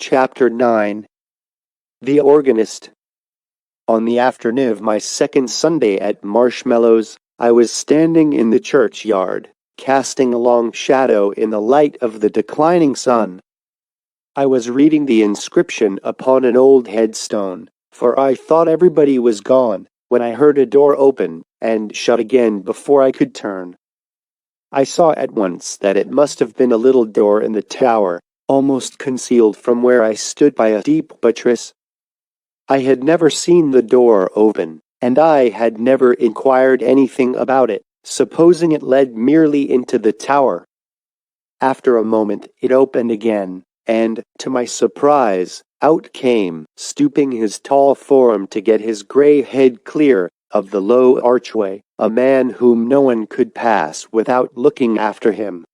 Chapter 9. The Organist. On the afternoon of my second Sunday at Marshmallows, I was standing in the churchyard, casting a long shadow in the light of the declining sun. I was reading the inscription upon an old headstone, for I thought everybody was gone, when I heard a door open and shut again before I could turn. I saw at once that it must have been a little door in the tower, almost concealed from where I stood by a deep buttress. I had never seen the door open, and I had never inquired anything about it, supposing it led merely into the tower. After a moment it opened again, and, to my surprise, out came, stooping his tall form to get his grey head clear of the low archway, a man whom no one could pass without looking after him.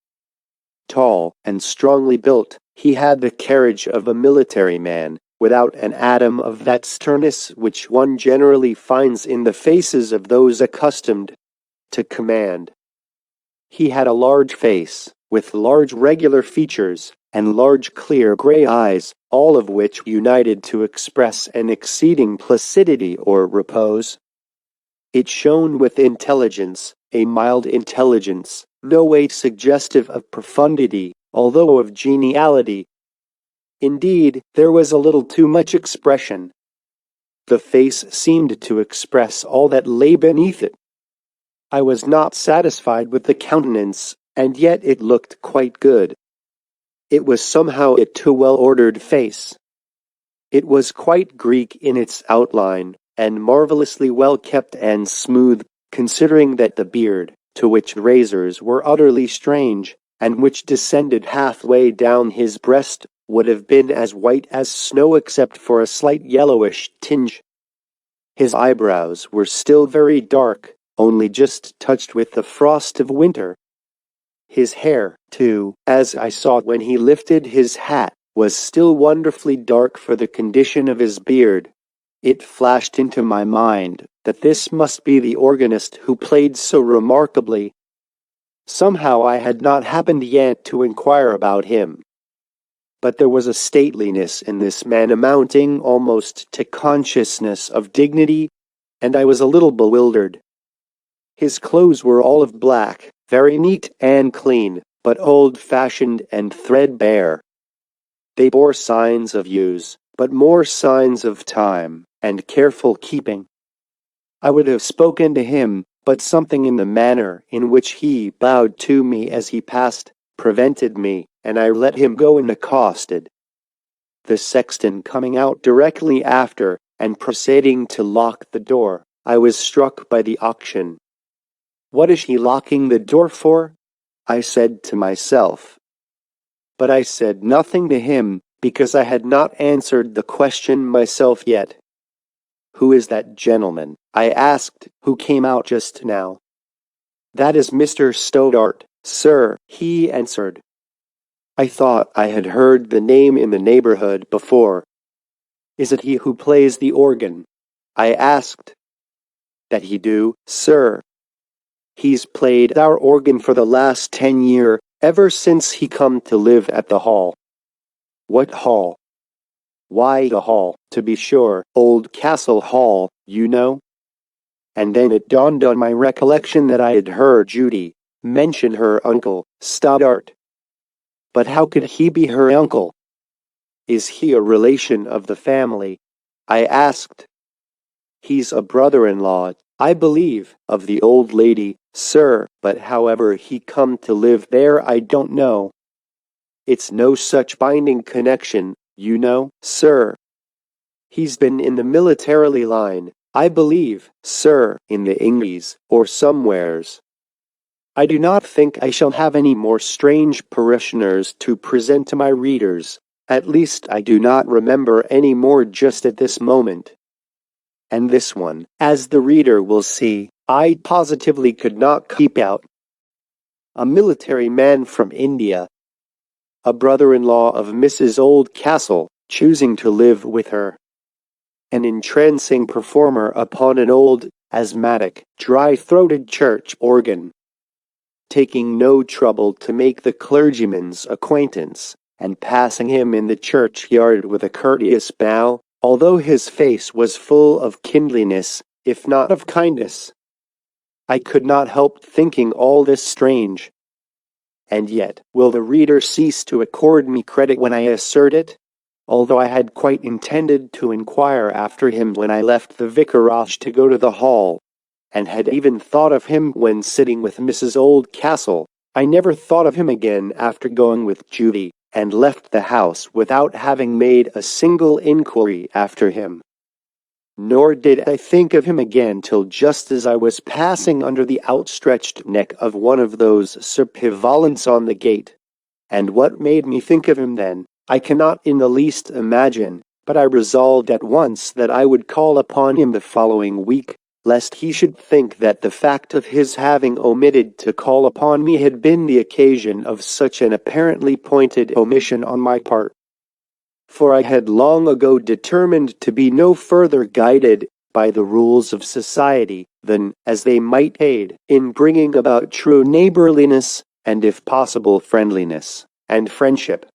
Tall and strongly built, he had the carriage of a military man, without an atom of that sternness which one generally finds in the faces of those accustomed to command. He had a large face, with large regular features, and large clear grey eyes, all of which united to express an exceeding placidity or repose. It shone with intelligence, a mild intelligence, no way suggestive of profundity, although of geniality. Indeed, there was a little too much expression. The face seemed to express all that lay beneath it. I was not satisfied with the countenance, and yet it looked quite good. It was somehow a too well-ordered face. It was quite Greek in its outline, and marvelously well kept and smooth, considering that the beard, to which razors were utterly strange, and which descended halfway down his breast, would have been as white as snow except for a slight yellowish tinge. His eyebrows were still very dark, only just touched with the frost of winter. His hair, too, as I saw when he lifted his hat, was still wonderfully dark for the condition of his beard. It flashed into my mind that this must be the organist who played so remarkably. Somehow I had not happened yet to inquire about him. But there was a stateliness in this man amounting almost to consciousness of dignity, and I was a little bewildered. His clothes were all of black, very neat and clean, but old-fashioned and threadbare. They bore signs of use, but more signs of time and careful keeping. I would have spoken to him, but something in the manner in which he bowed to me as he passed prevented me, and I let him go unaccosted. The sexton coming out directly after, and proceeding to lock the door, I was struck by the action. "What is he locking the door for?" I said to myself. But I said nothing to him, because I had not answered the question myself yet. "Who is that gentleman," I asked, "who came out just now?" "That is Mr. Stoddart, sir," he answered. I thought I had heard the name in the neighborhood before. "Is it he who plays the organ?" I asked. "That he do, sir. He's played our organ for the last 10 year, ever since he come to live at the hall." "What hall?" "Why, the hall, to be sure, old Castle Hall, you know." And then it dawned on my recollection that I had heard Judy mention her uncle, Stoddart. But how could he be her uncle? "Is he a relation of the family?" I asked. "He's a brother-in-law, I believe, of the old lady, sir, but however he come to live there I don't know. It's no such binding connection, you know, sir. He's been in the military line, I believe, sir, in the Indies, or somewheres. I do not think I shall have any more strange parishioners to present to my readers, at least I do not remember any more just at this moment. And this one, as the reader will see, I positively could not keep out. A military man from India, a brother-in-law of Mrs. Oldcastle, choosing to live with her, an entrancing performer upon an old, asthmatic, dry-throated church organ, taking no trouble to make the clergyman's acquaintance, and passing him in the churchyard with a courteous bow, although his face was full of kindliness, if not of kindness. I could not help thinking all this strange. And yet, will the reader cease to accord me credit when I assert it? Although I had quite intended to inquire after him when I left the vicarage to go to the hall, and had even thought of him when sitting with Mrs. Oldcastle, I never thought of him again after going with Judy, and left the house without having made a single inquiry after him. Nor did I think of him again till just as I was passing under the outstretched neck of one of those surpivolants on the gate. And what made me think of him then, I cannot in the least imagine, but I resolved at once that I would call upon him the following week, lest he should think that the fact of his having omitted to call upon me had been the occasion of such an apparently pointed omission on my part. For I had long ago determined to be no further guided by the rules of society than as they might aid in bringing about true neighborliness, and if possible friendliness, and friendship.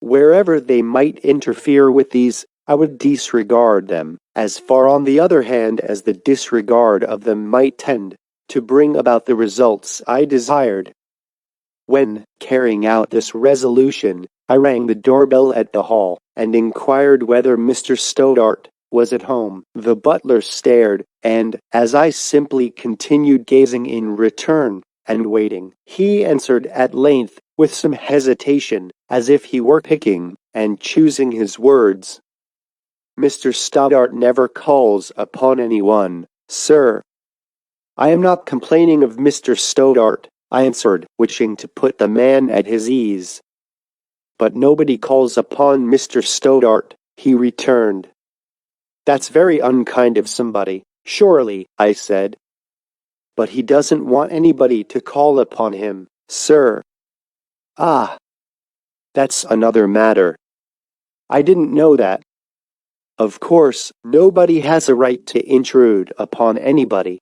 Wherever they might interfere with these, I would disregard them, as far on the other hand as the disregard of them might tend to bring about the results I desired. When, carrying out this resolution, I rang the doorbell at the hall, and inquired whether Mr. Stoddart was at home, the butler stared, and, as I simply continued gazing in return, and waiting, he answered at length, with some hesitation, as if he were picking and choosing his words. "Mr. Stoddart never calls upon anyone, sir." "I am not complaining of Mr. Stoddart," I answered, wishing to put the man at his ease. "But nobody calls upon Mr. Stoddart," he returned. "That's very unkind of somebody, surely," I said. "But he doesn't want anybody to call upon him, sir." "Ah, that's another matter. I didn't know that. Of course, nobody has a right to intrude upon anybody.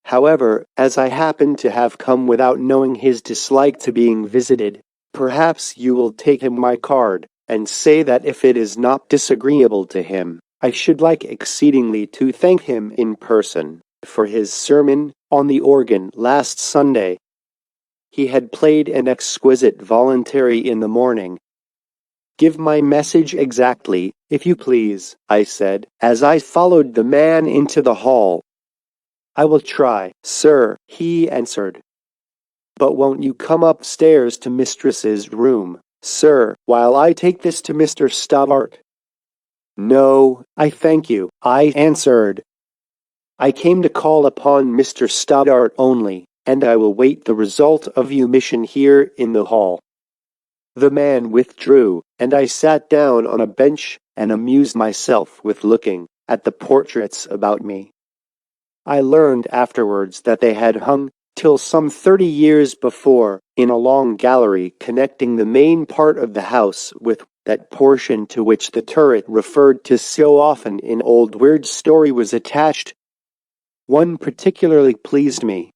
However, as I happen to have come without knowing his dislike to being visited, perhaps you will take him my card, and say that if it is not disagreeable to him, I should like exceedingly to thank him in person for his sermon on the organ last Sunday. He had played an exquisite voluntary in the morning. "Give my message exactly, if you please," I said, as I followed the man into the hall. "I will try, sir," he answered. "But won't you come upstairs to mistress's room, sir, while I take this to Mr. Stoddart?" "No, I thank you," I answered. "I came to call upon Mr. Stoddart only, and I will wait the result of your mission here in the hall." The man withdrew, and I sat down on a bench and amused myself with looking at the portraits about me. I learned afterwards that they had hung, till some 30 years before, in a long gallery connecting the main part of the house with that portion to which the turret referred to so often in old Weird's story was attached. One particularly pleased me.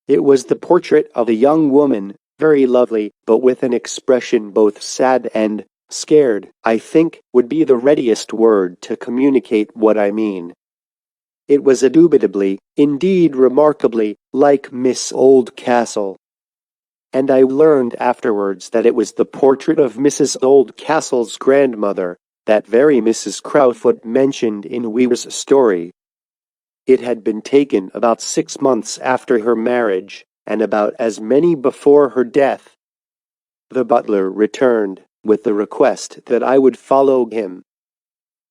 It was the portrait of a young woman, very lovely, but with an expression both sad and scared, I think, would be the readiest word to communicate what I mean. It was indubitably, indeed remarkably, like Miss Oldcastle. And I learned afterwards that it was the portrait of Mrs. Oldcastle's grandmother, that very Mrs. Crowfoot mentioned in Weir's story. It had been taken about 6 months after her marriage, and about as many before her death. The butler returned, with the request that I would follow him.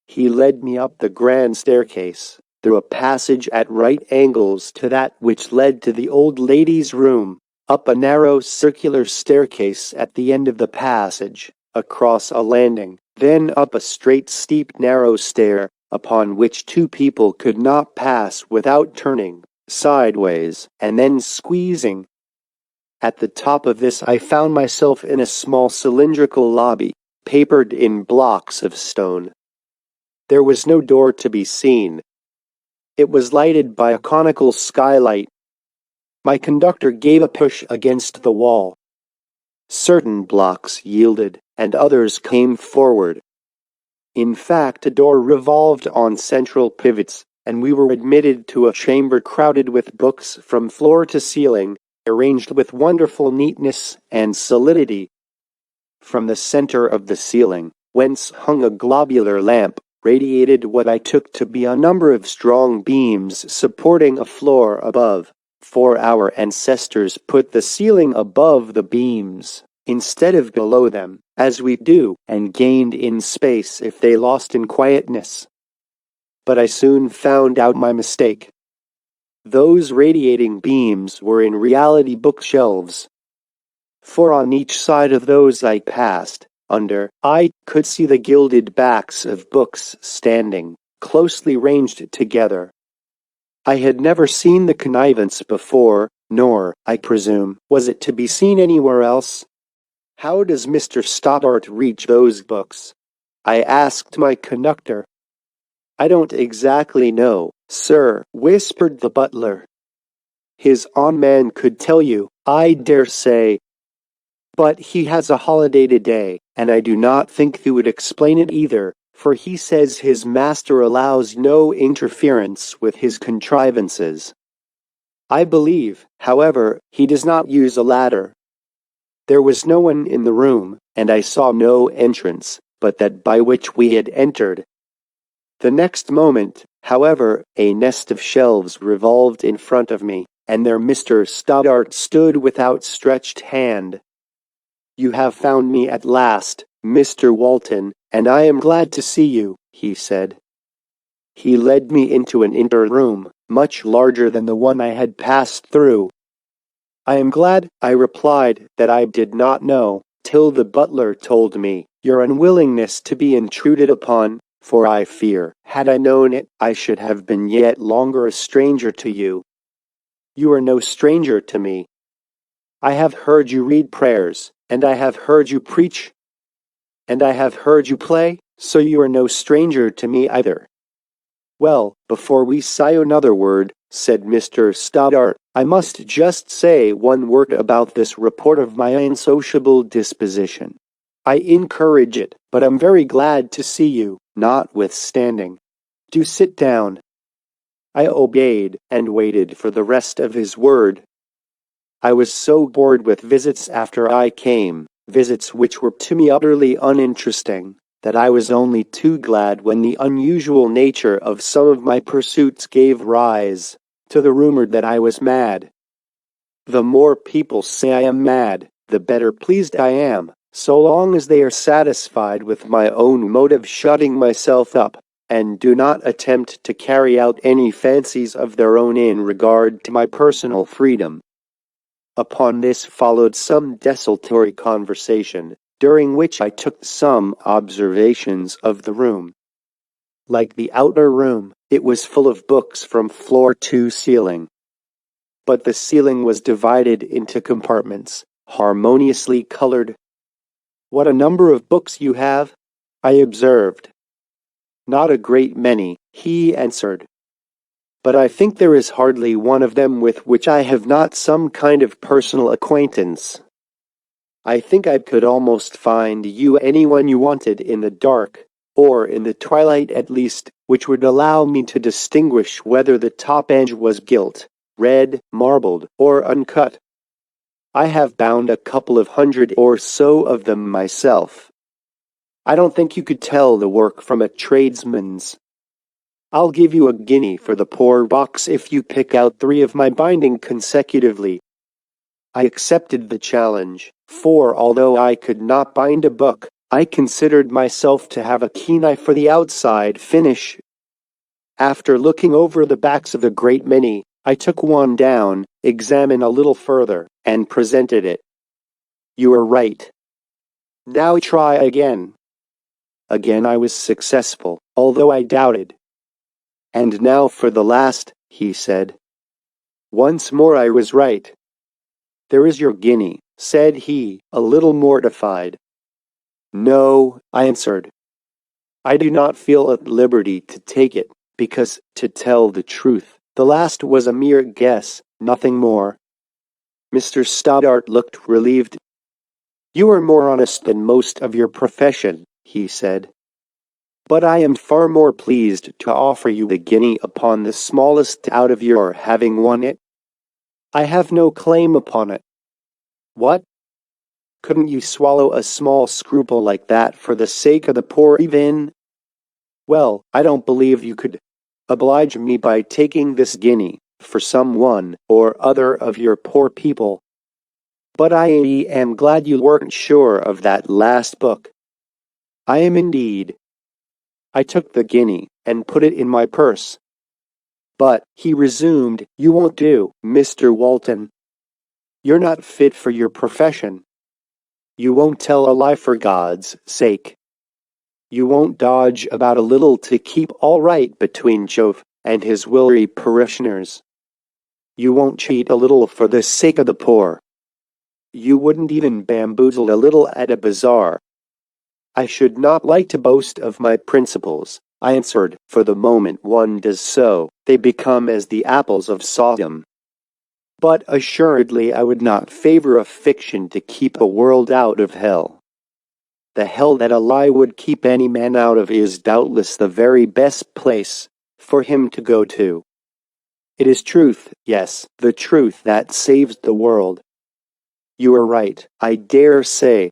He led me up the grand staircase, through a passage at right angles to that which led to the old lady's room, up a narrow circular staircase at the end of the passage, across a landing, then up a straight steep narrow stair, upon which 2 people could not pass without turning sideways and then squeezing. At the top of this I found myself in a small cylindrical lobby, papered in blocks of stone. There was no door to be seen. It was lighted by a conical skylight. My conductor gave a push against the wall. Certain blocks yielded, and others came forward. In fact, a door revolved on central pivots, and we were admitted to a chamber crowded with books from floor to ceiling, arranged with wonderful neatness and solidity. From the center of the ceiling, whence hung a globular lamp, radiated what I took to be a number of strong beams supporting a floor above, for our ancestors put the ceiling above the beams, instead of below them, as we do, and gained in space if they lost in quietness. But I soon found out my mistake. Those radiating beams were in reality bookshelves. For on each side of those I passed, I could see the gilded backs of books standing, closely ranged together. I had never seen the connivance before, nor, I presume, was it to be seen anywhere else. "How does Mr. Stoddart reach those books?" I asked my conductor. "I don't exactly know, sir," whispered the butler. "His own man could tell you, I dare say. But he has a holiday today, and I do not think he would explain it either, for he says his master allows no interference with his contrivances. I believe, however, he does not use a ladder." There was no one in the room, and I saw no entrance, but that by which we had entered. The next moment, however, a nest of shelves revolved in front of me, and there Mr. Stoddart stood with outstretched hand. "You have found me at last, Mr. Walton, and I am glad to see you," he said. He led me into an inner room, much larger than the one I had passed through. "I am glad," I replied, "that I did not know, till the butler told me, your unwillingness to be intruded upon, for I fear, had I known it, I should have been yet longer a stranger to you." "You are no stranger to me. I have heard you read prayers, and I have heard you preach, and I have heard you play, so you are no stranger to me either." "Well, before we say another word," said Mr. Stoddart, "I must just say one word about this report of my unsociable disposition. I encourage it, but I'm very glad to see you, notwithstanding. Do sit down." I obeyed, and waited for the rest of his word. I was so bored with visits after I came, visits which were to me utterly uninteresting, that I was only too glad when the unusual nature of some of my pursuits gave rise to the rumor that I was mad. The more people say I am mad, the better pleased I am, so long as they are satisfied with my own mode of shutting myself up, and do not attempt to carry out any fancies of their own in regard to my personal freedom. Upon this followed some desultory conversation, during which I took some observations of the room. Like the outer room, it was full of books from floor to ceiling. But the ceiling was divided into compartments, harmoniously colored. "What a number of books you have," I observed. "Not a great many," he answered. "But I think there is hardly one of them with which I have not some kind of personal acquaintance. I think I could almost find you anyone you wanted in the dark, or in the twilight at least, which would allow me to distinguish whether the top edge was gilt, red, marbled, or uncut. I have bound a couple of hundred or so of them myself. I don't think you could tell the work from a tradesman's. I'll give you a guinea for the poor box if you pick out 3 of my binding consecutively." I accepted the challenge, for although I could not bind a book, I considered myself to have a keen eye for the outside finish. After looking over the backs of a great many, I took one down, examined a little further, and presented it. "You are right. Now try again." Again I was successful, although I doubted. "And now for the last," he said. Once more I was right. "There is your guinea," said he, a little mortified. "No," I answered. "I do not feel at liberty to take it, because, to tell the truth, the last was a mere guess, nothing more." Mr. Stoddart looked relieved. You are more honest than most of your profession, he said. But I am far more pleased to offer you the guinea upon the smallest out of your having won it. I have no claim upon it. What? Couldn't you swallow a small scruple like that for the sake of the poor even? Well, I don't believe you could. Oblige me by taking this guinea for some one or other of your poor people. But I am glad you weren't sure of that last book. I am indeed. I took the guinea and put it in my purse. But, he resumed, you won't do, Mr. Walton. You're not fit for your profession. You won't tell a lie for God's sake. You won't dodge about a little to keep all right between Jove and his wilry parishioners. You won't cheat a little for the sake of the poor. You wouldn't even bamboozle a little at a bazaar. I should not like to boast of my principles, I answered, for the moment one does so, they become as the apples of Sodom. But assuredly I would not favor a fiction to keep a world out of hell. The hell that a lie would keep any man out of is doubtless the very best place for him to go to. It is truth, yes, the truth that saves the world. You are right, I dare say.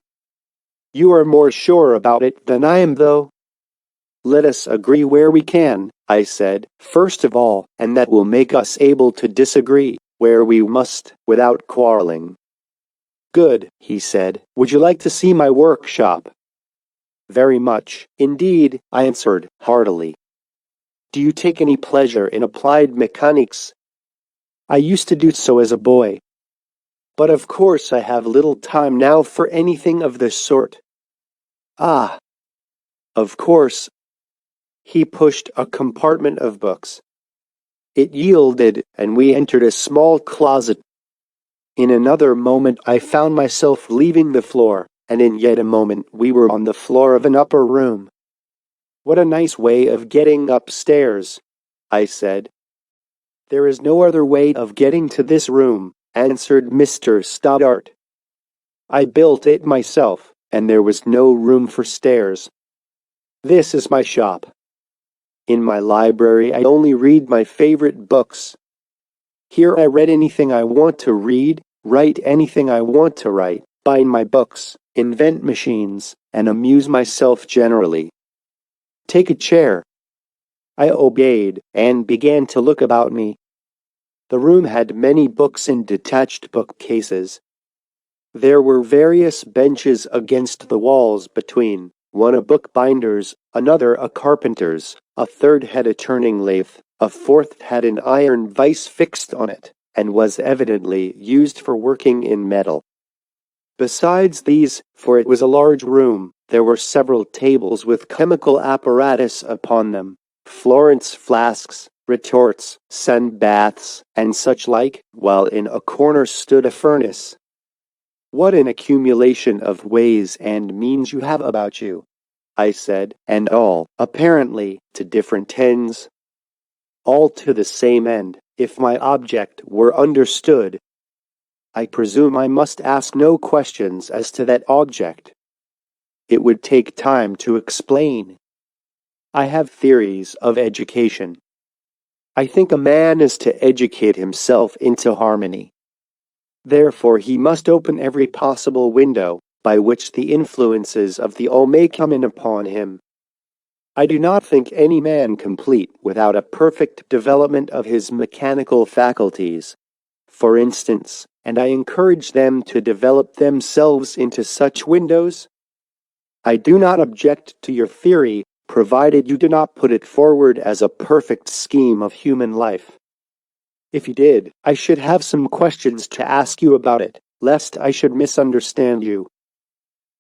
You are more sure about it than I am, though. Let us agree where we can, I said, first of all, and that will make us able to disagree where we must, without quarreling. Good, he said. Would you like to see my workshop? Very much, indeed, I answered, heartily. Do you take any pleasure in applied mechanics? I used to do so as a boy. But of course I have little time now for anything of the sort. Ah! Of course. He pushed a compartment of books. It yielded, and we entered a small closet. In another moment I found myself leaving the floor, and in yet a moment we were on the floor of an upper room. What a nice way of getting upstairs, I said. There is no other way of getting to this room, answered Mr. Stoddart. I built it myself, and there was no room for stairs. This is my shop. In my library I only read my favorite books. Here I read anything I want to read, write anything I want to write, buy my books, invent machines, and amuse myself generally. Take a chair. I obeyed, and began to look about me. The room had many books in detached bookcases. There were various benches against the walls between, one a bookbinder's, another a carpenter's, a third had a turning lathe, a fourth had an iron vice fixed on it, and was evidently used for working in metal. Besides these, for it was a large room, there were several tables with chemical apparatus upon them, Florence flasks, retorts, sand baths, and such like, while in a corner stood a furnace. What an accumulation of ways and means you have about you, I said, and all, apparently, to different ends. All to the same end, if my object were understood. I presume I must ask no questions as to that object. It would take time to explain. I have theories of education. I think a man is to educate himself into harmony. Therefore he must open every possible window by which the influences of the all may come in upon him. I do not think any man complete without a perfect development of his mechanical faculties, for instance, and I encourage them to develop themselves into such windows. I do not object to your theory, provided you do not put it forward as a perfect scheme of human life. If you did, I should have some questions to ask you about it, lest I should misunderstand you.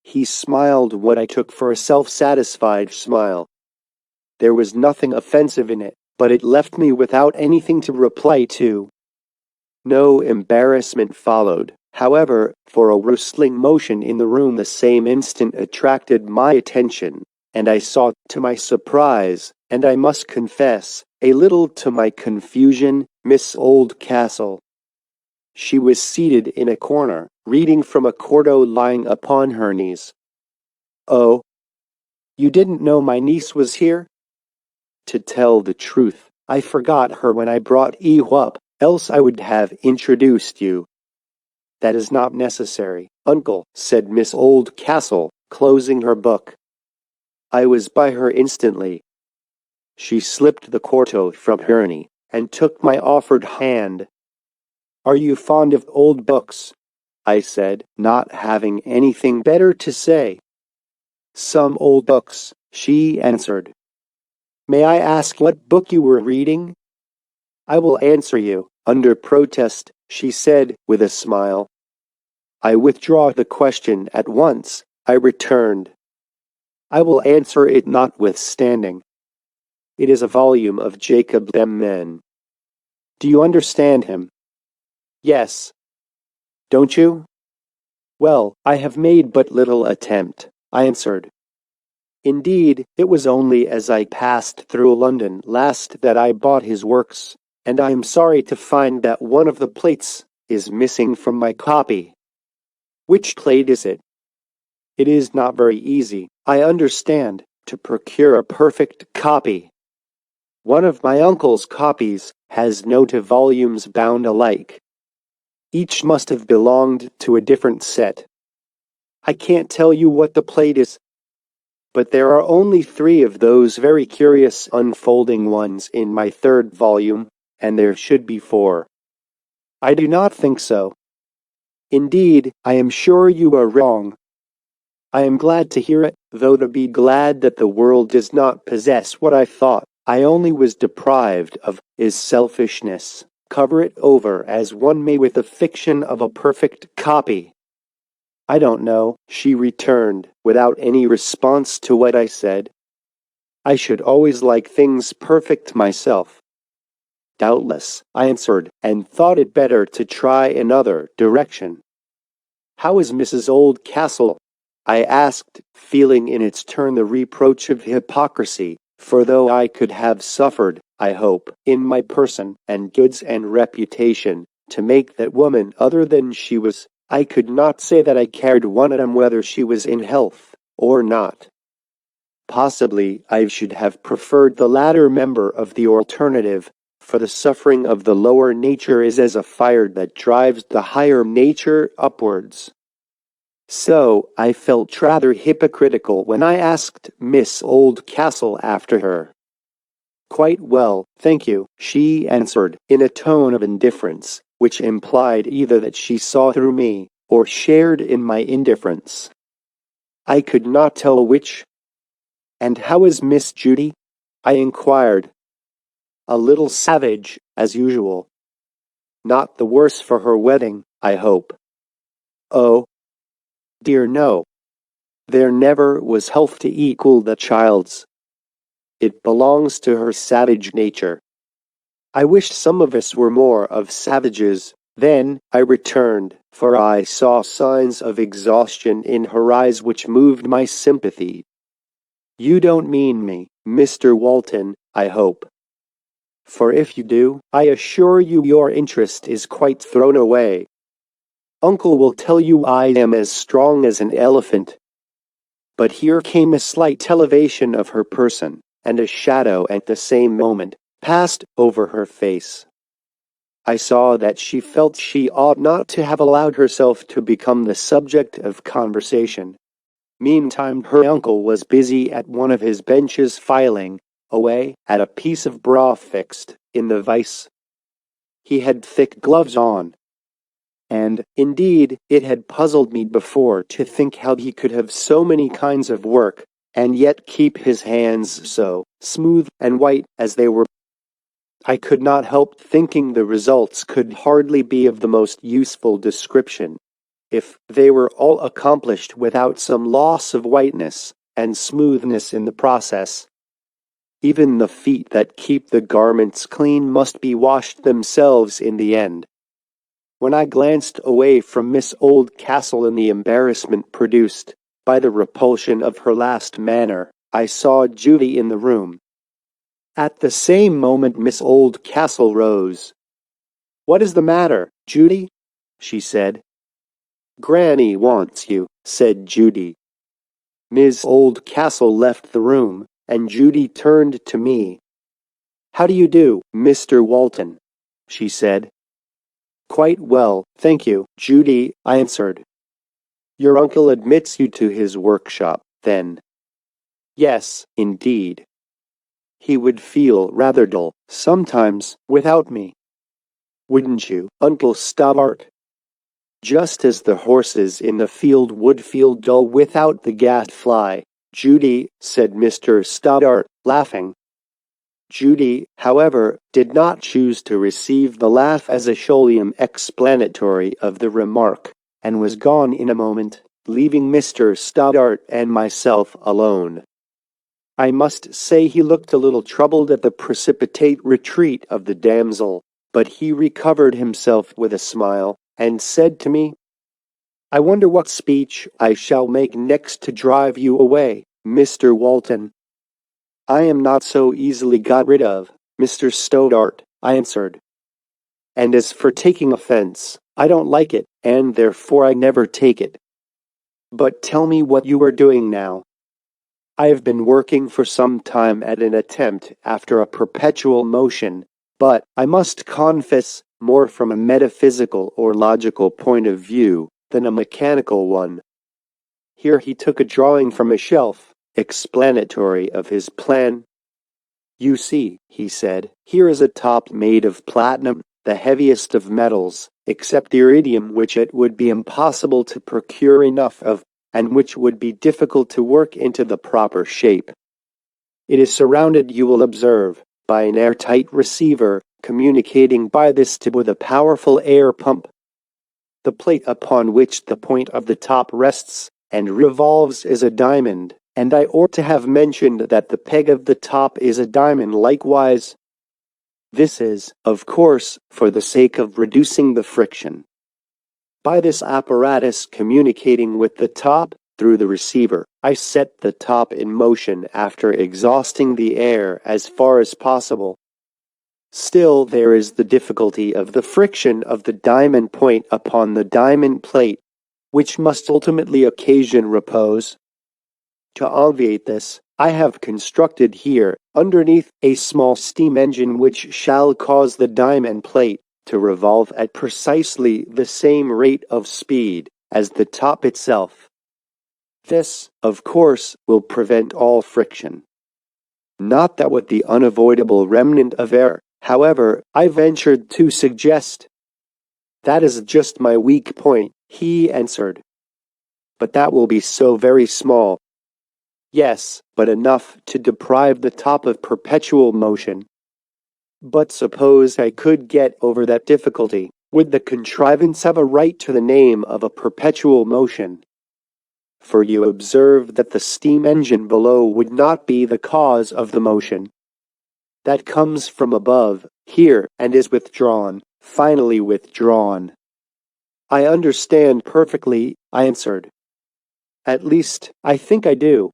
He smiled what I took for a self-satisfied smile. There was nothing offensive in it, but it left me without anything to reply to. No embarrassment followed, however, for a rustling motion in the room the same instant attracted my attention, and I saw, to my surprise, and I must confess, a little to my confusion, Miss Oldcastle. She was seated in a corner, reading from a quarto lying upon her knees. "Oh, you didn't know my niece was here?" "To tell the truth, I forgot her when I brought you up, else I would have introduced you." "That is not necessary, uncle," said Miss Oldcastle, closing her book. I was by her instantly. She slipped the quarto from her knee and took my offered hand. "Are you fond of old books?" I said, not having anything better to say. "Some old books," she answered. "May I ask what book you were reading?" "I will answer you, under protest," she said with a smile. "I withdraw the question at once," I returned. "I will answer it notwithstanding. It is a volume of Jacob MAMMON. Do you understand him?" "Yes." "Don't you?" "Well, I have made but little attempt," I answered. "Indeed, it was only as I passed through London last that I bought his works, and I am sorry to find that one of the plates is missing from my copy." "Which plate is it?" "It is not very easy, I understand, to procure a perfect copy. One of my uncle's copies has no two volumes bound alike. Each must have belonged to a different set. I can't tell you what the plate is, but there are only 3 of those very curious unfolding ones in my 3rd volume, and there should be 4. "I do not think so." "Indeed, I am sure you are wrong." "I am glad to hear it, though to be glad that the world does not possess what I thought I only was deprived of is selfishness. Cover it over as one may with the fiction of a perfect copy." "I don't know," she returned, without any response to what I said. "I should always like things perfect myself." "Doubtless," I answered, and thought it better to try another direction. "How is Mrs. Oldcastle?" I asked, feeling in its turn the reproach of hypocrisy, for though I could have suffered, I hope, in my person and goods and reputation, to make that woman other than she was, I could not say that I cared one atom whether she was in health or not. Possibly I should have preferred the latter member of the alternative, for the suffering of the lower nature is as a fire that drives the higher nature upwards. So I felt rather hypocritical when I asked Miss Oldcastle after her. "Quite well, thank you," she answered, in a tone of indifference, which implied either that she saw through me, or shared in my indifference. I could not tell which. "And how is Miss Judy?" I inquired. "A little savage, as usual." "Not the worse for her wedding, I hope." "Oh, dear no. There never was health to equal the child's. It belongs to her savage nature." "I wish some of us were more of savages." Then I returned, for I saw signs of exhaustion in her eyes which moved my sympathy. "You don't mean me, Mr. Walton, I hope. For if you do, I assure you your interest is quite thrown away. Uncle will tell you I am as strong as an elephant." But here came a slight elevation of her person, and a shadow at the same moment passed over her face. I saw that she felt she ought not to have allowed herself to become the subject of conversation. Meantime her uncle was busy at one of his benches filing away at a piece of bra fixed in the vise. He had thick gloves on, and, indeed, it had puzzled me before to think how he could have so many kinds of work, and yet keep his hands so smooth and white as they were. I could not help thinking the results could hardly be of the most useful description, if they were all accomplished without some loss of whiteness and smoothness in the process. Even the feet that keep the garments clean must be washed themselves in the end. When I glanced away from Miss Oldcastle in the embarrassment produced by the repulsion of her last manner, I saw Judy in the room. At the same moment Miss Oldcastle rose. "What is the matter, Judy?" she said. Granny wants you, said Judy. Ms. Oldcastle left the room, and Judy turned to me. How do you do, Mr. Walton? She said. Quite well, thank you, Judy, I answered. Your uncle admits you to his workshop, then? Yes, indeed. He would feel rather dull, sometimes, without me. Wouldn't you, Uncle Stoddart? Just as the horses in the field would feel dull without the gadfly, Judy, said Mr. Stoddart, laughing. Judy, however, did not choose to receive the laugh as a scholium explanatory of the remark, and was gone in a moment, leaving Mr. Stoddart and myself alone. I must say he looked a little troubled at the precipitate retreat of the damsel, but he recovered himself with a smile, and said to me, I wonder what speech I shall make next to drive you away, Mr. Walton. I am not so easily got rid of, Mr. Stoddart, I answered. And as for taking offense, I don't like it, and therefore I never take it. But tell me what you are doing now. I have been working for some time at an attempt after a perpetual motion, but, I must confess, more from a metaphysical or logical point of view than a mechanical one. Here he took a drawing from a shelf, explanatory of his plan. You see, he said, here is a top made of platinum, the heaviest of metals, except iridium, which it would be impossible to procure enough of, and which would be difficult to work into the proper shape. It is surrounded, you will observe, by an airtight receiver, communicating by this tube with a powerful air pump. The plate upon which the point of the top rests and revolves is a diamond, and I ought to have mentioned that the peg of the top is a diamond likewise. This is, of course, for the sake of reducing the friction. By this apparatus communicating with the top, through the receiver, I set the top in motion after exhausting the air as far as possible. Still there is the difficulty of the friction of the diamond point upon the diamond plate, which must ultimately occasion repose. To obviate this, I have constructed here, underneath, a small steam engine which shall cause the diamond plate to revolve at precisely the same rate of speed as the top itself. This, of course, will prevent all friction. Not that with the unavoidable remnant of air, however, I ventured to suggest. That is just my weak point, he answered. But that will be so very small. Yes, but enough to deprive the top of perpetual motion. But suppose I could get over that difficulty, would the contrivance have a right to the name of a perpetual motion? For you observe that the steam engine below would not be the cause of the motion. That comes from above, here, and is withdrawn, finally withdrawn. I understand perfectly, I answered. At least, I think I do.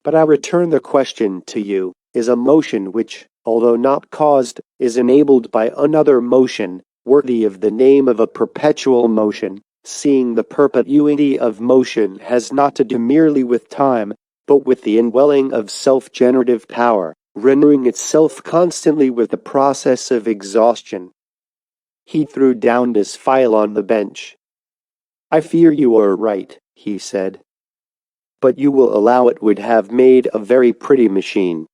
But I return the question to you, is a motion which, although not caused, is enabled by another motion, worthy of the name of a perpetual motion, seeing the perpetuity of motion has not to do merely with time, but with the indwelling of self-generative power, renewing itself constantly with the process of exhaustion. He threw down his file on the bench. I fear you are right, he said. But you will allow it would have made a very pretty machine.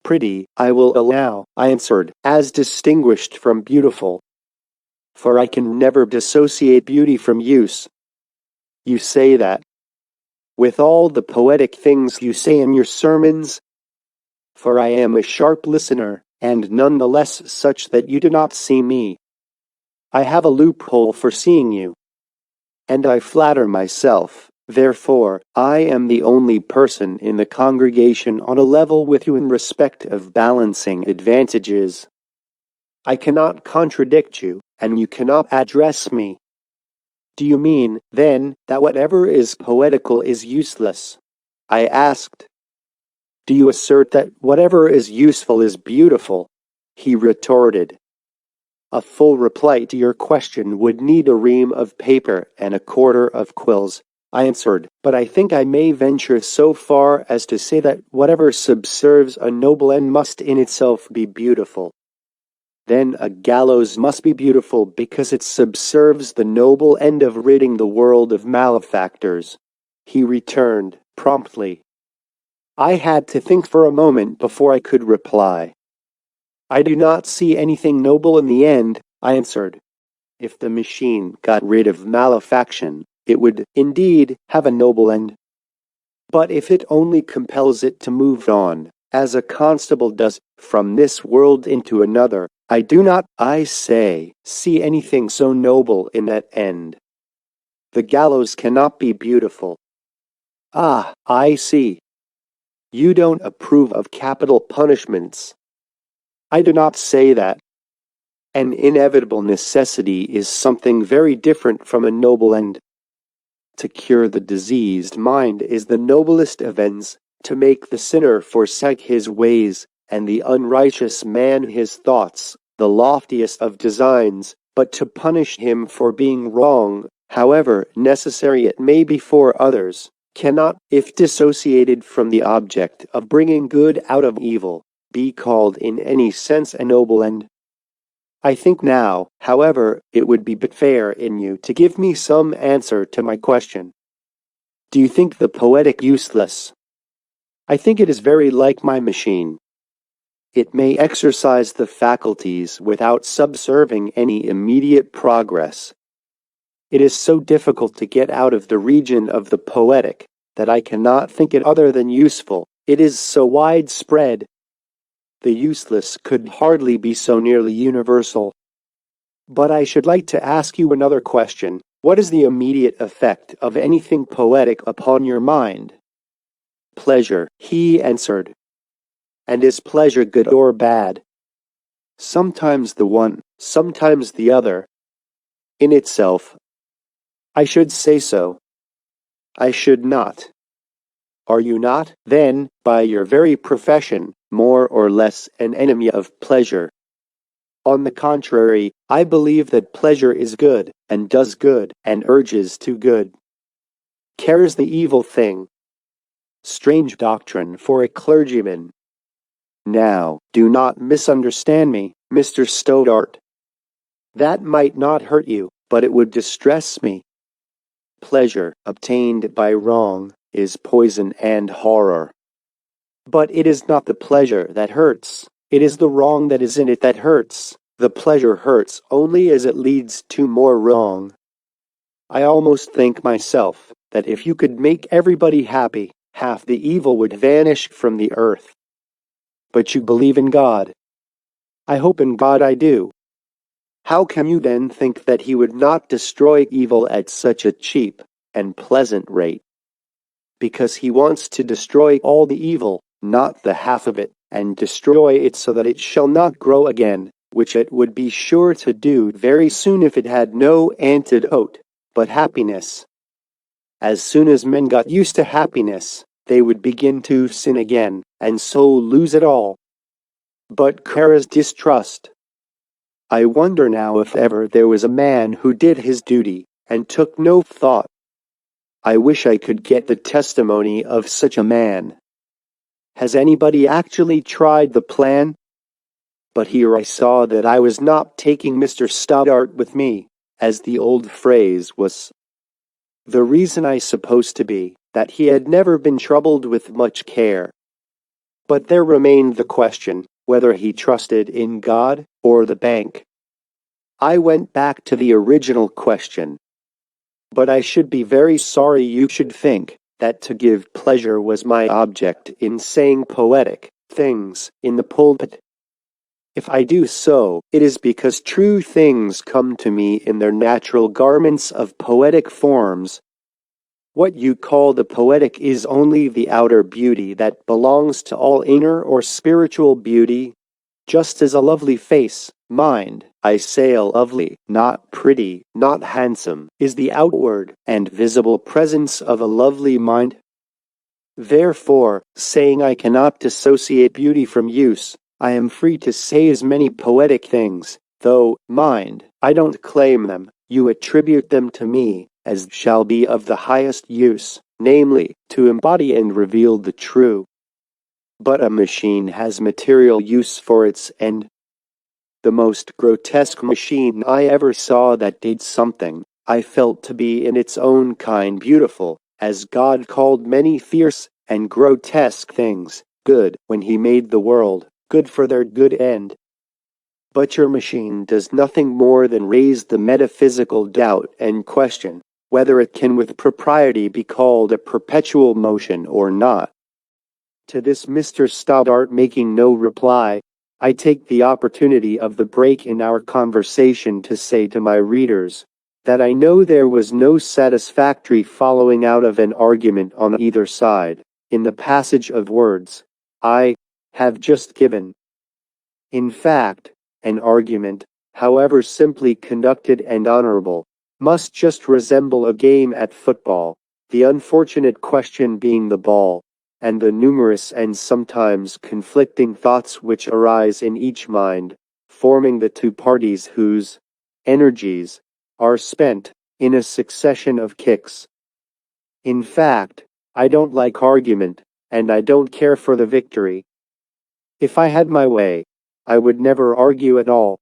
Pretty, I will allow, I answered, as distinguished from beautiful. For I can never dissociate beauty from use. You say that. With all the poetic things you say in your sermons. For I am a sharp listener, and none the less such that you do not see me. I have a loophole for seeing you. And I flatter myself, therefore, I am the only person in the congregation on a level with you in respect of balancing advantages. I cannot contradict you, and you cannot address me. Do you mean, then, that whatever is poetical is useless? I asked. Do you assert that whatever is useful is beautiful? He retorted. A full reply to your question would need a ream of paper and a quarter of quills, I answered, but I think I may venture so far as to say that whatever subserves a noble end must in itself be beautiful. Then a gallows must be beautiful because it subserves the noble end of ridding the world of malefactors, he returned promptly. I had to think for a moment before I could reply. I do not see anything noble in the end, I answered. If the machine got rid of malefaction, it would, indeed, have a noble end. But if it only compels it to move on, as a constable does, from this world into another, I do not, I say, see anything so noble in that end. The gallows cannot be beautiful. Ah, I see. You don't approve of capital punishments. I do not say that. An inevitable necessity is something very different from a noble end. To cure the diseased mind is the noblest of ends, to make the sinner forsake his ways, and the unrighteous man his thoughts, the loftiest of designs, but to punish him for being wrong, however necessary it may be for others, cannot, if dissociated from the object of bringing good out of evil, be called in any sense a noble end. I think now, however, it would be but fair in you to give me some answer to my question. Do you think the poetic useless? I think it is very like my machine. It may exercise the faculties without subserving any immediate progress. It is so difficult to get out of the region of the poetic that I cannot think it other than useful. It is so widespread. The useless could hardly be so nearly universal. But I should like to ask you another question. What is the immediate effect of anything poetic upon your mind? Pleasure, he answered. And is pleasure good or bad? Sometimes the one, sometimes the other. In itself, I should say so. I should not. Are you not, then, by your very profession, more or less an enemy of pleasure? On the contrary, I believe that pleasure is good, and does good, and urges to good. Care is the evil thing. Strange doctrine for a clergyman. Now, do not misunderstand me, Mr. Stoddart. That might not hurt you, but it would distress me. Pleasure, obtained by wrong, is poison and horror. But it is not the pleasure that hurts. It is the wrong that is in it that hurts. The pleasure hurts only as it leads to more wrong. I almost think myself that if you could make everybody happy, half the evil would vanish from the earth. But you believe in God. I hope in God I do. How can you then think that he would not destroy evil at such a cheap and pleasant rate? Because he wants to destroy all the evil, not the half of it, and destroy it so that it shall not grow again, which it would be sure to do very soon if it had no antidote but happiness. As soon as men got used to happiness, they would begin to sin again, and so lose it all. But care is distrust. I wonder now if ever there was a man who did his duty, and took no thought. I wish I could get the testimony of such a man. Has anybody actually tried the plan? But here I saw that I was not taking Mr. Stoddart with me, as the old phrase was. The reason I supposed to be, that he had never been troubled with much care. But there remained the question, whether he trusted in God or the bank. I went back to the original question. But I should be very sorry you should think that to give pleasure was my object in saying poetic things in the pulpit. If I do so, it is because true things come to me in their natural garments of poetic forms. What you call the poetic is only the outer beauty that belongs to all inner or spiritual beauty, just as a lovely face, mind, I say lovely, not pretty, not handsome, is the outward and visible presence of a lovely mind. Therefore, saying I cannot dissociate beauty from use, I am free to say as many poetic things, though, mind, I don't claim them, you attribute them to me, as shall be of the highest use, namely, to embody and reveal the true. But a machine has material use for its end. The most grotesque machine I ever saw that did something I felt to be in its own kind beautiful, as God called many fierce and grotesque things good when he made the world, good for their good end. But your machine does nothing more than raise the metaphysical doubt and question whether it can with propriety be called a perpetual motion or not. To this Mr. Stoddart making no reply, I take the opportunity of the break in our conversation to say to my readers that I know there was no satisfactory following out of an argument on either side, in the passage of words I have just given. In fact, an argument, however simply conducted and honorable, must just resemble a game at football, the unfortunate question being the ball, and the numerous and sometimes conflicting thoughts which arise in each mind, forming the two parties whose energies are spent in a succession of kicks. In fact, I don't like argument, and I don't care for the victory. If I had my way, I would never argue at all.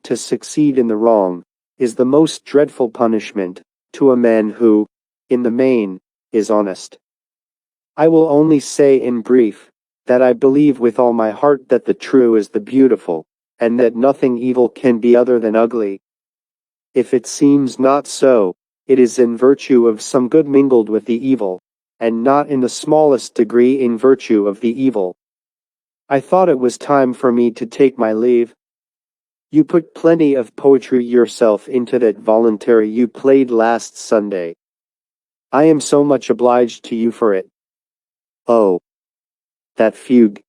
To succeed in the wrong is the most dreadful punishment to a man who, in the main, is honest. I will only say in brief that I believe with all my heart that the true is the beautiful, and that nothing evil can be other than ugly. If it seems not so, it is in virtue of some good mingled with the evil, and not in the smallest degree in virtue of the evil. I thought it was time for me to take my leave. You put plenty of poetry yourself into that voluntary you played last Sunday. I am so much obliged to you for it. Oh, that fugue.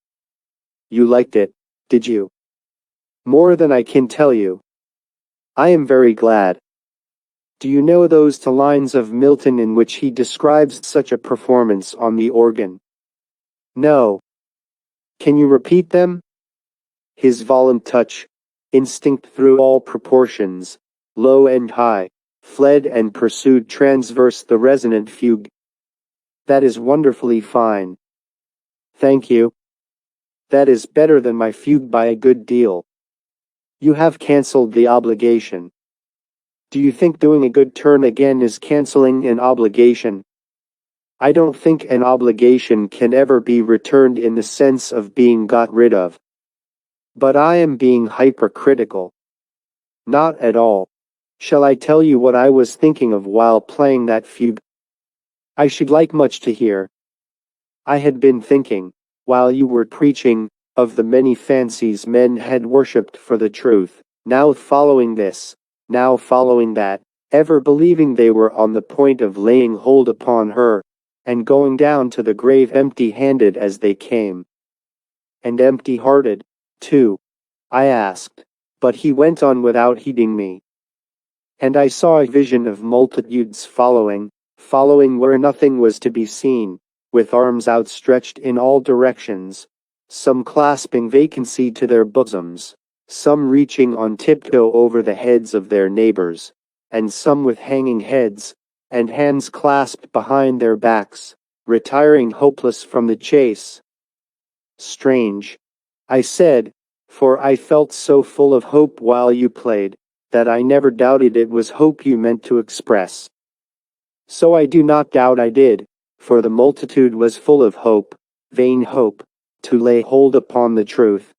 You liked it, did you? More than I can tell you. I am very glad. Do you know those two lines of Milton in which he describes such a performance on the organ? No. Can you repeat them? His volume touch, instinct through all proportions, low and high, fled and pursued transverse the resonant fugue. That is wonderfully fine. Thank you. That is better than my fugue by a good deal. You have cancelled the obligation. Do you think doing a good turn again is cancelling an obligation? I don't think an obligation can ever be returned in the sense of being got rid of. But I am being hypercritical. Not at all. Shall I tell you what I was thinking of while playing that fugue? I should like much to hear. I had been thinking, while you were preaching, of the many fancies men had worshipped for the truth, now following this, now following that, ever believing they were on the point of laying hold upon her, and going down to the grave empty-handed as they came. And empty-hearted, too, I asked, but he went on without heeding me. And I saw a vision of multitudes following where nothing was to be seen, with arms outstretched in all directions, some clasping vacancy to their bosoms, some reaching on tiptoe over the heads of their neighbors, and some with hanging heads, and hands clasped behind their backs, retiring hopeless from the chase. Strange, I said, for I felt so full of hope while you played, that I never doubted it was hope you meant to express. So I do not doubt I did, for the multitude was full of hope, vain hope, to lay hold upon the truth.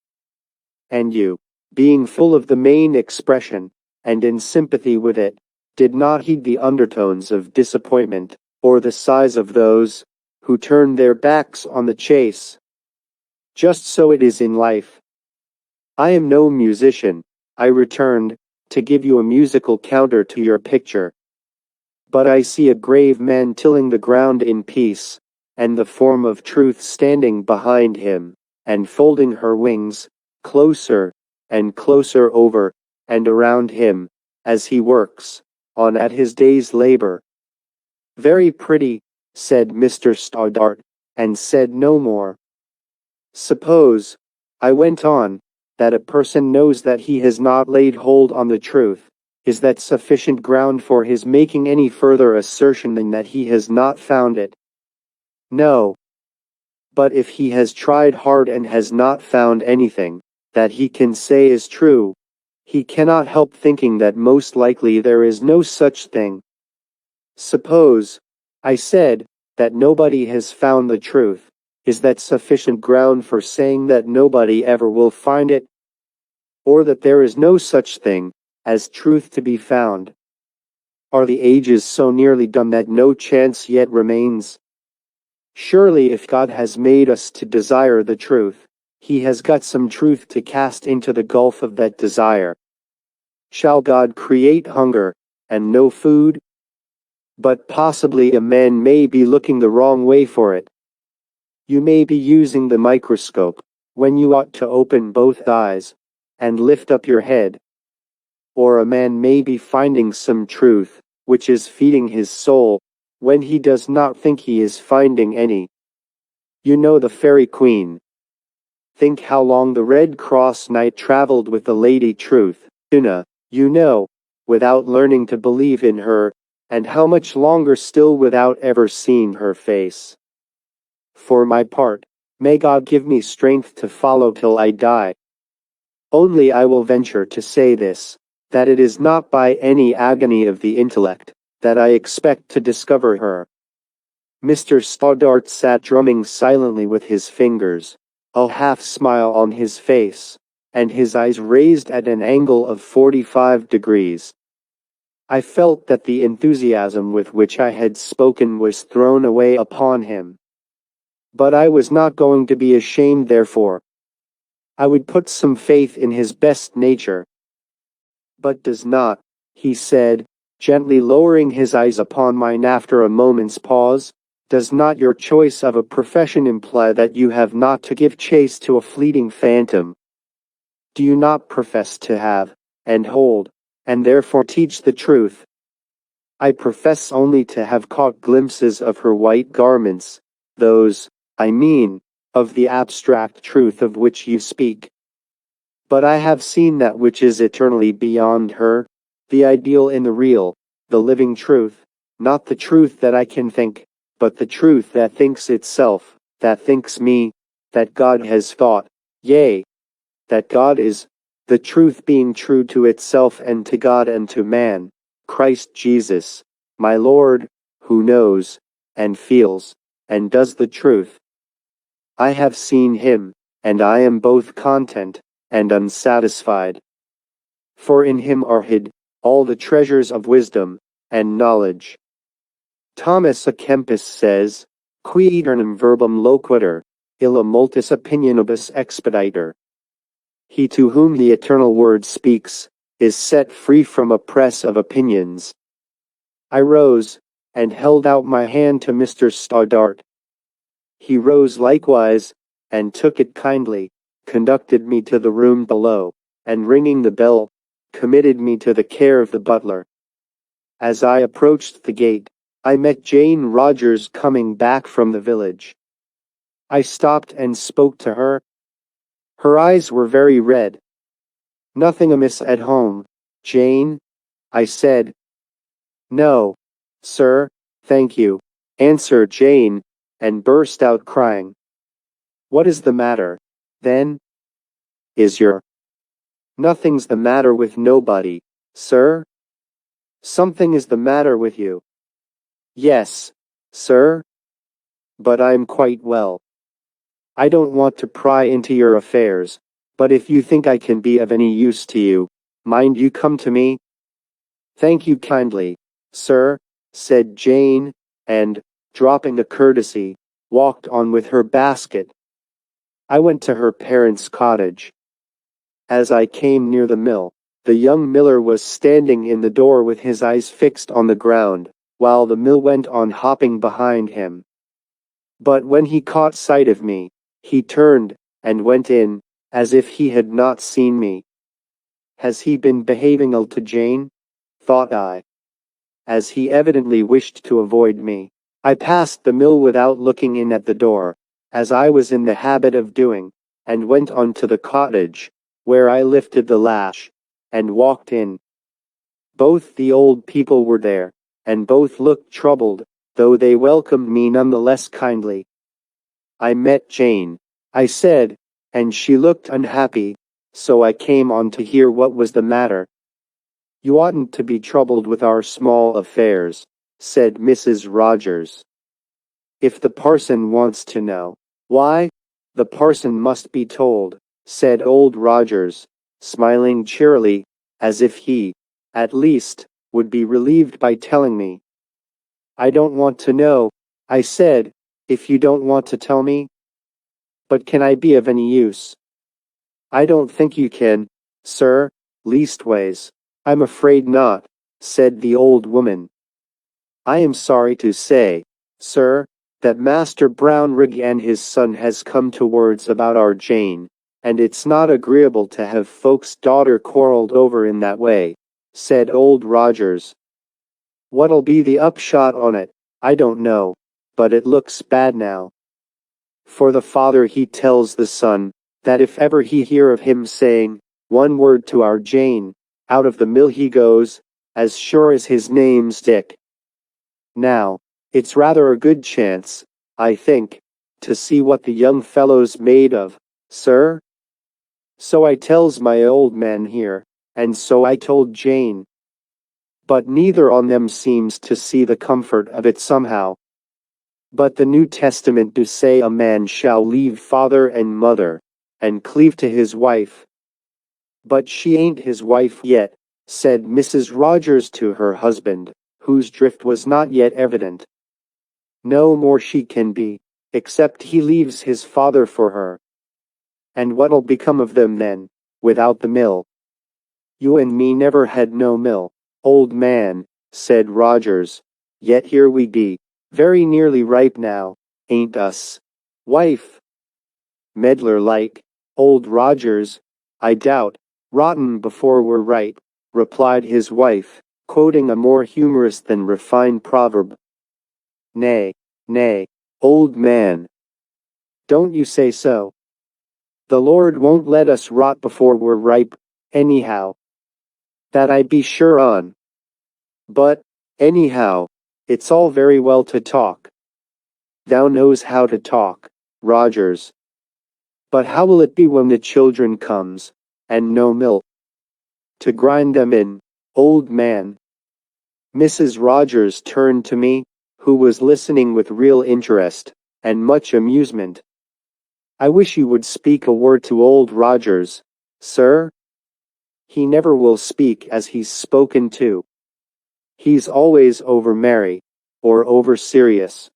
And you, being full of the main expression, and in sympathy with it, did not heed the undertones of disappointment, or the sighs of those who turned their backs on the chase. Just so it is in life. I am no musician, I returned, to give you a musical counter to your picture. But I see a grave man tilling the ground in peace, and the form of truth standing behind him, and folding her wings, closer, and closer over, and around him, as he works, on at his day's labor. Very pretty, said Mr. Stoddart, and said no more. Suppose, I went on, that a person knows that he has not laid hold on the truth, is that sufficient ground for his making any further assertion than that he has not found it? No. But if he has tried hard and has not found anything that he can say is true, he cannot help thinking that most likely there is no such thing. Suppose, I said, that nobody has found the truth, is that sufficient ground for saying that nobody ever will find it? Or that there is no such thing as truth to be found? Are the ages so nearly done that no chance yet remains? Surely if God has made us to desire the truth, He has got some truth to cast into the gulf of that desire. Shall God create hunger, and no food? But possibly a man may be looking the wrong way for it. You may be using the microscope, when you ought to open both eyes, and lift up your head. Or a man may be finding some truth, which is feeding his soul, when he does not think he is finding any. You know the Fairy Queen. Think how long the Red Cross Knight traveled with the Lady Truth, Una, you know, without learning to believe in her, and how much longer still without ever seeing her face. For my part, may God give me strength to follow till I die. Only I will venture to say this, that it is not by any agony of the intellect that I expect to discover her. Mr. Stoddart sat drumming silently with his fingers, a half-smile on his face, and his eyes raised at an angle of 45 degrees. I felt that the enthusiasm with which I had spoken was thrown away upon him. But I was not going to be ashamed therefore. I would put some faith in his best nature. But does not, he said, gently lowering his eyes upon mine after a moment's pause, does not your choice of a profession imply that you have not to give chase to a fleeting phantom? Do you not profess to have, and hold, and therefore teach the truth? I profess only to have caught glimpses of her white garments, those, I mean, of the abstract truth of which you speak. But I have seen that which is eternally beyond her, the ideal in the real, the living truth, not the truth that I can think, but the truth that thinks itself, that thinks me, that God has thought, yea, that God is, the truth being true to itself and to God and to man, Christ Jesus, my Lord, who knows, and feels, and does the truth. I have seen him, and I am both content and unsatisfied. For in him are hid all the treasures of wisdom and knowledge. Thomas à Kempis says, Qui eternum verbum loquitur, illa multis opinionibus expediter. He to whom the eternal word speaks, is set free from a press of opinions. I rose, and held out my hand to Mr. Stoddart. He rose likewise, and took it kindly, conducted me to the room below, and ringing the bell, committed me to the care of the butler. As I approached the gate, I met Jane Rogers coming back from the village. I stopped and spoke to her. Her eyes were very red. Nothing amiss at home, Jane? I said. No, sir, thank you, answered Jane, and burst out crying. What is the matter, then? Is your... Nothing's the matter with nobody, sir. Something is the matter with you. Yes, sir. But I'm quite well. I don't want to pry into your affairs, but if you think I can be of any use to you, mind you come to me. Thank you kindly, sir, said Jane, and, dropping a courtesy, walked on with her basket. I went to her parents' cottage. As I came near the mill, the young miller was standing in the door with his eyes fixed on the ground, while the mill went on hopping behind him. But when he caught sight of me, he turned, and went in, as if he had not seen me. Has he been behaving ill to Jane? Thought I. As he evidently wished to avoid me, I passed the mill without looking in at the door, as I was in the habit of doing, and went on to the cottage, where I lifted the latch and walked in. Both the old people were there, and both looked troubled, though they welcomed me nonetheless kindly. I met Jane, I said, and she looked unhappy, so I came on to hear what was the matter. You oughtn't to be troubled with our small affairs, said Mrs. Rogers. If the parson wants to know, why, the parson must be told, said old Rogers, smiling cheerily, as if he, at least, would be relieved by telling me. I don't want to know, I said, if you don't want to tell me. But can I be of any use? I don't think you can, sir, leastways, I'm afraid not, said the old woman. I am sorry to say, sir, that Master Brownrigg and his son has come to words about our Jane, and it's not agreeable to have folks' daughter quarrelled over in that way, said old Rogers. What'll be the upshot on it, I don't know, but it looks bad now. For the father he tells the son, that if ever he hear of him saying one word to our Jane, out of the mill he goes, as sure as his name's Dick. Now, it's rather a good chance, I think, to see what the young fellow's made of, sir. So I tells my old man here, and so I told Jane. But neither on them seems to see the comfort of it somehow. But the New Testament do say a man shall leave father and mother, and cleave to his wife. But she ain't his wife yet, said Mrs. Rogers to her husband, whose drift was not yet evident. No more she can be, except he leaves his father for her. And what'll become of them then, without the mill? You and me never had no mill, old man, said Rogers, yet here we be, very nearly ripe now, ain't us, wife? Meddler like, old Rogers, I doubt, rotten before we're ripe, replied his wife, quoting a more humorous than refined proverb. Nay, nay, old man. Don't you say so. The Lord won't let us rot before we're ripe, anyhow. That I be sure on. But, anyhow, it's all very well to talk. Thou knows how to talk, Rogers. But how will it be when the children comes, and no milk to grind them in, old man? Mrs. Rogers turned to me, who was listening with real interest, and much amusement. I wish you would speak a word to old Rogers, sir. He never will speak as he's spoken to. He's always over merry, or over serious.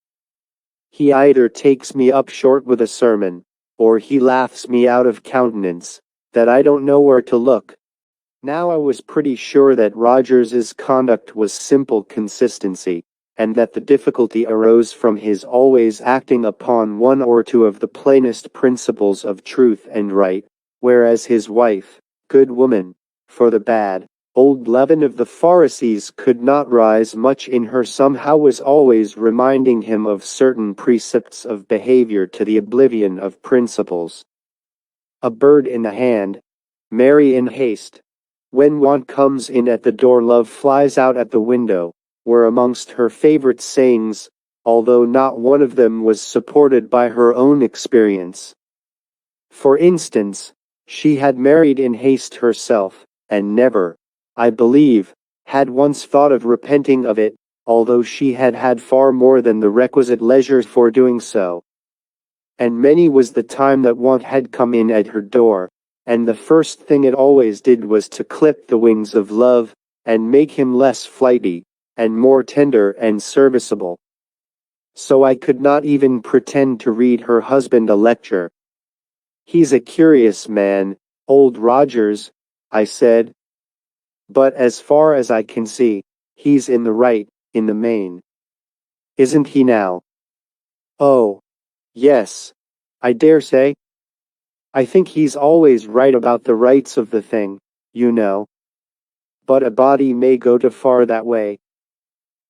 He either takes me up short with a sermon, or he laughs me out of countenance, that I don't know where to look. Now I was pretty sure that Rogers's conduct was simple consistency, and that the difficulty arose from his always acting upon one or two of the plainest principles of truth and right, whereas his wife, good woman, for the bad, old leaven of the Pharisees could not rise much in her, somehow was always reminding him of certain precepts of behavior to the oblivion of principles. A bird in the hand, merry in haste. When want comes in at the door, love flies out at the window, were amongst her favorite sayings, although not one of them was supported by her own experience. For instance, she had married in haste herself, and never, I believe, had once thought of repenting of it, although she had had far more than the requisite leisure for doing so. And many was the time that want had come in at her door, and the first thing it always did was to clip the wings of love, and make him less flighty, and more tender and serviceable. So I could not even pretend to read her husband a lecture. He's a curious man, old Rogers, I said. But as far as I can see, he's in the right, in the main. Isn't he now? Oh, yes, I dare say. I think he's always right about the rights of the thing, you know. But a body may go too far that way.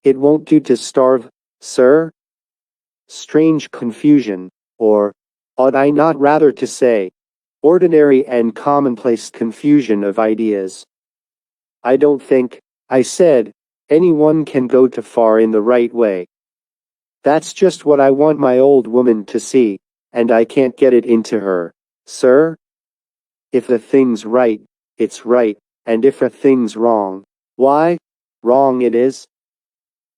It won't do to starve, sir? Strange confusion, or, ought I not rather to say, ordinary and commonplace confusion of ideas. I don't think, I said, anyone can go too far in the right way. That's just what I want my old woman to see, and I can't get it into her, sir. If the thing's right, it's right, and if a thing's wrong, why, wrong it is.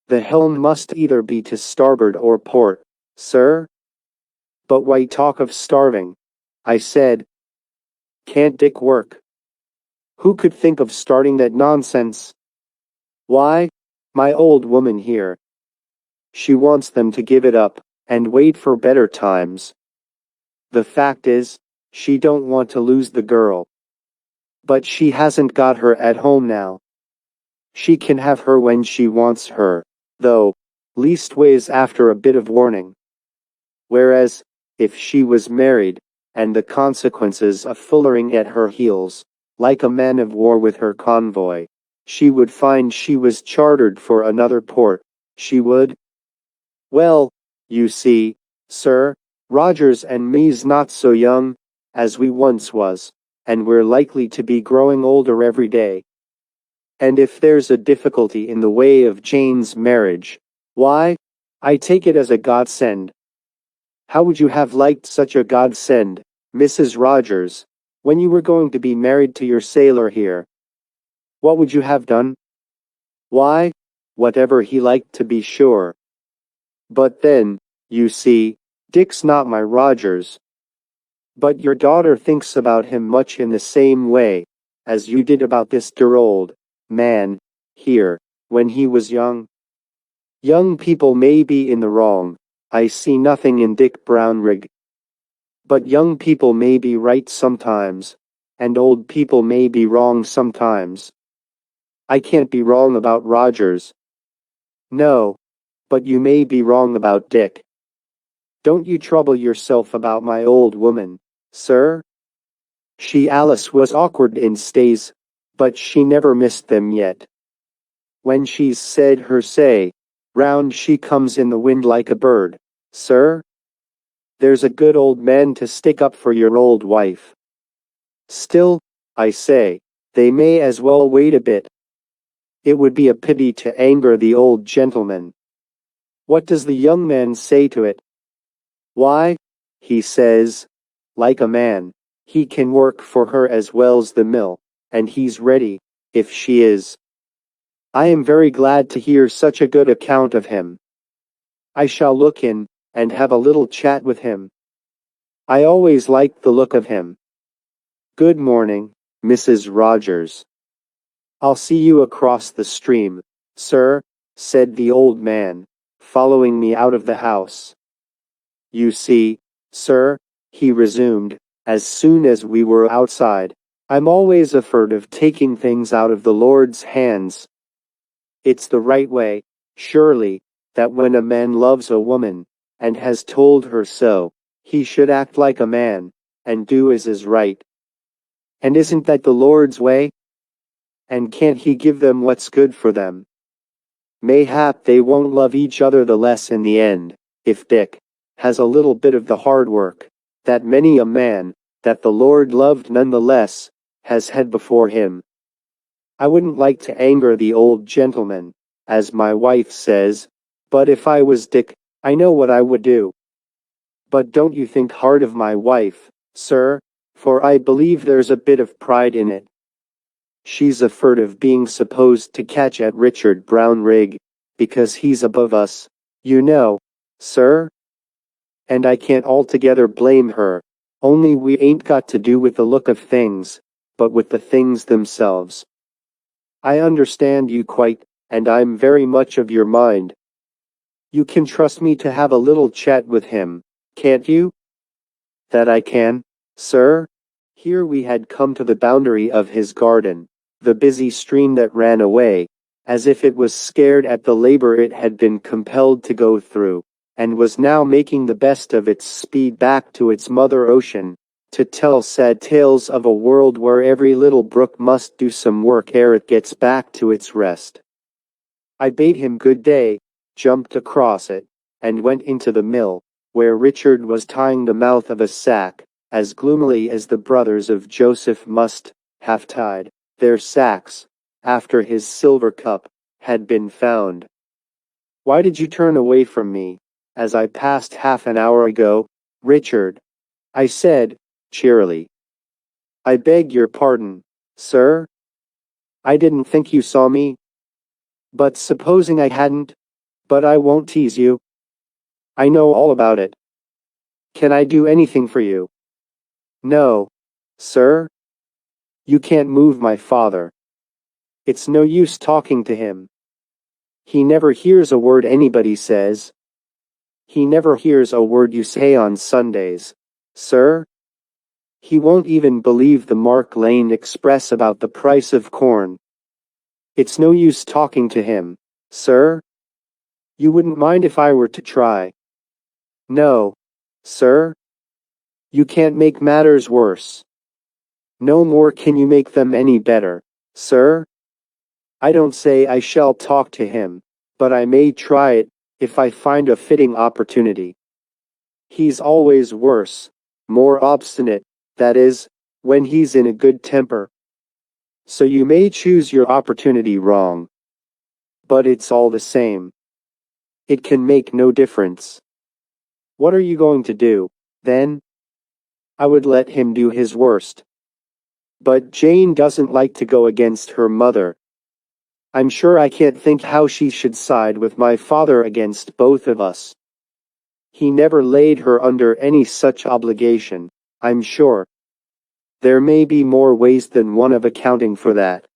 The helm must either be to starboard or port, sir. But why talk of starving? I said. Can't Dick work? Who could think of starting that nonsense? Why, my old woman here. She wants them to give it up, and wait for better times. The fact is, she don't want to lose the girl. But she hasn't got her at home now. She can have her when she wants her, though, leastways after a bit of warning. Whereas, if she was married, and the consequences of following at her heels, like a man of war with her convoy, she would find she was chartered for another port, she would. Well, you see, sir, Rogers and me's not so young, as we once was, and we're likely to be growing older every day. And if there's a difficulty in the way of Jane's marriage, why, I take it as a godsend. How would you have liked such a godsend, Mrs. Rogers, when you were going to be married to your sailor here? What would you have done? Why, whatever he liked, to be sure. But then, you see, Dick's not my Rogers. But your daughter thinks about him much in the same way as you did about this dear old man here, when he was young. Young people may be in the wrong, I see nothing in Dick Brownrigg. But young people may be right sometimes, and old people may be wrong sometimes. I can't be wrong about Rogers. No, but you may be wrong about Dick. Don't you trouble yourself about my old woman, sir. Alice was awkward in stays, but she never missed them yet. When she's said her say, round she comes in the wind like a bird, sir. There's a good old man to stick up for your old wife. Still, I say, they may as well wait a bit. It would be a pity to anger the old gentleman. What does the young man say to it? Why, he says, like a man, he can work for her as well's the mill, and he's ready, if she is. I am very glad to hear such a good account of him. I shall look in, and have a little chat with him. I always liked the look of him. Good morning, Mrs. Rogers. I'll see you across the stream, sir, said the old man, following me out of the house. You see, sir, he resumed, as soon as we were outside, I'm always afraid of taking things out of the Lord's hands. It's the right way, surely, that when a man loves a woman, and has told her so, he should act like a man, and do as is right. And isn't that the Lord's way? And can't he give them what's good for them? Mayhap they won't love each other the less in the end, if Dick has a little bit of the hard work that many a man, that the Lord loved none the less, has had before him. I wouldn't like to anger the old gentleman, as my wife says, but if I was Dick, I know what I would do. But don't you think hard of my wife, sir, for I believe there's a bit of pride in it. She's afraid of being supposed to catch at Richard Brownrigg, because he's above us, you know, sir. And I can't altogether blame her, only we ain't got to do with the look of things, but with the things themselves. I understand you quite, and I'm very much of your mind. You can trust me to have a little chat with him, can't you? That I can, sir. Here we had come to the boundary of his garden, the busy stream that ran away, as if it was scared at the labor it had been compelled to go through, and was now making the best of its speed back to its mother ocean, to tell sad tales of a world where every little brook must do some work ere it gets back to its rest. I bade him good day, jumped across it, and went into the mill, where Richard was tying the mouth of a sack, as gloomily as the brothers of Joseph must have tied their sacks after his silver cup had been found. "Why did you turn away from me, as I passed half an hour ago, Richard?" I said, cheerily. "I beg your pardon, sir. I didn't think you saw me. But supposing I hadn't? But I won't tease you. I know all about it. Can I do anything for you?" "No, sir. You can't move my father. It's no use talking to him. He never hears a word anybody says. He never hears a word you say on Sundays, sir. He won't even believe the Mark Lane Express about the price of corn. It's no use talking to him, sir. You wouldn't mind if I were to try?" "No, sir. You can't make matters worse. No more can you make them any better, sir. I don't say I shall talk to him, but I may try it, if I find a fitting opportunity. He's always worse, more obstinate, that is, when he's in a good temper. So you may choose your opportunity wrong. But it's all the same. It can make no difference. What are you going to do, then?" "I would let him do his worst. But Jane doesn't like to go against her mother. I'm sure I can't think how she should side with my father against both of us. He never laid her under any such obligation, I'm sure. There may be more ways than one of accounting for that.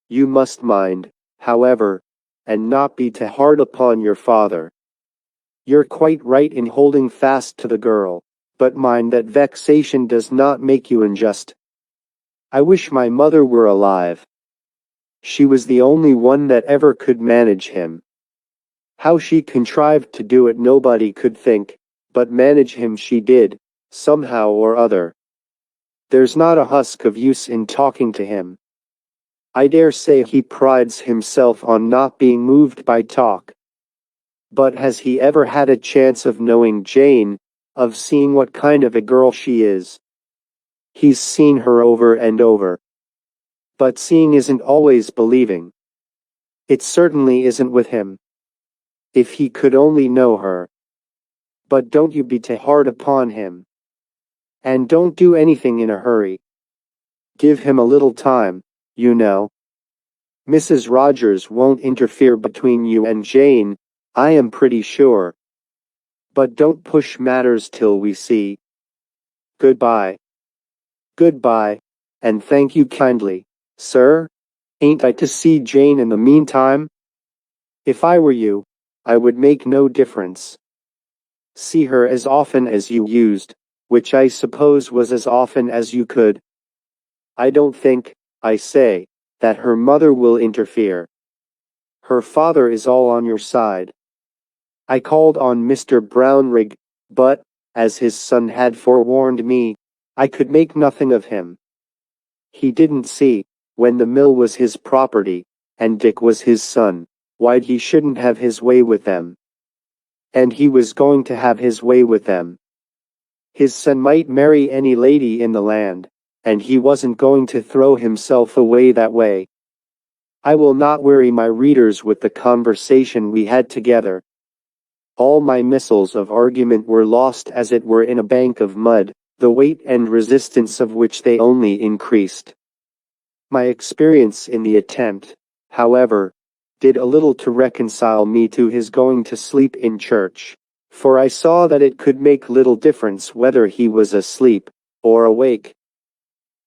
You must mind, however, and not be too hard upon your father. You're quite right in holding fast to the girl, but mind that vexation does not make you unjust. I wish my mother were alive. She was the only one that ever could manage him. How she contrived to do it nobody could think, but manage him she did, somehow or other. There's not a husk of use in talking to him. I dare say he prides himself on not being moved by talk. But has he ever had a chance of knowing Jane, of seeing what kind of a girl she is? He's seen her over and over. But seeing isn't always believing. It certainly isn't with him. If he could only know her. But don't you be too hard upon him. And don't do anything in a hurry. Give him a little time, you know. Mrs. Rogers won't interfere between you and Jane, I am pretty sure. But don't push matters till we see. Goodbye. Goodbye, and thank you kindly, sir. Ain't I to see Jane in the meantime? If I were you, I would make no difference. See her as often as you used, which I suppose was as often as you could. I don't think, I say, that her mother will interfere. Her father is all on your side. I called on Mr. Brownrigg, but, as his son had forewarned me, I could make nothing of him. He didn't see, when the mill was his property, and Dick was his son, why he shouldn't have his way with them. And he was going to have his way with them. His son might marry any lady in the land, and he wasn't going to throw himself away that way. I will not weary my readers with the conversation we had together. All my missiles of argument were lost as it were in a bank of mud, the weight and resistance of which they only increased. My experience in the attempt, however, did a little to reconcile me to his going to sleep in church, for I saw that it could make little difference whether he was asleep or awake.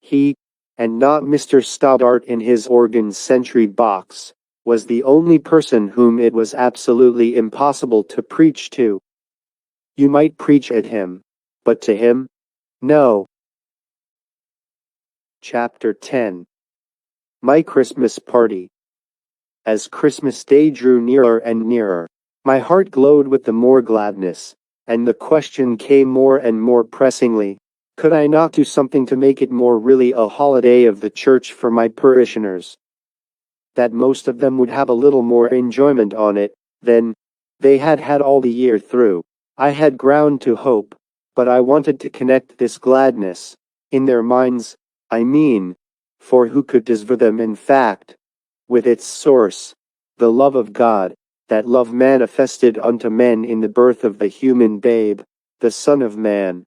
He, and not Mr. Stoddart in his organ sentry box, was the only person whom it was absolutely impossible to preach to. You might preach at him, but to him? No. Chapter 10. My Christmas Party. As Christmas Day drew nearer and nearer, my heart glowed with the more gladness, and the question came more and more pressingly, could I not do something to make it more really a holiday of the church for my parishioners? That most of them would have a little more enjoyment on it than they had had all the year through, I had ground to hope, but I wanted to connect this gladness, in their minds, I mean, for who could disver them in fact, with its source, the love of God, that love manifested unto men in the birth of the human babe, the Son of Man.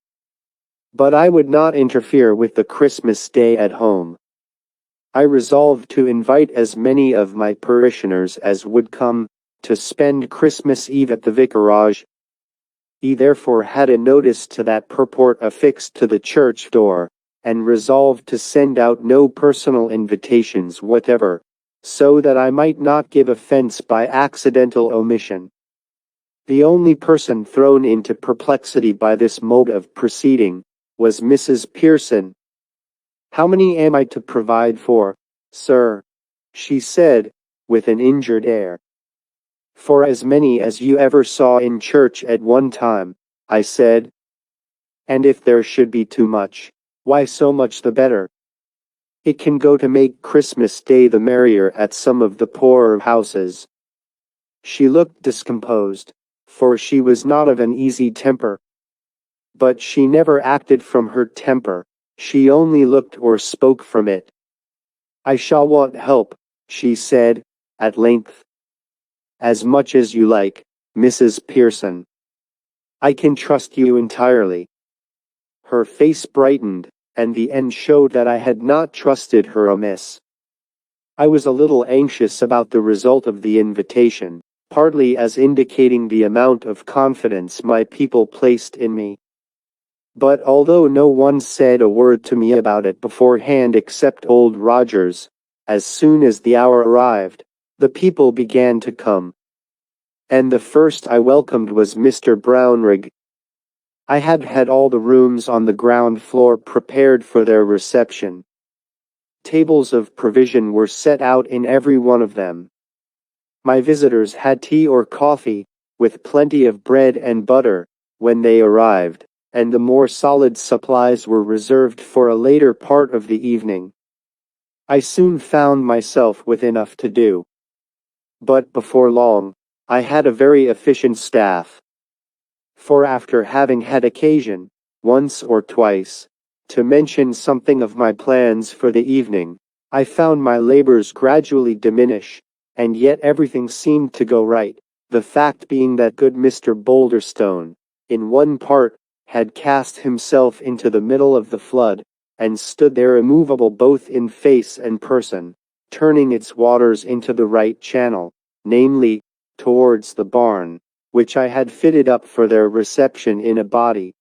But I would not interfere with the Christmas day at home. I resolved to invite as many of my parishioners as would come, to spend Christmas Eve at the vicarage. He therefore had a notice to that purport affixed to the church door, and resolved to send out no personal invitations whatever, so that I might not give offense by accidental omission. The only person thrown into perplexity by this mode of proceeding was Mrs. Pearson. "How many am I to provide for, sir?" she said, with an injured air. "For as many as you ever saw in church at one time," I said. "And if there should be too much, why so much the better. It can go to make Christmas Day the merrier at some of the poorer houses." She looked discomposed, for she was not of an easy temper. But she never acted from her temper, she only looked or spoke from it. "I shall want help," she said, at length. "As much as you like, Mrs. Pearson. I can trust you entirely." Her face brightened, and the end showed that I had not trusted her amiss. I was a little anxious about the result of the invitation, partly as indicating the amount of confidence my people placed in me. But although no one said a word to me about it beforehand except Old Rogers, as soon as the hour arrived, the people began to come. And the first I welcomed was Mr. Brownrigg. I had had all the rooms on the ground floor prepared for their reception. Tables of provision were set out in every one of them. My visitors had tea or coffee, with plenty of bread and butter, when they arrived, and the more solid supplies were reserved for a later part of the evening. I soon found myself with enough to do. But before long, I had a very efficient staff. For after having had occasion, once or twice, to mention something of my plans for the evening, I found my labors gradually diminish, and yet everything seemed to go right, the fact being that good Mr. Boulderstone, in one part, had cast himself into the middle of the flood, and stood there immovable both in face and person, turning its waters into the right channel, namely, towards the barn, which I had fitted up for their reception in a body.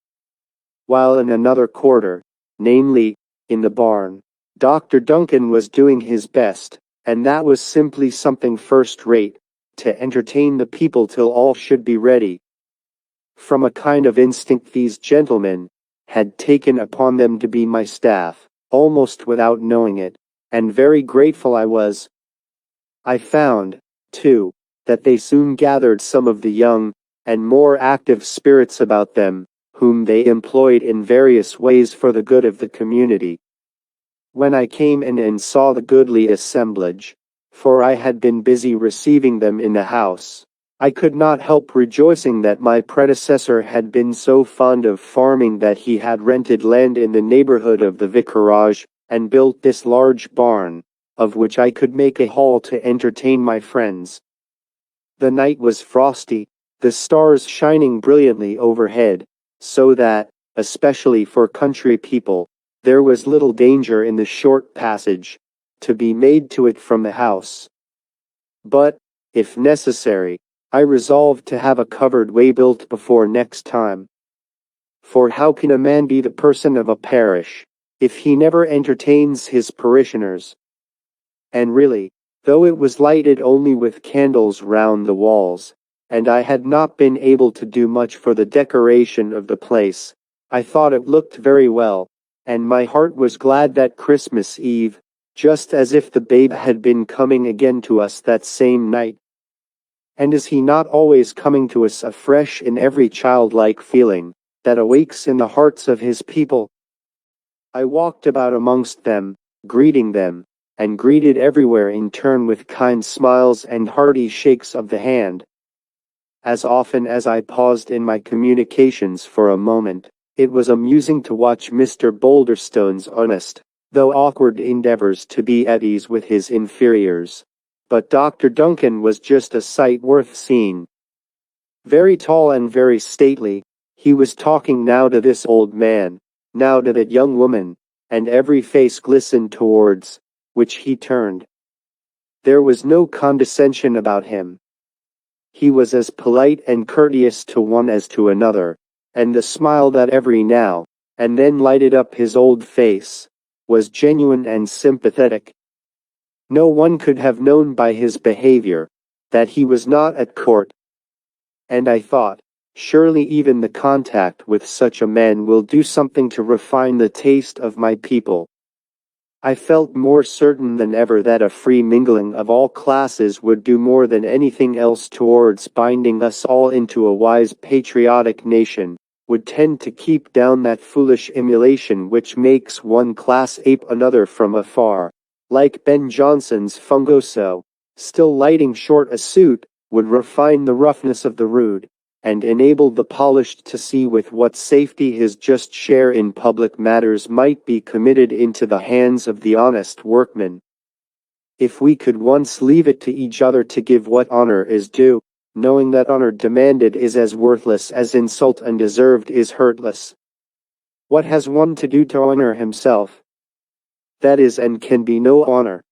While in another quarter, namely, in the barn, Dr. Duncan was doing his best, and that was simply something first-rate, to entertain the people till all should be ready. From a kind of instinct these gentlemen had taken upon them to be my staff, almost without knowing it, and very grateful I was. I found, too, that they soon gathered some of the young and more active spirits about them, whom they employed in various ways for the good of the community. When I came in and saw the goodly assemblage, for I had been busy receiving them in the house, I could not help rejoicing that my predecessor had been so fond of farming that he had rented land in the neighborhood of the vicarage, and built this large barn, of which I could make a hall to entertain my friends. The night was frosty, the stars shining brilliantly overhead, so that, especially for country people, there was little danger in the short passage to be made to it from the house. But, if necessary, I resolved to have a covered way built before next time. For how can a man be the person of a parish, if he never entertains his parishioners? And really, though it was lighted only with candles round the walls, and I had not been able to do much for the decoration of the place, I thought it looked very well, and my heart was glad that Christmas Eve, just as if the babe had been coming again to us that same night. And is he not always coming to us afresh in every childlike feeling that awakes in the hearts of his people? I walked about amongst them, greeting them, and greeted everywhere in turn with kind smiles and hearty shakes of the hand. As often as I paused in my communications for a moment, It was amusing to watch Mr. Boulderstone's honest, though awkward endeavors to be at ease with his inferiors. But Dr. Duncan was just a sight worth seeing. Very tall and very stately, he was talking now to this old man, now to that young woman, and every face glistened towards which he turned. There was no condescension about him. He was as polite and courteous to one as to another, and the smile that every now and then lighted up his old face was genuine and sympathetic. No one could have known by his behavior that he was not at court. And I thought, surely even the contact with such a man will do something to refine the taste of my people. I felt more certain than ever that a free mingling of all classes would do more than anything else towards binding us all into a wise patriotic nation, would tend to keep down that foolish emulation which makes one class ape another from afar. Like Ben Jonson's Fungoso, still lighting short a suit, would refine the roughness of the rude, and enable the polished to see with what safety his just share in public matters might be committed into the hands of the honest workman. If we could once leave it to each other to give what honor is due, knowing that honor demanded is as worthless as insult and deserved is hurtless. What has one to do to honor himself? That is and can be no honor.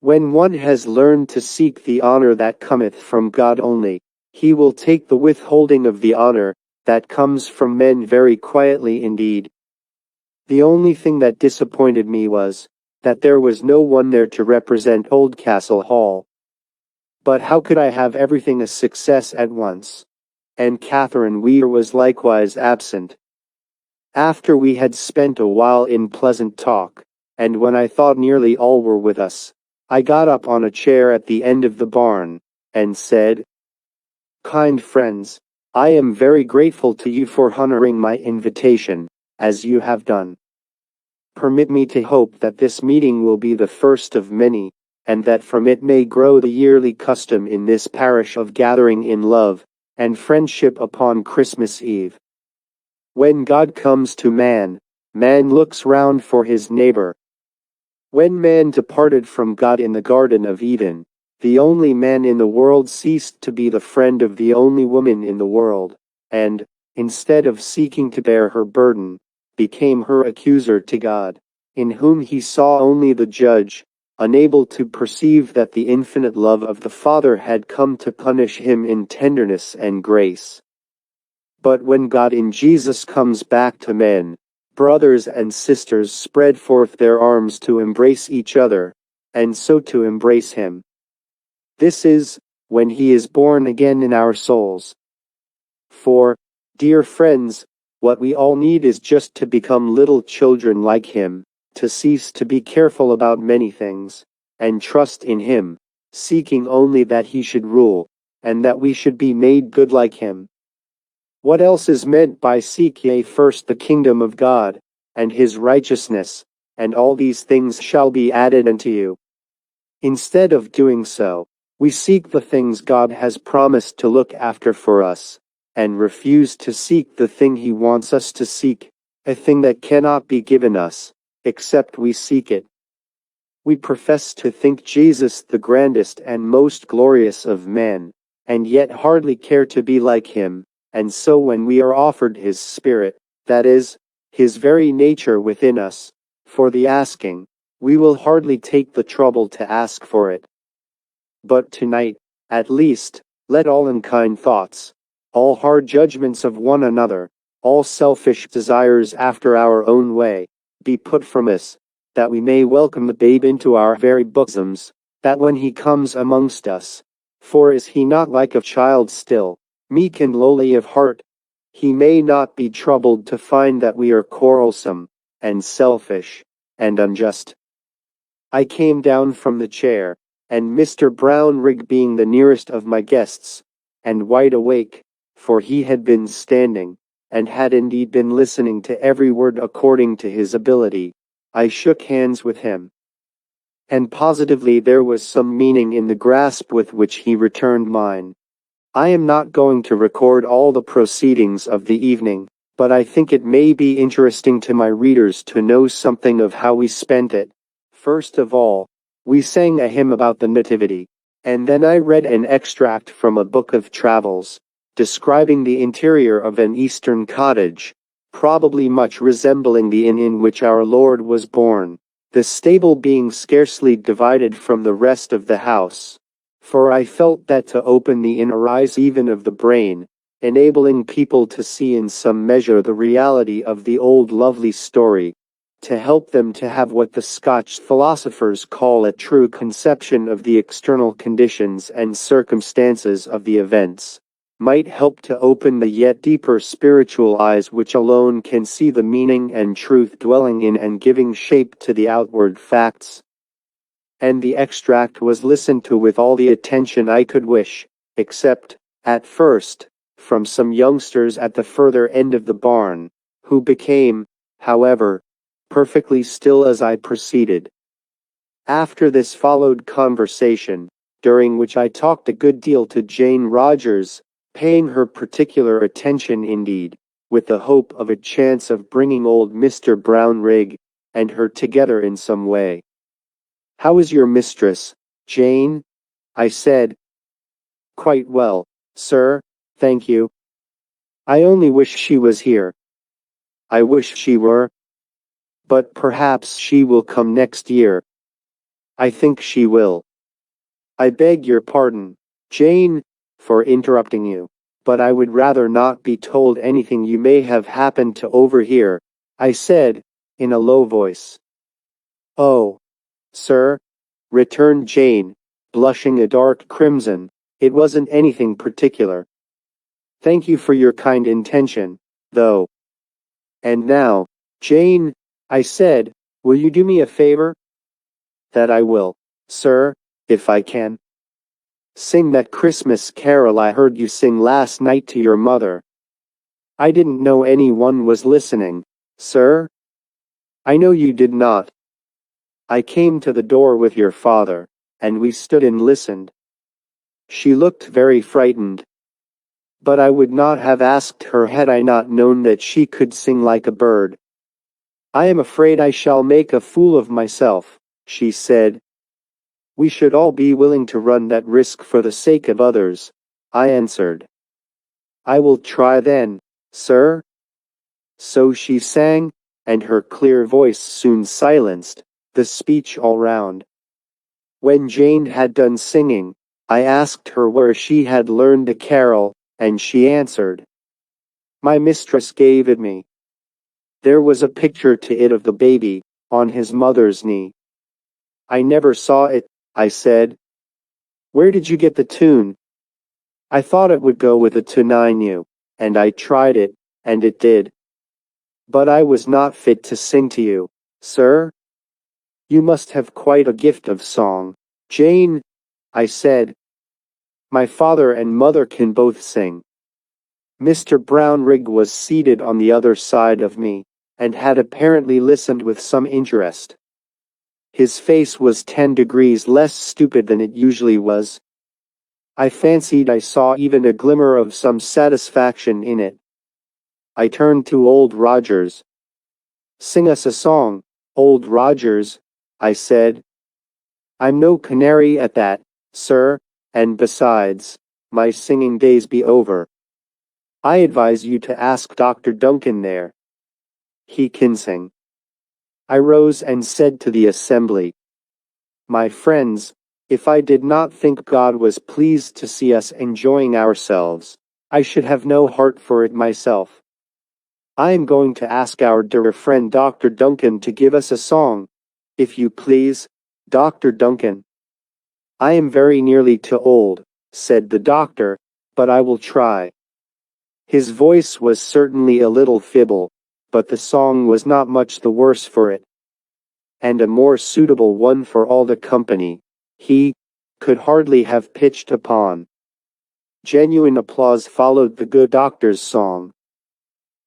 When one has learned to seek the honor that cometh from God only, he will take the withholding of the honor that comes from men very quietly indeed. The only thing that disappointed me was that there was no one there to represent Oldcastle Hall. But how could I have everything a success at once? And Catherine Weir was likewise absent. After we had spent a while in pleasant talk, and when I thought nearly all were with us, I got up on a chair at the end of the barn, and said, "Kind friends, I am very grateful to you for honoring my invitation, as you have done. Permit me to hope that this meeting will be the first of many, and that from it may grow the yearly custom in this parish of gathering in love and friendship upon Christmas Eve. When God comes to man, man looks round for his neighbor. When man departed from God in the Garden of Eden, the only man in the world ceased to be the friend of the only woman in the world, and, instead of seeking to bear her burden, became her accuser to God, in whom he saw only the judge, unable to perceive that the infinite love of the Father had come to punish him in tenderness and grace. But when God in Jesus comes back to men, brothers and sisters spread forth their arms to embrace each other, and so to embrace him. This is, when he is born again in our souls. For, dear friends, what we all need is just to become little children like him, to cease to be careful about many things, and trust in him, seeking only that he should rule, and that we should be made good like him. What else is meant by seek ye first the kingdom of God, and his righteousness, and all these things shall be added unto you? Instead of doing so, we seek the things God has promised to look after for us, and refuse to seek the thing he wants us to seek, a thing that cannot be given us, except we seek it. We profess to think Jesus the grandest and most glorious of men, and yet hardly care to be like him. And so when we are offered his Spirit, that is, his very nature within us, for the asking, we will hardly take the trouble to ask for it. But tonight, at least, let all unkind thoughts, all hard judgments of one another, all selfish desires after our own way, be put from us, that we may welcome the babe into our very bosoms, that when he comes amongst us, for is he not like a child still, meek and lowly of heart, he may not be troubled to find that we are quarrelsome, and selfish, and unjust." I came down from the chair, and Mr. Brownrigg being the nearest of my guests, and wide awake, for he had been standing, and had indeed been listening to every word according to his ability, I shook hands with him. And positively there was some meaning in the grasp with which he returned mine. I am not going to record all the proceedings of the evening, but I think it may be interesting to my readers to know something of how we spent it. First of all, we sang a hymn about the Nativity, and then I read an extract from a book of travels, describing the interior of an Eastern cottage, probably much resembling the inn in which our Lord was born, the stable being scarcely divided from the rest of the house. For I felt that to open the inner eyes even of the brain, enabling people to see in some measure the reality of the old lovely story, to help them to have what the Scotch philosophers call a true conception of the external conditions and circumstances of the events, might help to open the yet deeper spiritual eyes which alone can see the meaning and truth dwelling in and giving shape to the outward facts. And the extract was listened to with all the attention I could wish, except, at first, from some youngsters at the further end of the barn, who became, however, perfectly still as I proceeded. After this followed conversation, during which I talked a good deal to Jane Rogers, paying her particular attention indeed, with the hope of a chance of bringing old Mr. Brownrigg and her together in some way. "How is your mistress, Jane?" I said. "Quite well, sir, thank you. I only wish she was here." "I wish she were. But perhaps she will come next year." "I think she will." "I beg your pardon, Jane, for interrupting you, but I would rather not be told anything you may have happened to overhear," I said, in a low voice. "Oh, sir," returned Jane, blushing a dark crimson, "it wasn't anything particular." "Thank you for your kind intention, though." "And now, Jane," I said, "will you do me a favor?" "That I will, sir, if I can." "Sing that Christmas carol I heard you sing last night to your mother." "I didn't know anyone was listening, sir." "I know you did not. I came to the door with your father, and we stood and listened." She looked very frightened, but I would not have asked her had I not known that she could sing like a bird. "I am afraid I shall make a fool of myself," she said. "We should all be willing to run that risk for the sake of others," I answered. "I will try then, sir." So she sang, and her clear voice soon silenced the speech all round. When Jane had done singing, I asked her where she had learned the carol, and she answered, "My mistress gave it me." There was a picture to it of the baby, on his mother's knee. "I never saw it," I said. "Where did you get the tune?" "I thought it would go with a tune I knew, and I tried it, and it did. But I was not fit to sing to you, sir." "You must have quite a gift of song, Jane," I said. "My father and mother can both sing." Mr. Brownrigg was seated on the other side of me, and had apparently listened with some interest. His face was 10 degrees less stupid than it usually was. I fancied I saw even a glimmer of some satisfaction in it. I turned to Old Rogers. "Sing us a song, Old Rogers," I said. "I'm no canary at that, sir, and besides, my singing days be over. I advise you to ask Dr. Duncan there. He can sing." I rose and said to the assembly, "My friends, if I did not think God was pleased to see us enjoying ourselves, I should have no heart for it myself. I am going to ask our dear friend Dr. Duncan to give us a song, if you please, Dr. Duncan." "I am very nearly too old," said the doctor, "but I will try." His voice was certainly a little feeble, but the song was not much the worse for it, and a more suitable one for all the company he could hardly have pitched upon. Genuine applause followed the good doctor's song.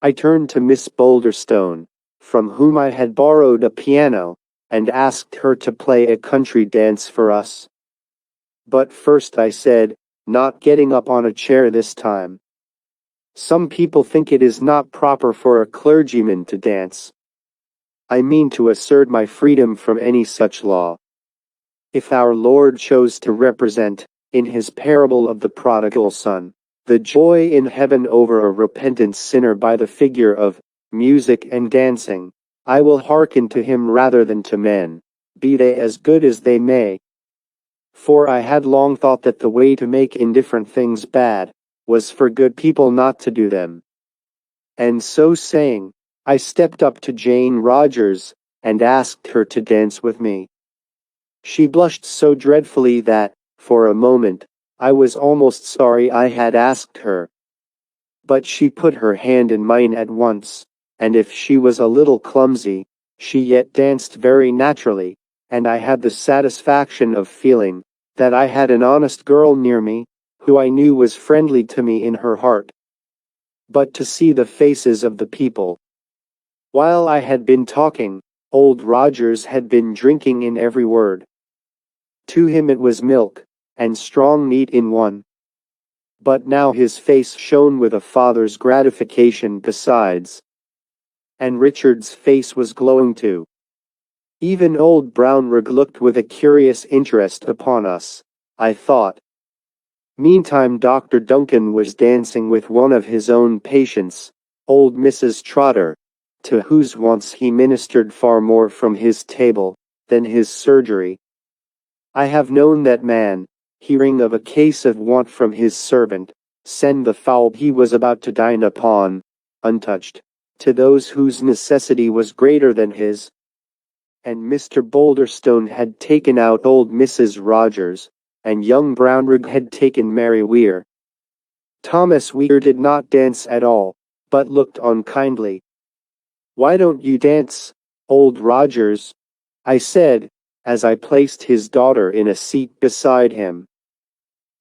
I turned to Miss Boulderstone, from whom I had borrowed a piano, and asked her to play a country dance for us. "But first," I said, not getting up on a chair this time, Some people think it is not proper for a clergyman to dance. I mean to assert my freedom from any such law. If our Lord chose to represent, in his parable of the prodigal son, the joy in heaven over a repentant sinner by the figure of music and dancing, I will hearken to him rather than to men, be they as good as they may. For I had long thought that the way to make indifferent things bad, was for good people not to do them. And so saying, I stepped up to Jane Rogers, and asked her to dance with me. She blushed so dreadfully that, for a moment, I was almost sorry I had asked her. But she put her hand in mine at once, and if she was a little clumsy, she yet danced very naturally, and I had the satisfaction of feeling that I had an honest girl near me, who I knew was friendly to me in her heart. But to see the faces of the people. While I had been talking, old Rogers had been drinking in every word. To him it was milk, and strong meat in one. But now his face shone with a father's gratification besides. And Richard's face was glowing too. Even old Brownrigg looked with a curious interest upon us, I thought. Meantime Dr. Duncan was dancing with one of his own patients, old Mrs. Trotter, to whose wants he ministered far more from his table than his surgery. I have known that man, hearing of a case of want from his servant, send the fowl he was about to dine upon, untouched, to those whose necessity was greater than his. And Mr. Boulderstone had taken out old Mrs. Rogers, and young Brownrigg had taken Mary WEIR. Thomas WEIR did not dance at all, but looked on kindly. "Why don't you dance, old Rogers?" I said, as I placed his daughter in a seat beside him.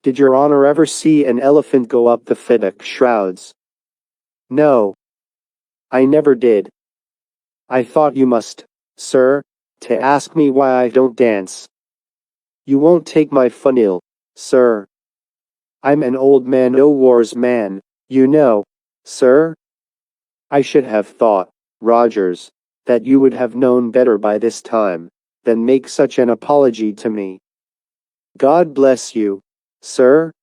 "Did your honor ever see an elephant go up the Fiddock shrouds?" "No. I never did." "I thought you must, sir, to ask me why I don't dance. You won't take my fun ill, sir. I'm an old man o' war's man, you know, sir." "I should have thought, Rogers, that you would have known better by this time than make such an apology to me." "God bless you, sir.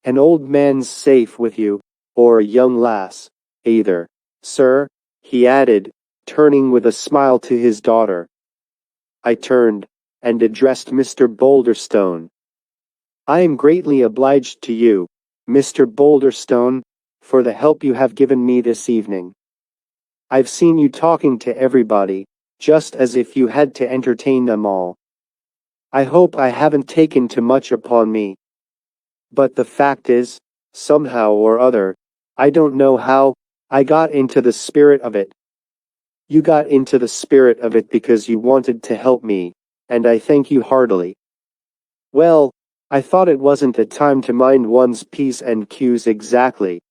An old man's safe with you, or a young lass, either, sir," he added, turning with a smile to his daughter. I turned, and addressed Mr. Boulderstone. "I am greatly obliged to you, Mr. Boulderstone, for the help you have given me this evening. I've seen you talking to everybody, just as if you had to entertain them all. I hope I haven't taken too much upon me. But the fact is, somehow or other, I don't know how, I got into the spirit of it." "You got into the spirit of it because you wanted to help me, and I thank you heartily." "Well, I thought it wasn't a time to mind one's P's and Q's exactly.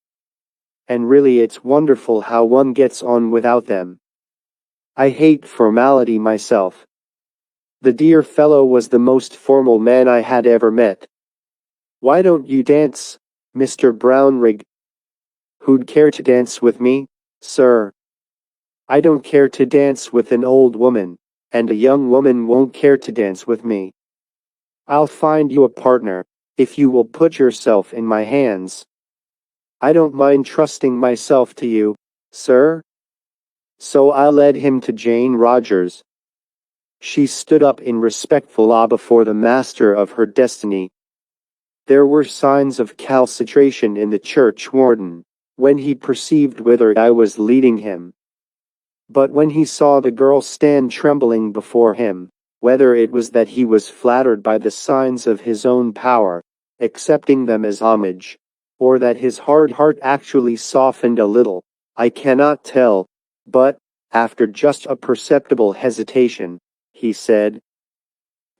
And really it's wonderful how one gets on without them. I hate formality myself." The dear fellow was the most formal man I had ever met. "Why don't you dance, Mr. Brownrigg?" "Who'd care to dance with me, sir?" "I don't care to dance with an old woman, and a young woman won't care to dance with me. I'll find you a partner, if you will put yourself in my hands." "I don't mind trusting myself to you, sir." So I led him to Jane Rogers. She stood up in respectful awe before the master of her destiny. There were signs of calcitration in the churchwarden, when he perceived whither I was leading him. But when he saw the girl stand trembling before him, whether it was that he was flattered by the signs of his own power, accepting them as homage, or that his hard heart actually softened a little, I cannot tell, but, after just a perceptible hesitation, he said,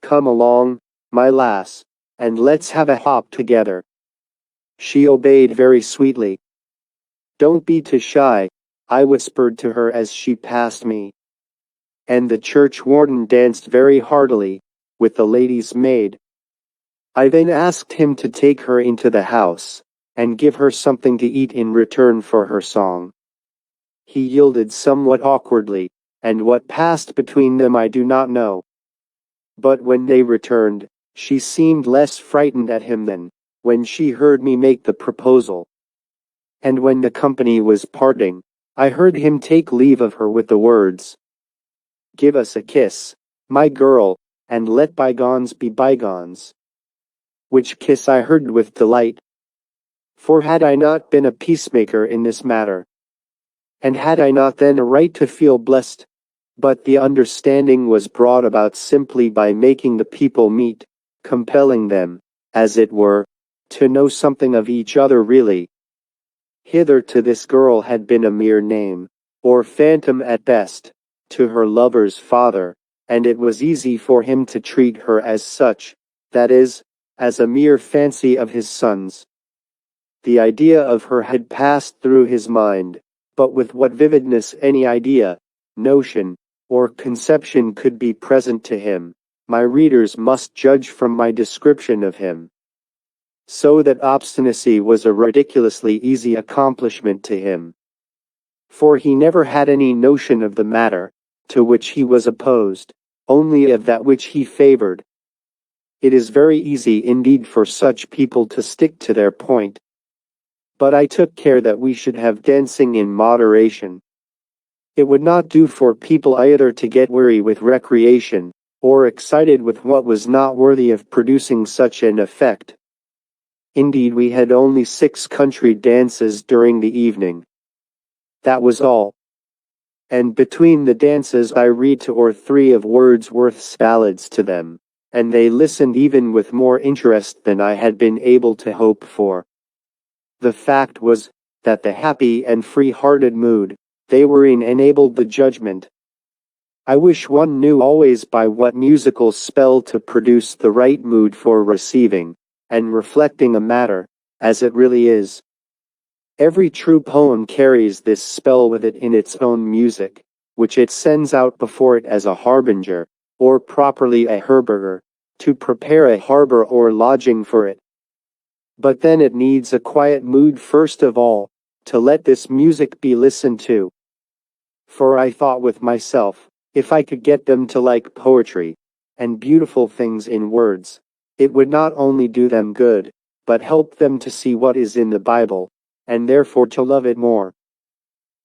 "Come along, my lass, and let's have a hop together." She obeyed very sweetly. "Don't be too shy," I whispered to her as she passed me. And the churchwarden danced very heartily, with the lady's maid. I then asked him to take her into the house, and give her something to eat in return for her song. He yielded somewhat awkwardly, and what passed between them I do not know. But when they returned, she seemed less frightened at him than when she heard me make the proposal. And when the company was parting, I heard him take leave of her with the words, "Give us a kiss, my girl, and let bygones be bygones." Which kiss I heard with delight. For had I not been a peacemaker in this matter? And had I not then a right to feel blessed? But the understanding was brought about simply by making the people meet, compelling them, as it were, to know something of each other really. Hitherto this girl had been a mere name, or phantom at best, to her lover's father, and it was easy for him to treat her as such, that is, as a mere fancy of his son's. The idea of her had passed through his mind, but with what vividness any idea, notion, or conception could be present to him, my readers must judge from my description of him. So that obstinacy was a ridiculously easy accomplishment to him. For he never had any notion of the matter, to which he was opposed, only of that which he favored. It is very easy indeed for such people to stick to their point. But I took care that we should have dancing in moderation. It would not do for people either to get weary with recreation, or excited with what was not worthy of producing such an effect. Indeed, we had only 6 country dances during the evening. That was all. And between the dances I read 2 or 3 of Wordsworth's ballads to them, and they listened even with more interest than I had been able to hope for. The fact was, that the happy and free-hearted mood they were in enabled the judgment. I wish one knew always by what musical spell to produce the right mood for receiving and reflecting a matter, as it really is. Every true poem carries this spell with it in its own music, which it sends out before it as a harbinger, or properly a herberger, to prepare a harbor or lodging for it. But then it needs a quiet mood first of all, to let this music be listened to. For I thought with myself, if I could get them to like poetry, and beautiful things in words, it would not only do them good, but help them to see what is in the Bible, and therefore to love it more.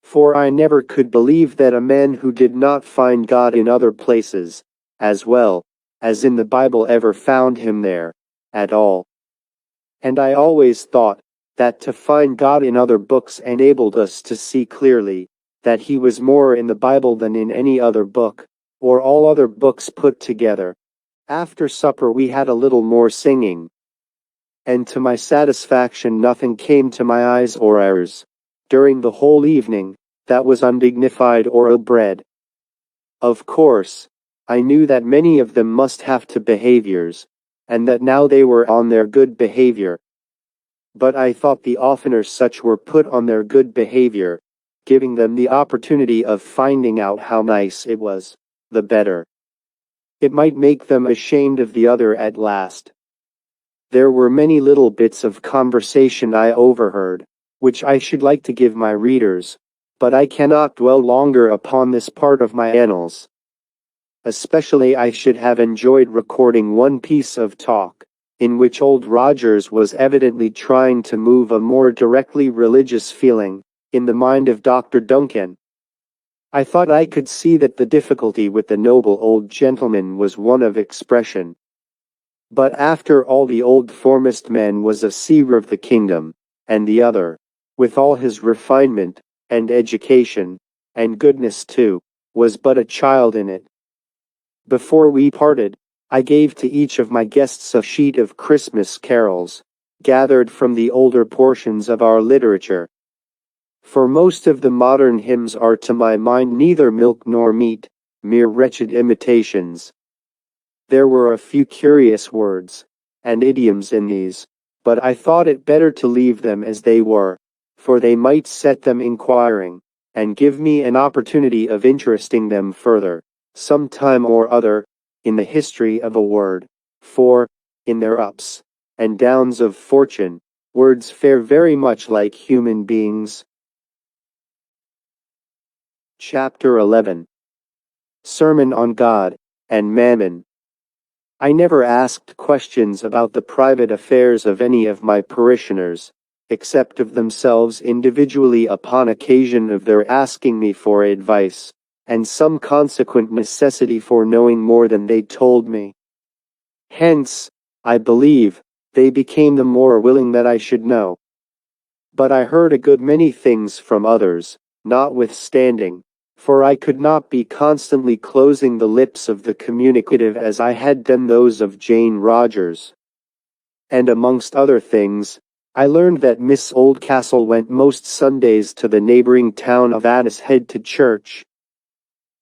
For I never could believe that a man who did not find God in other places, as well as in the Bible, ever found him there, at all. And I always thought, that to find God in other books enabled us to see clearly, that he was more in the Bible than in any other book, or all other books put together. After supper we had a little more singing. And to my satisfaction nothing came to my eyes or ears, during the whole evening, that was undignified or ill-bred. Of course, I knew that many of them must have to behaviors, and that now they were on their good behavior. But I thought the oftener such were put on their good behavior, giving them the opportunity of finding out how nice it was, the better. It might make them ashamed of the other at last. There were many little bits of conversation I overheard, which I should like to give my readers, but I cannot dwell longer upon this part of my annals. Especially I should have enjoyed recording one piece of talk, in which Old Rogers was evidently trying to move a more directly religious feeling in the mind of Dr. Duncan. I thought I could see that the difficulty with the noble old gentleman was one of expression. But after all, the old formist man was a seer of the kingdom, and the other, with all his refinement, and education, and goodness too, was but a child in it. Before we parted, I gave to each of my guests a sheet of Christmas carols, gathered from the older portions of our literature. For most of the modern hymns are to my mind neither milk nor meat, mere wretched imitations. There were a few curious words and idioms in these, but I thought it better to leave them as they were, for they might set them inquiring, and give me an opportunity of interesting them further, some time or other, in the history of a word. For, in their ups and downs of fortune, Words fare very much like human beings. Chapter 11. Sermon on God and Mammon. I never asked questions about the private affairs of any of my parishioners, except of themselves individually upon occasion of their asking me for advice, and some consequent necessity for knowing more than they told me. Hence, I believe, they became the more willing that I should know. But I heard a good many things from others, notwithstanding, for I could not be constantly closing the lips of the communicative as I had done those of Jane Rogers. And amongst other things, I learned that Miss Oldcastle went most Sundays to the neighboring town of Adishead to church.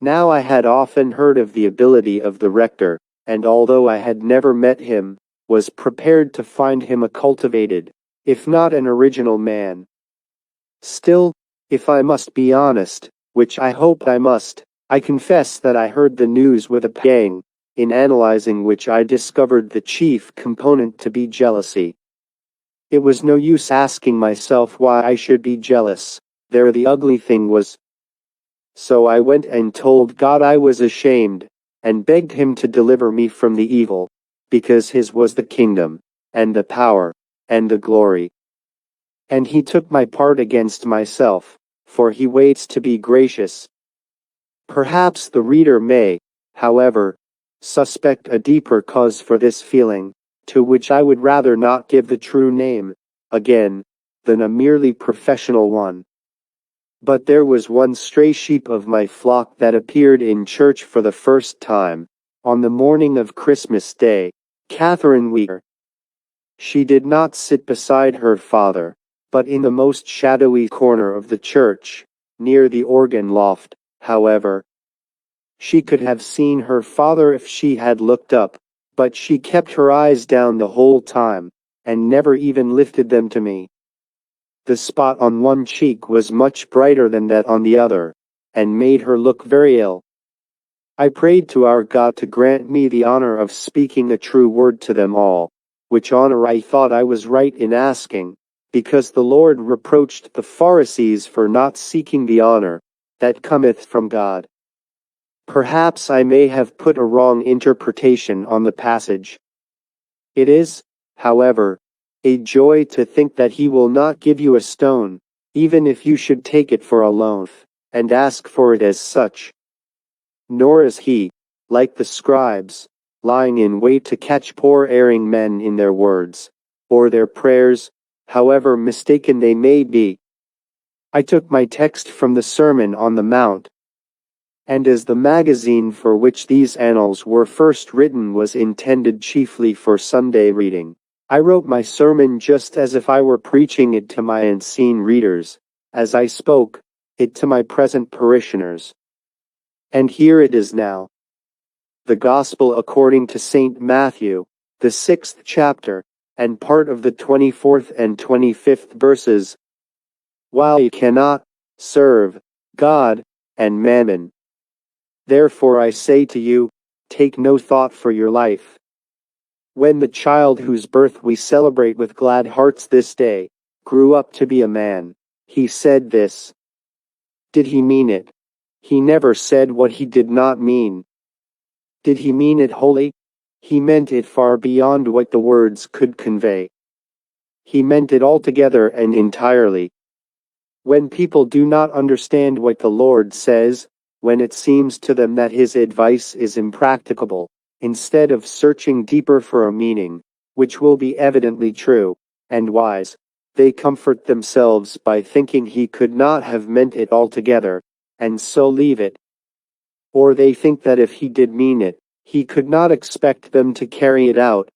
Now I had often heard of the ability of the rector, and although I had never met him, was prepared to find him a cultivated, if not an original man. Still, if I must be honest, which I hope I must, I confess that I heard the news with a pang, in analyzing which I discovered the chief component to be jealousy. It was no use asking myself why I should be jealous, there the ugly thing was. So I went and told God I was ashamed, and begged him to deliver me from the evil, because his was the kingdom, and the power, and the glory. And he took my part against myself, for he waits to be gracious. Perhaps the reader may, however, suspect a deeper cause for this feeling, to which I would rather not give the true name, again, than a merely professional one. But there was one stray sheep of my flock that appeared in church for the first time, on the morning of Christmas Day, Catherine WEIR. She did not sit beside her father, but in the most shadowy corner of the church, near the organ loft, however. She could have seen her father if she had looked up, but she kept her eyes down the whole time, and never even lifted them to me. The spot on one cheek was much brighter than that on the other, and made her look very ill. I prayed to our God to grant me the honor of speaking a true word to them all, which honor I thought I was right in asking, because the Lord reproached the Pharisees for not seeking the honor that cometh from God. Perhaps I may have put a wrong interpretation on the passage. It is, however, a joy to think that he will not give you a stone, even if you should take it for a loaf, and ask for it as such. Nor is he, like the scribes, lying in wait to catch poor erring men in their words, or their prayers, however mistaken they may be. I took my text from the Sermon on the Mount, and as the magazine for which these annals were first written was intended chiefly for Sunday reading, I wrote my sermon just as if I were preaching it to my unseen readers, as I spoke it to my present parishioners. And here it is now. The Gospel according to St. Matthew, the 6th chapter, and part of the 24th and 25th verses. While ye cannot serve God and Mammon, therefore I say to you, take no thought for your life. When the child whose birth we celebrate with glad hearts this day grew up to be a man, he said this. Did he mean it? He never said what he did not mean. Did he mean it wholly? He meant it far beyond what the words could convey. He meant it altogether and entirely. When people do not understand what the Lord says, when it seems to them that his advice is impracticable, instead of searching deeper for a meaning, which will be evidently true and wise, they comfort themselves by thinking he could not have meant it altogether, and so leave it. Or they think that if he did mean it, he could not expect them to carry it out.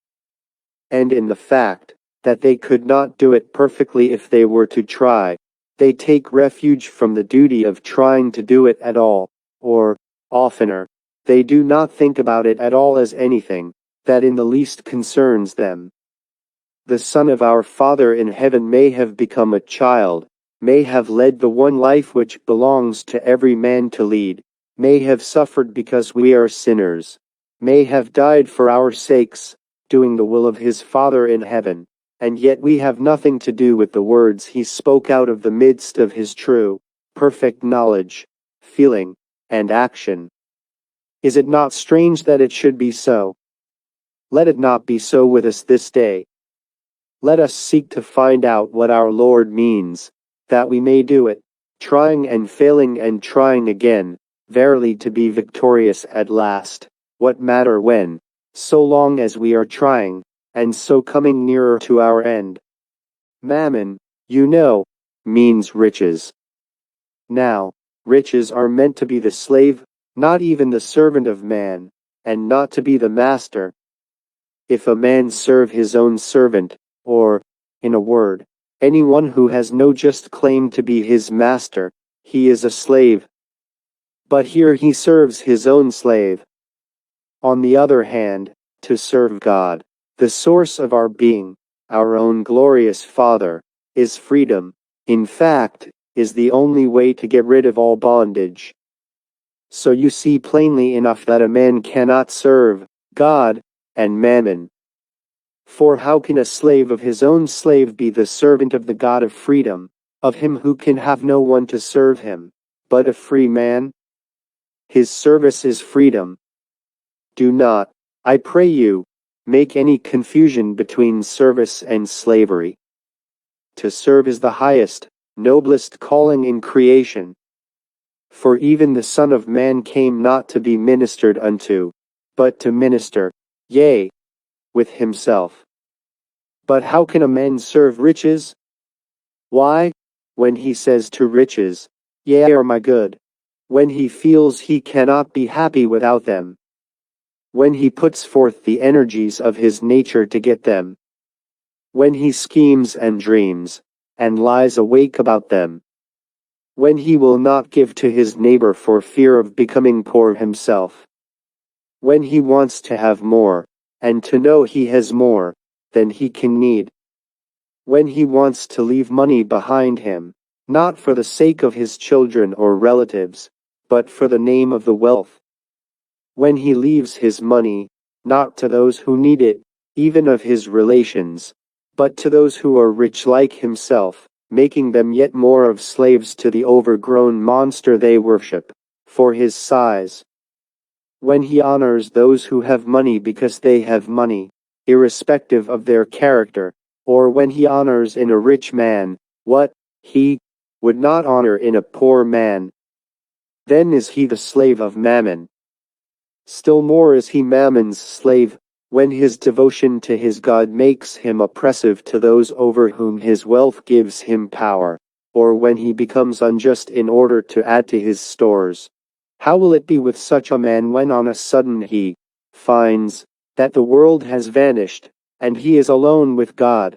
And in the fact that they could not do it perfectly if they were to try, they take refuge from the duty of trying to do it at all, or, oftener, they do not think about it at all as anything that in the least concerns them. The Son of our Father in heaven may have become a child, may have led the one life which belongs to every man to lead, may have suffered because we are sinners, may have died for our sakes, doing the will of his Father in heaven, and yet we have nothing to do with the words he spoke out of the midst of his true, perfect knowledge, feeling, and action. Is it not strange that it should be so? Let it not be so with us this day. Let us seek to find out what our Lord means, that we may do it, trying and failing and trying again, verily to be victorious at last. What matter when, so long as we are trying, and so coming nearer to our end. Mammon, you know, means riches. Now, riches are meant to be the slave, not even the servant of man, and not to be the master. If a man serve his own servant, or, in a word, anyone who has no just claim to be his master, he is a slave. But here he serves his own slave. On the other hand, to serve God, the source of our being, our own glorious Father, is freedom, in fact, is the only way to get rid of all bondage. So you see plainly enough that a man cannot serve God and Mammon. For how can a slave of his own slave be the servant of the God of freedom, of him who can have no one to serve him, but a free man? His service is freedom. Do not, I pray you, make any confusion between service and slavery. To serve is the highest, noblest calling in creation. For even the Son of Man came not to be ministered unto, but to minister, yea, with himself. But how can a man serve riches? Why, when he says to riches, yea are my good, when he feels he cannot be happy without them, when he puts forth the energies of his nature to get them, when he schemes and dreams, and lies awake about them, when he will not give to his neighbor for fear of becoming poor himself, when he wants to have more, and to know he has more than he can need, when he wants to leave money behind him, not for the sake of his children or relatives, but for the name of the wealth, when he leaves his money, not to those who need it, even of his relations, but to those who are rich like himself, making them yet more of slaves to the overgrown monster they worship, for his size. When he honors those who have money because they have money, irrespective of their character, or when he honors in a rich man, what he would not honor in a poor man, then is he the slave of Mammon. Still more is he Mammon's slave, when his devotion to his God makes him oppressive to those over whom his wealth gives him power, or when he becomes unjust in order to add to his stores. How will it be with such a man when on a sudden he finds that the world has vanished, and he is alone with God?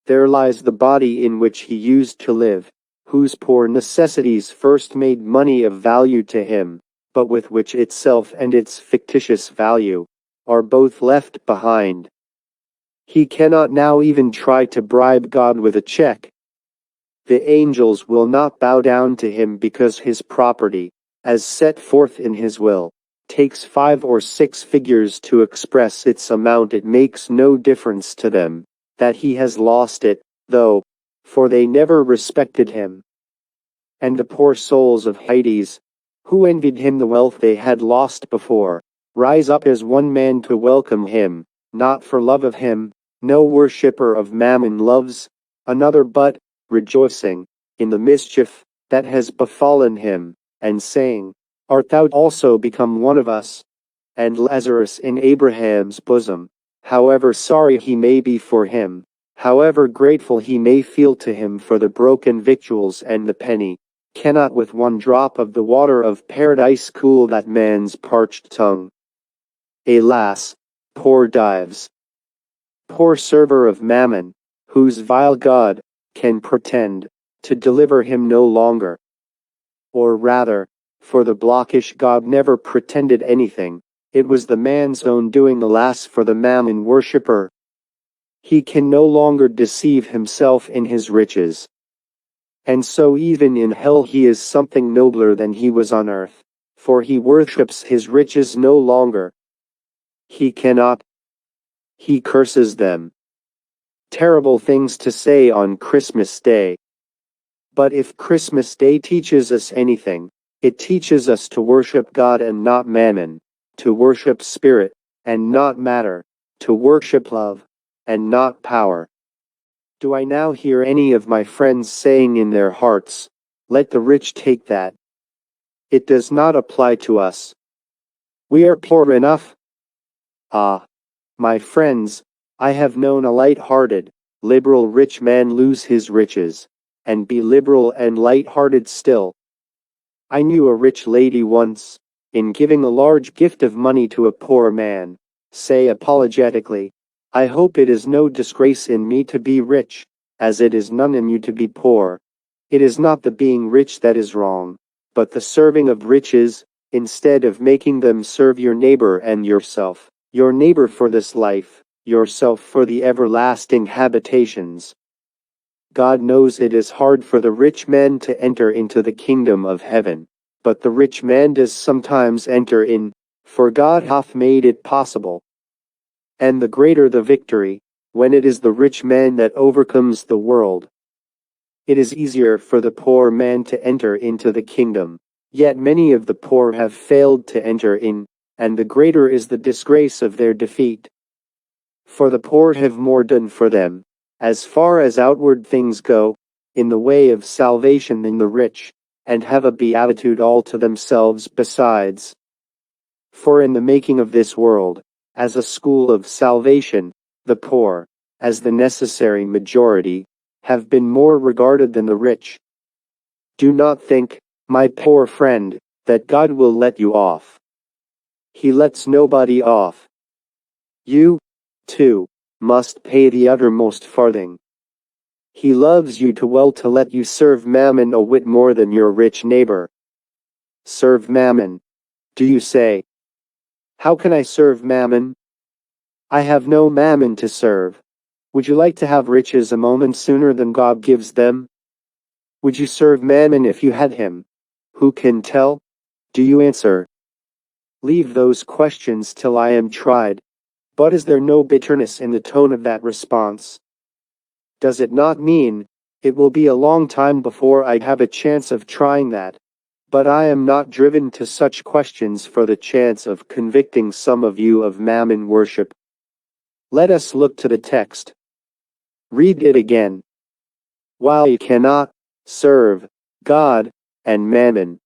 There lies the body in which he used to live, whose poor necessities first made money of value to him, but with which itself and its fictitious value are both left behind. He cannot now even try to bribe God with a check. The angels will not bow down to him because his property, as set forth in his will, takes 5 or 6 figures to express its amount. It makes no difference to them that he has lost it, though, for they never respected him. And the poor souls of Hades, who envied him the wealth they had lost before, rise up as one man to welcome him, not for love of him. No worshipper of Mammon loves another, but, rejoicing in the mischief that has befallen him, and saying, Art thou also become one of us? And Lazarus in Abraham's bosom, however sorry he may be for him, however grateful he may feel to him for the broken victuals and the penny, cannot with one drop of the water of paradise cool that man's parched tongue. Alas, poor Dives! Poor server of Mammon, whose vile God can pretend to deliver him no longer. Or rather, for the blockish God never pretended anything, it was the man's own doing. Alas for the Mammon worshipper! He can no longer deceive himself in his riches. And so even in hell he is something nobler than he was on earth, for he worships his riches no longer. He cannot. He curses them. Terrible things to say on Christmas Day. But if Christmas Day teaches us anything, it teaches us to worship God and not mammon, to worship spirit and not matter, to worship love and not power. Do I now hear any of my friends saying in their hearts, "Let the rich take that"? It does not apply to us. We are poor enough. Ah, my friends, I have known a light-hearted, liberal rich man lose his riches, and be liberal and light-hearted still. I knew a rich lady once, in giving a large gift of money to a poor man, say apologetically, "I hope it is no disgrace in me to be rich, as it is none in you to be poor. It is not the being rich that is wrong, but the serving of riches, instead of making them serve your neighbor and yourself, your neighbor for this life, yourself for the everlasting habitations." God knows it is hard for the rich man to enter into the kingdom of heaven, but the rich man does sometimes enter in, for God hath made it possible. And the greater the victory, when it is the rich man that overcomes the world. It is easier for the poor man to enter into the kingdom, yet many of the poor have failed to enter in, and the greater is the disgrace of their defeat. For the poor have more done for them, as far as outward things go, in the way of salvation than the rich, and have a beatitude all to themselves besides. For in the making of this world, as a school of salvation, the poor, as the necessary majority, have been more regarded than the rich. Do not think, my poor friend, that God will let you off. He lets nobody off. You, too, must pay the uttermost farthing. He loves you too well to let you serve mammon a whit more than your rich neighbor. Serve mammon, do you say? How can I serve mammon? I have no mammon to serve. Would you like to have riches a moment sooner than God gives them? Would you serve mammon if you had him? Who can tell? Do you answer? Leave those questions till I am tried. But is there no bitterness in the tone of that response? Does it not mean, it will be a long time before I have a chance of trying that? But I am not driven to such questions for the chance of convicting some of you of mammon worship. Let us look to the text. Read it again. While you cannot serve God and mammon,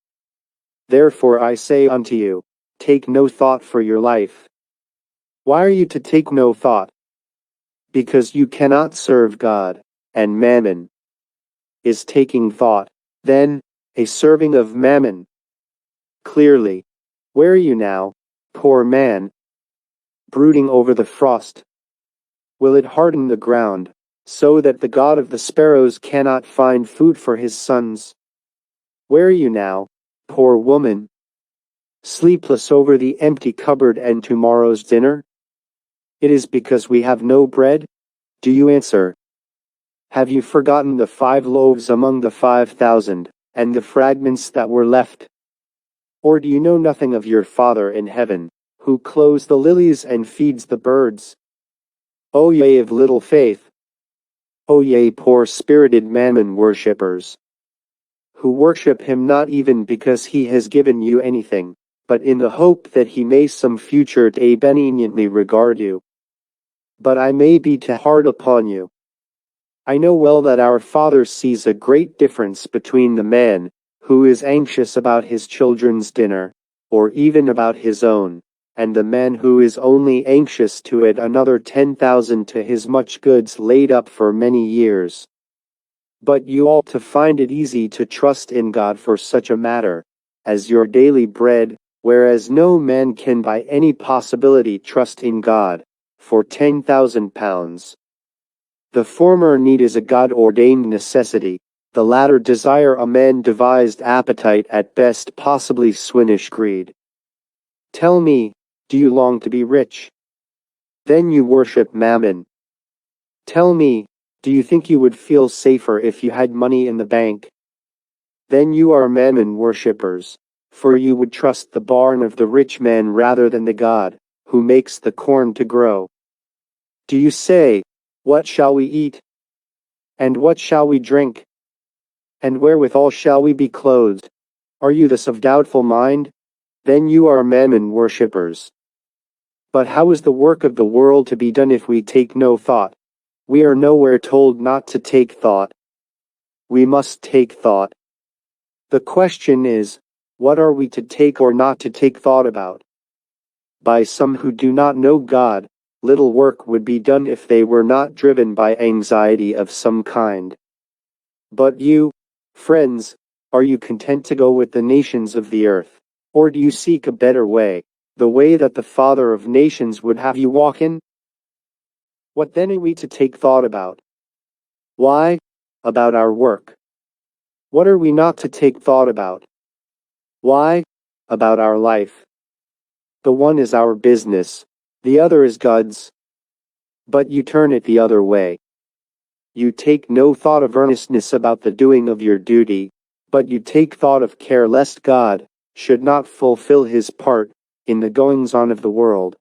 therefore I say unto you, take no thought for your life. Why are you to take no thought? Because you cannot serve God and mammon. Is taking thought, then, a serving of mammon? Clearly. Where are you now, poor man? Brooding over the frost. Will it harden the ground, so that the God of the sparrows cannot find food for his sons? Where are you now, poor woman? Sleepless over the empty cupboard and tomorrow's dinner? It is because we have no bread? Do you answer? Have you forgotten the 5 loaves among the 5,000, and the fragments that were left? Or do you know nothing of your Father in heaven, who clothes the lilies and feeds the birds? O ye of little faith! O ye poor-spirited mammon worshippers! Who worship him not even because he has given you anything, but in the hope that he may some future day benignantly regard you. But I may be too hard upon you. I know well that our Father sees a great difference between the man who is anxious about his children's dinner, or even about his own, and the man who is only anxious to add another 10,000 to his much goods laid up for many years. But you ought to find it easy to trust in God for such a matter, as your daily bread, whereas no man can by any possibility trust in God, for 10,000 pounds. The former need is a God-ordained necessity, the latter desire a man-devised appetite at best possibly swinish greed. Tell me, do you long to be rich? Then you worship mammon. Tell me, do you think you would feel safer if you had money in the bank? Then you are mammon worshippers, for you would trust the barn of the rich man rather than the God, who makes the corn to grow. Do you say, What shall we eat? And what shall we drink? And wherewithal shall we be clothed? Are you thus of doubtful mind? Then you are mammon worshippers. But how is the work of the world to be done if we take no thought? We are nowhere told not to take thought. We must take thought. The question is, what are we to take or not to take thought about? By some who do not know God, little work would be done if they were not driven by anxiety of some kind. But you, friends, are you content to go with the nations of the earth? Or do you seek a better way, the way that the Father of nations would have you walk in? What then are we to take thought about? Why? About our work. What are we not to take thought about? Why? About our life. The one is our business, the other is God's. But you turn it the other way. You take no thought of earnestness about the doing of your duty, but you take thought of care lest God should not fulfill his part in the goings-on of the world.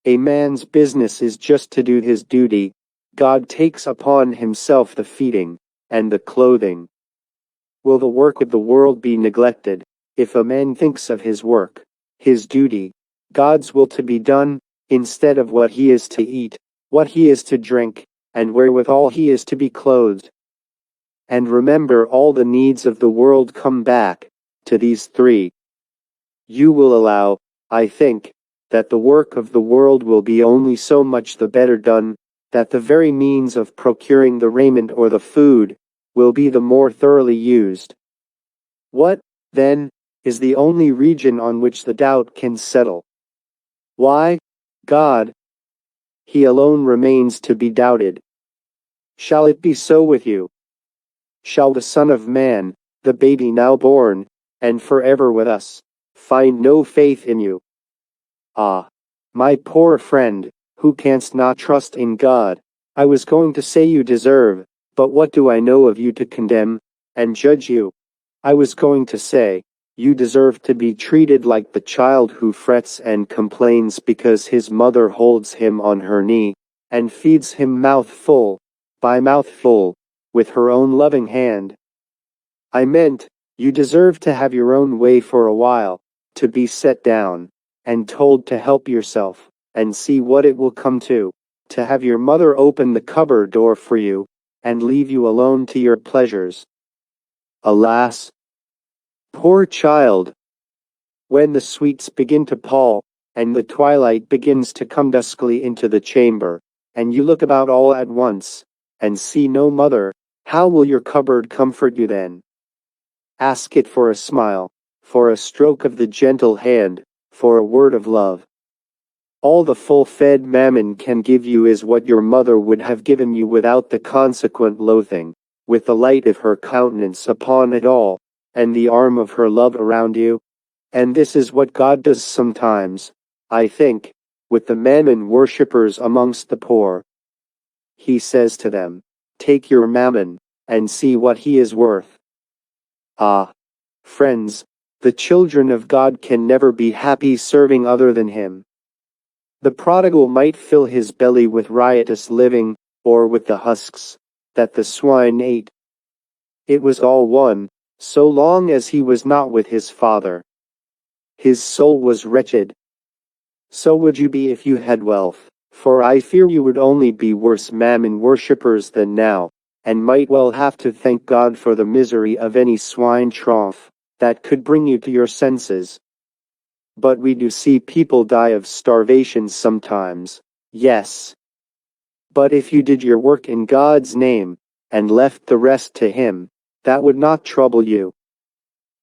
A man's business is just to do his duty. God takes upon himself the feeding and the clothing. Will the work of the world be neglected, if a man thinks of his work, his duty, God's will to be done, instead of what he is to eat, what he is to drink, and wherewithal he is to be clothed? And remember, all the needs of the world come back to these three. You will allow, I think, that the work of the world will be only so much the better done, that the very means of procuring the raiment or the food will be the more thoroughly used. What, then, is the only region on which the doubt can settle? Why, God. He alone remains to be doubted. Shall it be so with you? Shall the Son of Man, the baby now born, and forever with us, find no faith in you? Ah, my poor friend, who canst not trust in God, I was going to say you deserve, but what do I know of you to condemn and judge you? I was going to say, you deserve to be treated like the child who frets and complains because his mother holds him on her knee, and feeds him mouthful by mouthful, with her own loving hand. I meant, you deserve to have your own way for a while, to be set down, and told to help yourself, and see what it will come to have your mother open the cupboard door for you, and leave you alone to your pleasures. Alas! Poor child! When the sweets begin to pall, and the twilight begins to come duskly into the chamber, and you look about all at once, and see no mother, how will your cupboard comfort you then? Ask it for a smile, for a stroke of the gentle hand, for a word of love. All the full-fed mammon can give you is what your mother would have given you without the consequent loathing, with the light of her countenance upon it all, and the arm of her love around you. And this is what God does sometimes, I think, with the mammon worshippers amongst the poor. He says to them, take your mammon, and see what he is worth. Ah, friends, the children of God can never be happy serving other than him. The prodigal might fill his belly with riotous living, or with the husks that the swine ate. It was all one, so long as he was not with his Father. His soul was wretched. So would you be if you had wealth, for I fear you would only be worse mammon worshippers than now, and might well have to thank God for the misery of any swine trough that could bring you to your senses. But we do see people die of starvation sometimes, yes. But if you did your work in God's name, and left the rest to him, that would not trouble you.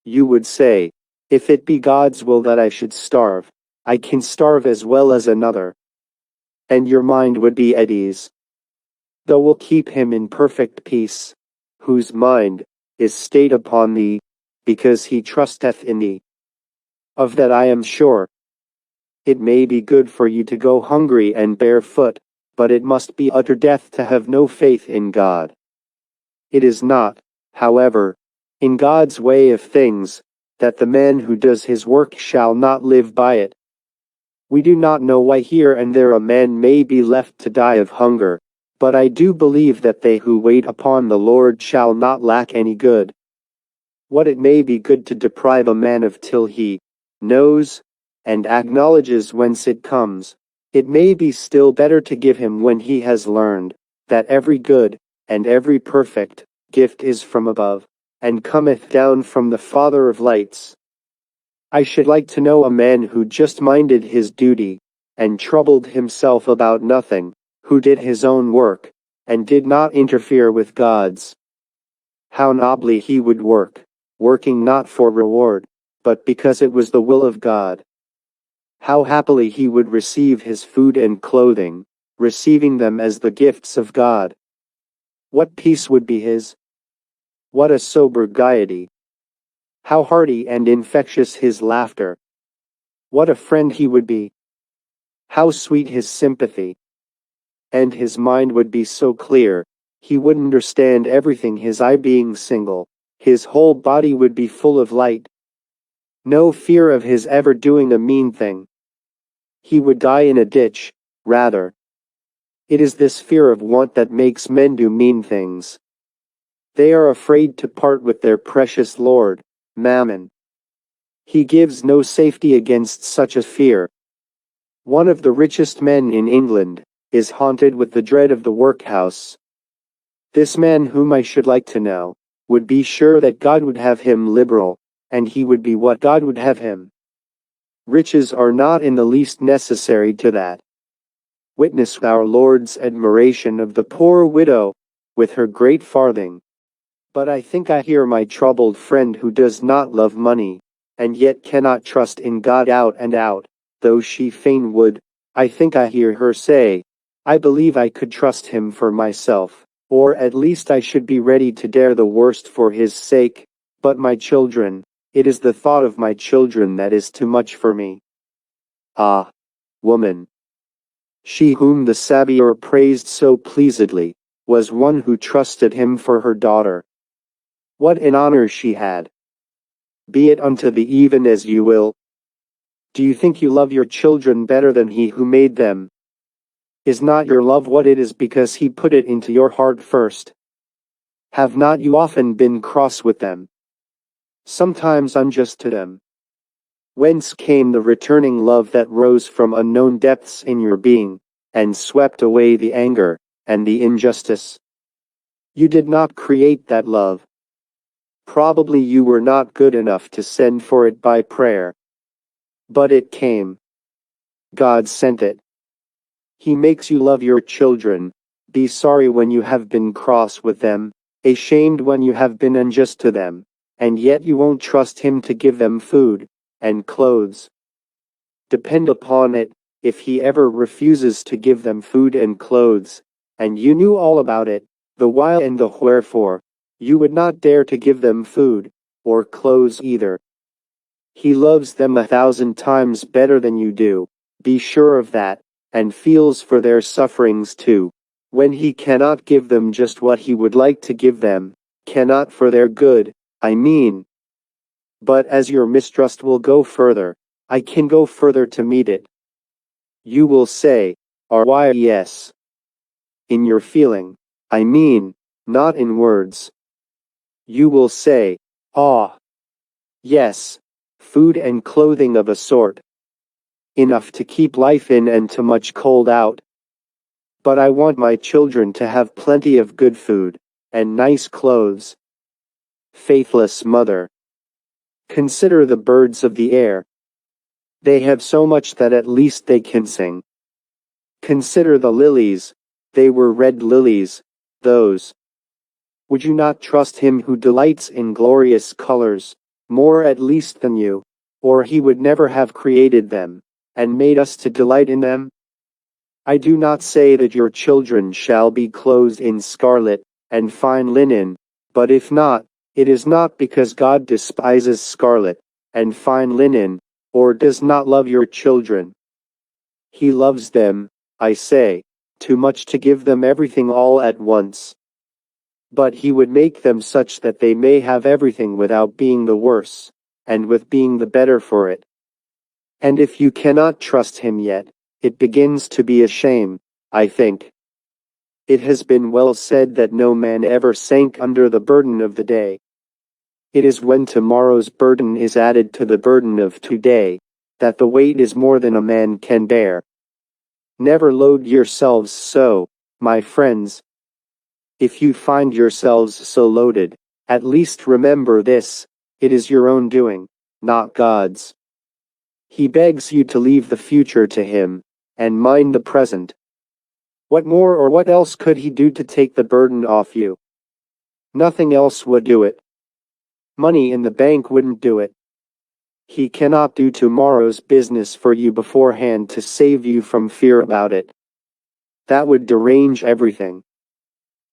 You would say, if it be God's will that I should starve, I can starve as well as another. And your mind would be at ease. Thou wilt keep him in perfect peace, whose mind is stayed upon thee, because he trusteth in thee. Of that I am sure. It may be good for you to go hungry and barefoot, but it must be utter death to have no faith in God. It is not, however, in God's way of things, that the man who does his work shall not live by it. We do not know why here and there a man may be left to die of hunger, But I do believe that they who wait upon the Lord shall not lack any good. What it may be good to deprive a man of till he knows and acknowledges whence it comes, it may be still better to give him when he has learned that every good and every perfect gift is from above, and cometh down from the Father of lights. I should like to know a man who just minded his duty, and troubled himself about nothing, who did his own work, and did not interfere with God's. How nobly he would work, working not for reward, but because it was the will of God. How happily he would receive his food and clothing, receiving them as the gifts of God. What peace would be his? What a sober gaiety! How hearty and infectious his laughter! What a friend he would be! How sweet his sympathy! And his mind would be so clear, he would understand everything, his eye being single, his whole body would be full of light. No fear of his ever doing a mean thing. He would die in a ditch, rather. It is this fear of want that makes men do mean things. They are afraid to part with their precious Lord, Mammon. He gives no safety against such a fear. One of the richest men in England is haunted with the dread of the workhouse. This man, whom I should like to know, would be sure that God would have him liberal, and he would be what God would have him. Riches are not in the least necessary to that. Witness our Lord's admiration of the poor widow, with her great farthing. But I think I hear my troubled friend who does not love money, and yet cannot trust in God out and out, though she fain would, I think I hear her say, I believe I could trust him for myself, or at least I should be ready to dare the worst for his sake, but my children, it is the thought of my children that is too much for me. Ah, woman! She whom the Saviour praised so pleasedly, was one who trusted him for her daughter. What an honor she had! Be it unto thee even as you will. Do you think you love your children better than he who made them? Is not your love what it is because he put it into your heart first? Have not you often been cross with them? Sometimes unjust to them? Whence came the returning love that rose from unknown depths in your being, and swept away the anger and the injustice? You did not create that love. Probably you were not good enough to send for it by prayer. But it came. God sent it. He makes you love your children, be sorry when you have been cross with them, ashamed when you have been unjust to them, and yet you won't trust him to give them food and clothes. Depend upon it, if he ever refuses to give them food and clothes, and you knew all about it, the why and the wherefore, you would not dare to give them food, or clothes either. He loves them 1,000 times better than you do, be sure of that, and feels for their sufferings too, when he cannot give them just what he would like to give them, cannot for their good, I mean. But as your mistrust will go further, I can go further to meet it. You will say, yes. In your feeling, I mean, not in words. You will say, yes, food and clothing of a sort. Enough to keep life in and too much cold out. But I want my children to have plenty of good food, and nice clothes. Faithless mother! Consider the birds of the air. They have so much that at least they can sing. Consider the lilies, they were red lilies, those. Would you not trust him who delights in glorious colors, more at least than you, or he would never have created them, and made us to delight in them? I do not say that your children shall be clothed in scarlet and fine linen, but if not, it is not because God despises scarlet and fine linen, or does not love your children. He loves them, I say, too much to give them everything all at once. But he would make them such that they may have everything without being the worse, and with being the better for it. And if you cannot trust him yet, it begins to be a shame, I think. It has been well said that no man ever sank under the burden of the day. It is when tomorrow's burden is added to the burden of today that the weight is more than a man can bear. Never load yourselves so, my friends. If you find yourselves so loaded, at least remember this: it is your own doing, not God's. He begs you to leave the future to Him, and mind the present. What more or what else could He do to take the burden off you? Nothing else would do it. Money in the bank wouldn't do it. He cannot do tomorrow's business for you beforehand to save you from fear about it. That would derange everything.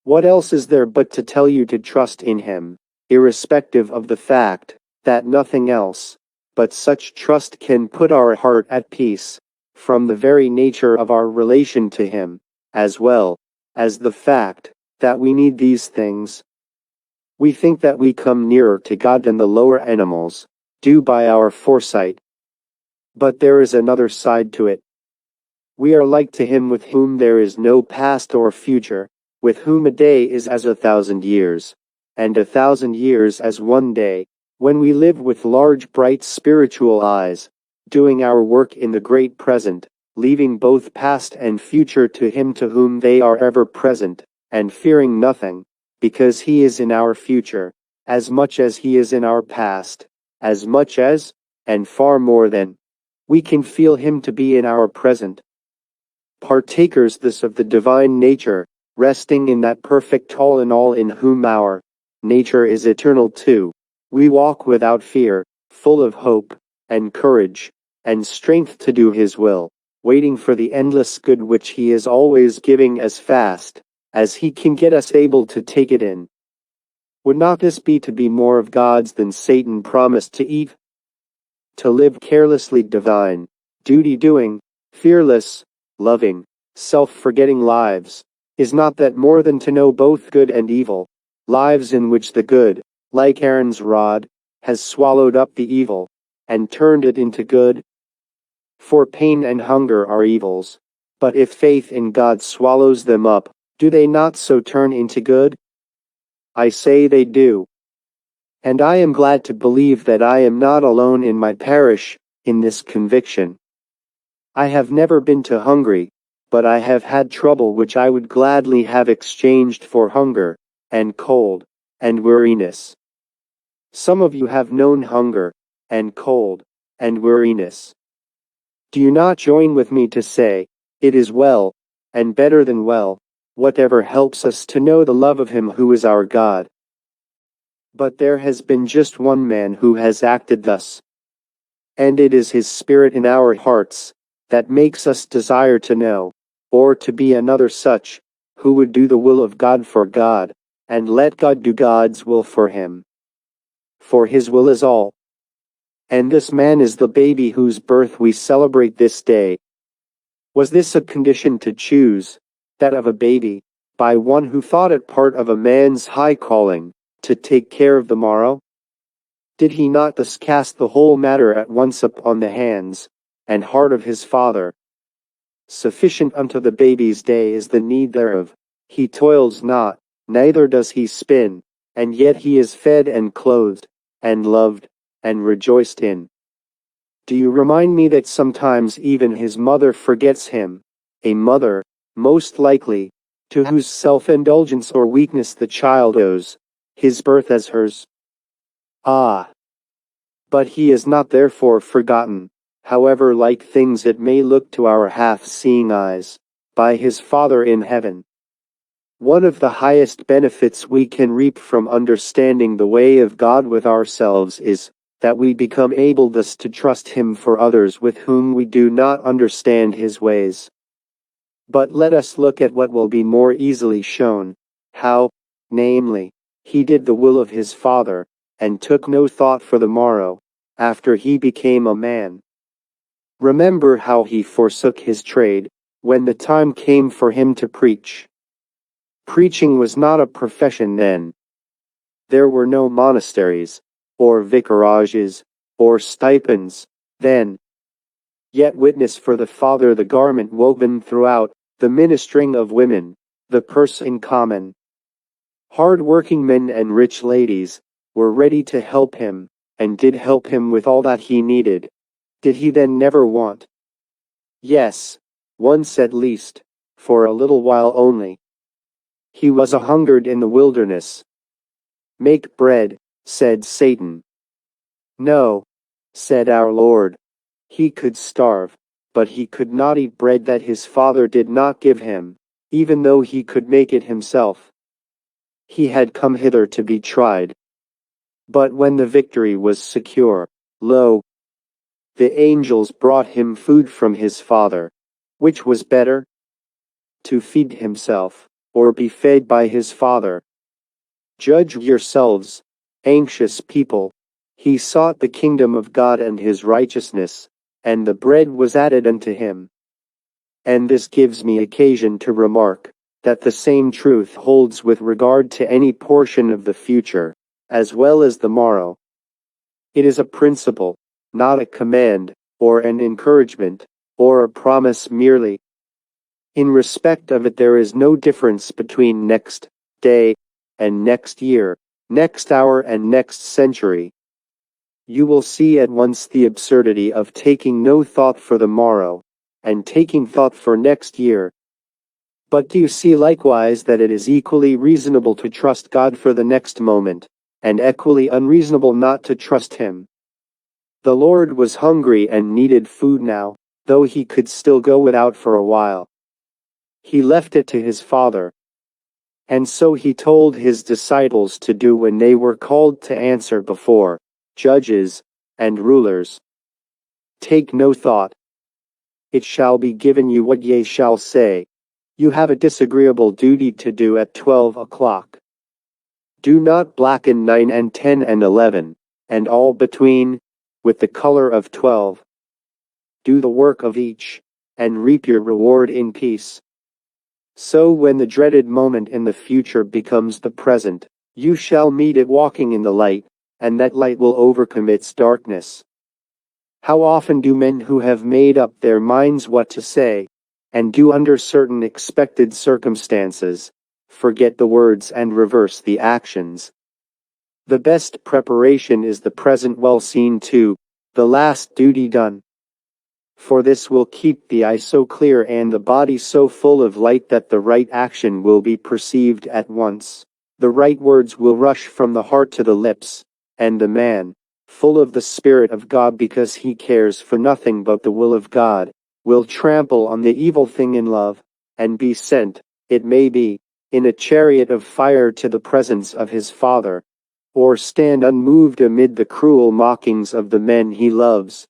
What else is there but to tell you to trust in Him, irrespective of the fact that nothing else but such trust can put our heart at peace, from the very nature of our relation to Him, as well as the fact that we need these things. We think that we come nearer to God than the lower animals do by our foresight. But there is another side to it. We are like to Him with whom there is no past or future, with whom a day is as 1,000 years, and 1,000 years as one day, when we live with large bright spiritual eyes, doing our work in the great present, leaving both past and future to Him to whom they are ever present, and fearing nothing, because He is in our future, as much as He is in our past, as much as, and far more than, we can feel Him to be in our present. Partakers thus of the divine nature, resting in that perfect all in whom our nature is eternal too, we walk without fear, full of hope, and courage, and strength to do His will, waiting for the endless good which He is always giving as fast as He can get us able to take it in. Would not this be to be more of God's than Satan promised to Eve? To live carelessly divine, duty-doing, fearless, loving, self-forgetting lives, is not that more than to know both good and evil, lives in which the good, like Aaron's rod, has swallowed up the evil, and turned it into good? For pain and hunger are evils, but if faith in God swallows them up, do they not so turn into good? I say they do. And I am glad to believe that I am not alone in my parish in this conviction. I have never been too hungry, but I have had trouble which I would gladly have exchanged for hunger, and cold, and weariness. Some of you have known hunger, and cold, and weariness. Do you not join with me to say, it is well, and better than well, whatever helps us to know the love of Him who is our God? But there has been just one man who has acted thus. And it is His Spirit in our hearts that makes us desire to know, or to be another such, who would do the will of God for God, and let God do God's will for him. For His will is all. And this man is the baby whose birth we celebrate this day. Was this a condition to choose, that of a baby, by one who thought it part of a man's high calling, to take care of the morrow? Did he not thus cast the whole matter at once upon the hands and heart of his Father? Sufficient unto the baby's day is the need thereof. He toils not, neither does he spin, and yet he is fed and clothed, and loved, and rejoiced in. Do you remind me that sometimes even his mother forgets him, a mother, most likely, to whose self-indulgence or weakness the child owes his birth as hers? Ah! But he is not therefore forgotten, however like things it may look to our half-seeing eyes, by his Father in heaven. One of the highest benefits we can reap from understanding the way of God with ourselves is, that we become able thus to trust Him for others with whom we do not understand His ways. But let us look at what will be more easily shown, how, namely, He did the will of His Father, and took no thought for the morrow, after He became a man. Remember how He forsook His trade, when the time came for Him to preach. Preaching was not a profession then. There were no monasteries, or vicarages, or stipends, then. Yet witness for the Father the garment woven throughout, the ministering of women, the purse in common. Hard-working men and rich ladies were ready to help him, and did help him with all that he needed. Did he then never want? Yes, once at least, for a little while only. He was a-hungered in the wilderness. Make bread, said Satan. No, said our Lord. He could starve, but he could not eat bread that his Father did not give him, even though he could make it himself. He had come hither to be tried. But when the victory was secure, lo, the angels brought him food from his Father. Which was better? To feed himself, or be fed by his Father? Judge yourselves, anxious people. He sought the kingdom of God and his righteousness, and the bread was added unto him. And this gives me occasion to remark, that the same truth holds with regard to any portion of the future, as well as the morrow. It is a principle, not a command, or an encouragement, or a promise merely. In respect of it there is no difference between next day, and next year, next hour and next century. You will see at once the absurdity of taking no thought for the morrow, and taking thought for next year. But do you see likewise that it is equally reasonable to trust God for the next moment, and equally unreasonable not to trust him? The Lord was hungry and needed food now, though he could still go without for a while. He left it to his Father. And so he told his disciples to do when they were called to answer before judges and rulers. Take no thought. It shall be given you what ye shall say. You have a disagreeable duty to do at 12 o'clock. Do not blacken 9 and 10 and 11, and all between, with the color of 12. Do the work of each, and reap your reward in peace. So when the dreaded moment in the future becomes the present, you shall meet it walking in the light, and that light will overcome its darkness. How often do men who have made up their minds what to say, and do under certain expected circumstances, forget the words and reverse the actions? The best preparation is the present well seen to, the last duty done. For this will keep the eye so clear and the body so full of light that the right action will be perceived at once. The right words will rush from the heart to the lips, and the man, full of the Spirit of God because he cares for nothing but the will of God, will trample on the evil thing in love, and be sent, it may be, in a chariot of fire to the presence of his Father, or stand unmoved amid the cruel mockings of the men he loves.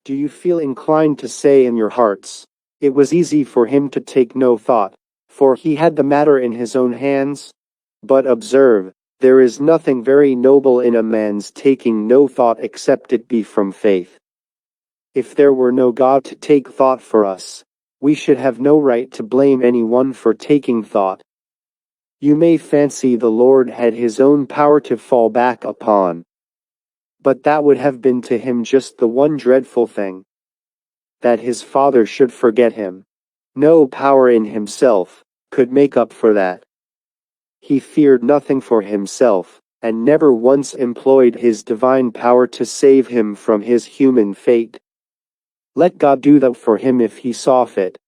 Do you feel inclined to say in your hearts, it was easy for him to take no thought, for he had the matter in his own hands? But observe, there is nothing very noble in a man's taking no thought except it be from faith. If there were no God to take thought for us, we should have no right to blame anyone for taking thought. You may fancy the Lord had his own power to fall back upon. But that would have been to him just the one dreadful thing. That his Father should forget him. No power in himself could make up for that. He feared nothing for himself, and never once employed his divine power to save him from his human fate. Let God do that for him if he saw fit.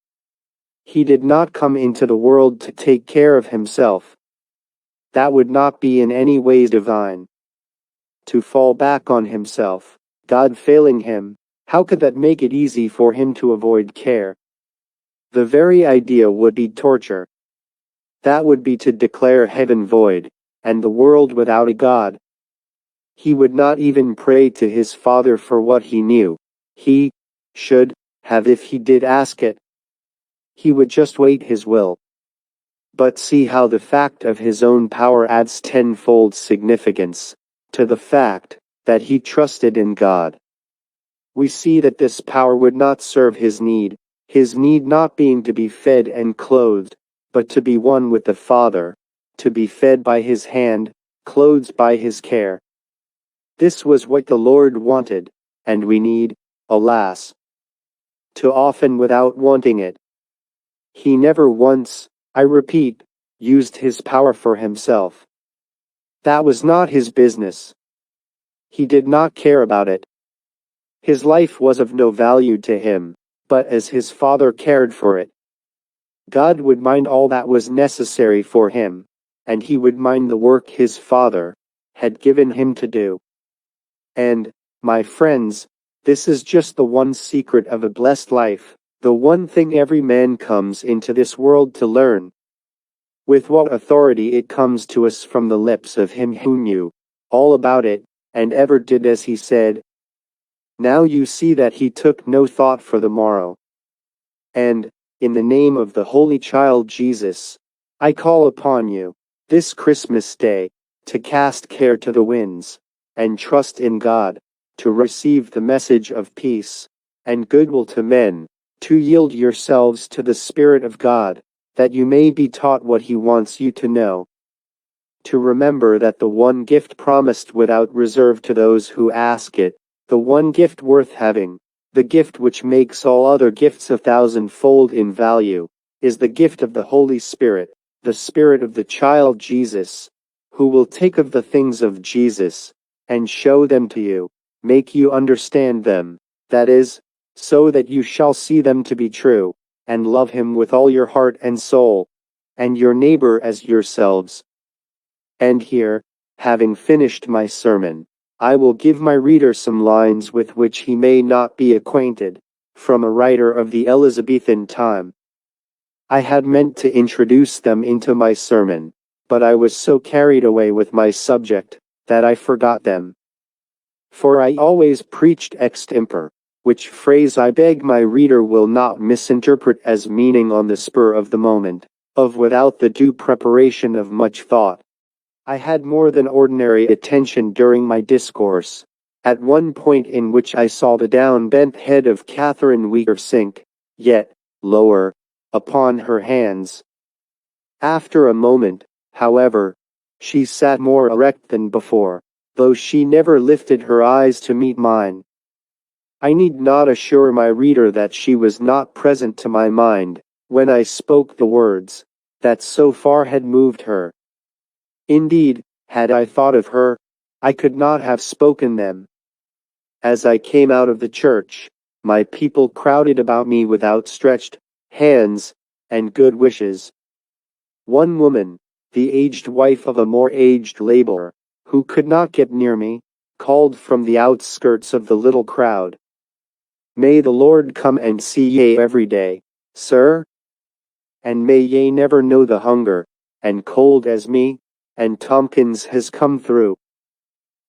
He did not come into the world to take care of himself. That would not be in any ways divine. To fall back on himself, God failing him, how could that make it easy for him to avoid care? The very idea would be torture. That would be to declare heaven void, and the world without a God. He would not even pray to his Father for what he knew he should have if he did ask it. He would just wait his will. But see how the fact of his own power adds tenfold significance to the fact that he trusted in God. We see that this power would not serve his need not being to be fed and clothed, but to be one with the Father, to be fed by his hand, clothed by his care. This was what the Lord wanted, and we need, alas, too often without wanting it. He never once I repeat, used his power for himself. That was not his business. He did not care about it. His life was of no value to him, but as his Father cared for it, God would mind all that was necessary for him, and he would mind the work his Father had given him to do. And, my friends, this is just the one secret of a blessed life, the one thing every man comes into this world to learn. With what authority it comes to us from the lips of him who knew all about it, and ever did as he said. Now you see that he took no thought for the morrow. And, in the name of the Holy Child Jesus, I call upon you, this Christmas Day, to cast care to the winds, and trust in God, to receive the message of peace and goodwill to men, to yield yourselves to the Spirit of God, that you may be taught what He wants you to know. To remember that the one gift promised without reserve to those who ask it, the one gift worth having, the gift which makes all other gifts 1,000-fold in value, is the gift of the Holy Spirit, the Spirit of the child Jesus, who will take of the things of Jesus, and show them to you, make you understand them, that is, so that you shall see them to be true, and love Him with all your heart and soul, and your neighbor as yourselves. And here, having finished my sermon, I will give my reader some lines with which he may not be acquainted, from a writer of the Elizabethan time. I had meant to introduce them into my sermon, but I was so carried away with my subject, that I forgot them. For I always preached extempore, which phrase I beg my reader will not misinterpret as meaning on the spur of the moment, of without the due preparation of much thought. I had more than ordinary attention during my discourse, at one point in which I saw the down-bent head of Catherine WEIR sink, yet, lower, upon her hands. After a moment, however, she sat more erect than before, though she never lifted her eyes to meet mine. I need not assure my reader that she was not present to my mind, when I spoke the words, that so far had moved her. Indeed, had I thought of her, I could not have spoken them. As I came out of the church, my people crowded about me with outstretched hands and good wishes. One woman, the aged wife of a more aged laborer, who could not get near me, called from the outskirts of the little crowd, "May the Lord come and see ye every day, sir? And may ye never know the hunger and cold as me and Tompkins has come through.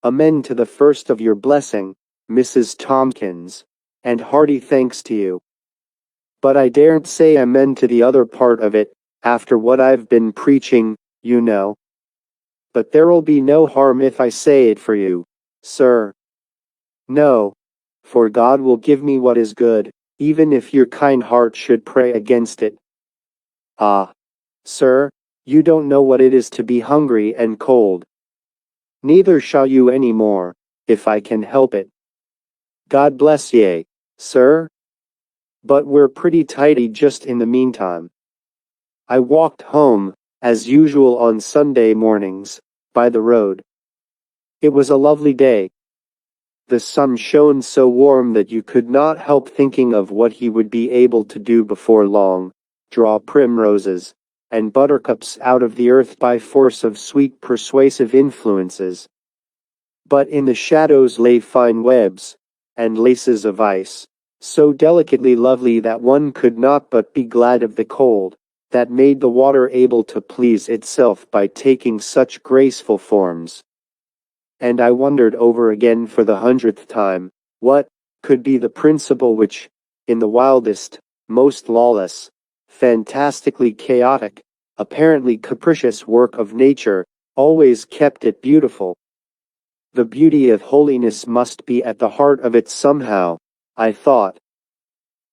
Amen to the first of your blessing, Mrs. Tompkins, and hearty thanks to you. But I daren't say amen to the other part of it, after what I've been preaching, you know. But there'll be no harm if I say it for you, sir. No, for God will give me what is good, even if your kind heart should pray against it. Ah, sir, you don't know what it is to be hungry and cold. Neither shall you any more, if I can help it. God bless ye, sir. But we're pretty tidy just in the meantime. I walked home, as usual on Sunday mornings, by the road. It was a lovely day. The sun shone so warm that you could not help thinking of what he would be able to do before long, draw primroses and buttercups out of the earth by force of sweet persuasive influences. But in the shadows lay fine webs and laces of ice, so delicately lovely that one could not but be glad of the cold, that made the water able to please itself by taking such graceful forms. And I wondered over again for the 100th time, what could be the principle which, in the wildest, most lawless, fantastically chaotic, apparently capricious work of nature, always kept it beautiful. The beauty of holiness must be at the heart of it somehow, I thought.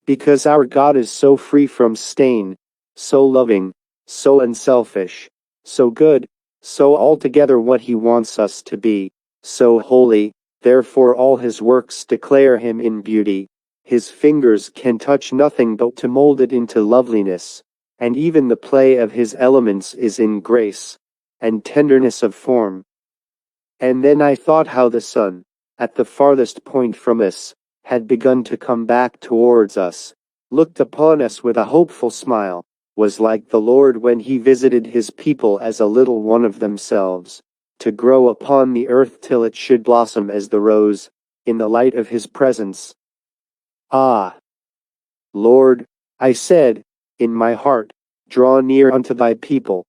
Because our God is so free from stain, so loving, so unselfish, so good, so altogether what He wants us to be, so holy, therefore all His works declare Him in beauty. His fingers can touch nothing but to mold it into loveliness, and even the play of his elements is in grace and tenderness of form. And then I thought how the sun, at the farthest point from us, had begun to come back towards us, looked upon us with a hopeful smile, was like the Lord when he visited his people as a little one of themselves, to grow upon the earth till it should blossom as the rose, in the light of his presence. Ah, Lord, I said, in my heart, draw near unto thy people.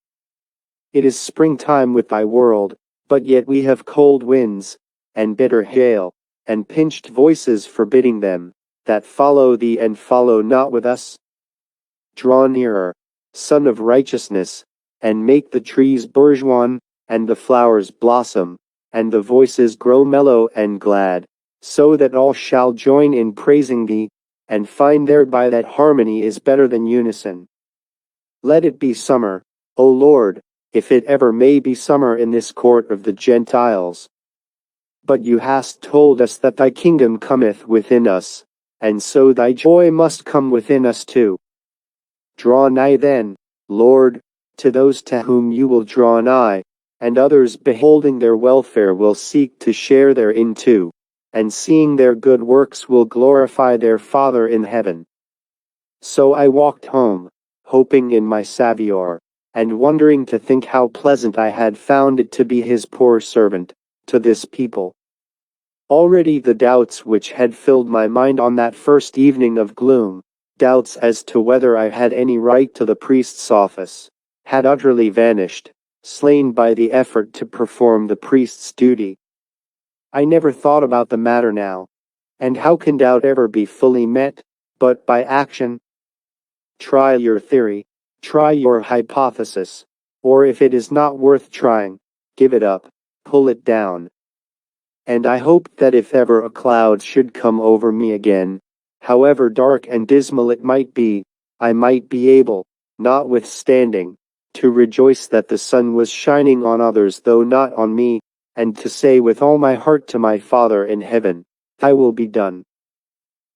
It is springtime with thy world, but yet we have cold winds, and bitter hail, and pinched voices forbidding them, that follow thee and follow not with us. Draw nearer, Son of Righteousness, and make the trees bourgeois, and the flowers blossom, and the voices grow mellow and glad, so that all shall join in praising thee, and find thereby that harmony is better than unison. Let it be summer, O Lord, if it ever may be summer in this court of the Gentiles. But you hast told us that thy kingdom cometh within us, and so thy joy must come within us too. Draw nigh then, Lord, to those to whom you will draw nigh, and others beholding their welfare will seek to share therein too, and seeing their good works will glorify their Father in heaven. So I walked home, hoping in my Saviour, and wondering to think how pleasant I had found it to be his poor servant, to this people. Already the doubts which had filled my mind on that first evening of gloom, doubts as to whether I had any right to the priest's office, had utterly vanished, slain by the effort to perform the priest's duty. I never thought about the matter now, and how can doubt ever be fully met, but by action? Try your theory, try your hypothesis, or if it is not worth trying, give it up, pull it down. And I hope that if ever a cloud should come over me again, however dark and dismal it might be, I might be able, notwithstanding, to rejoice that the sun was shining on others though not on me, and to say with all my heart to my Father in heaven, Thy will be done.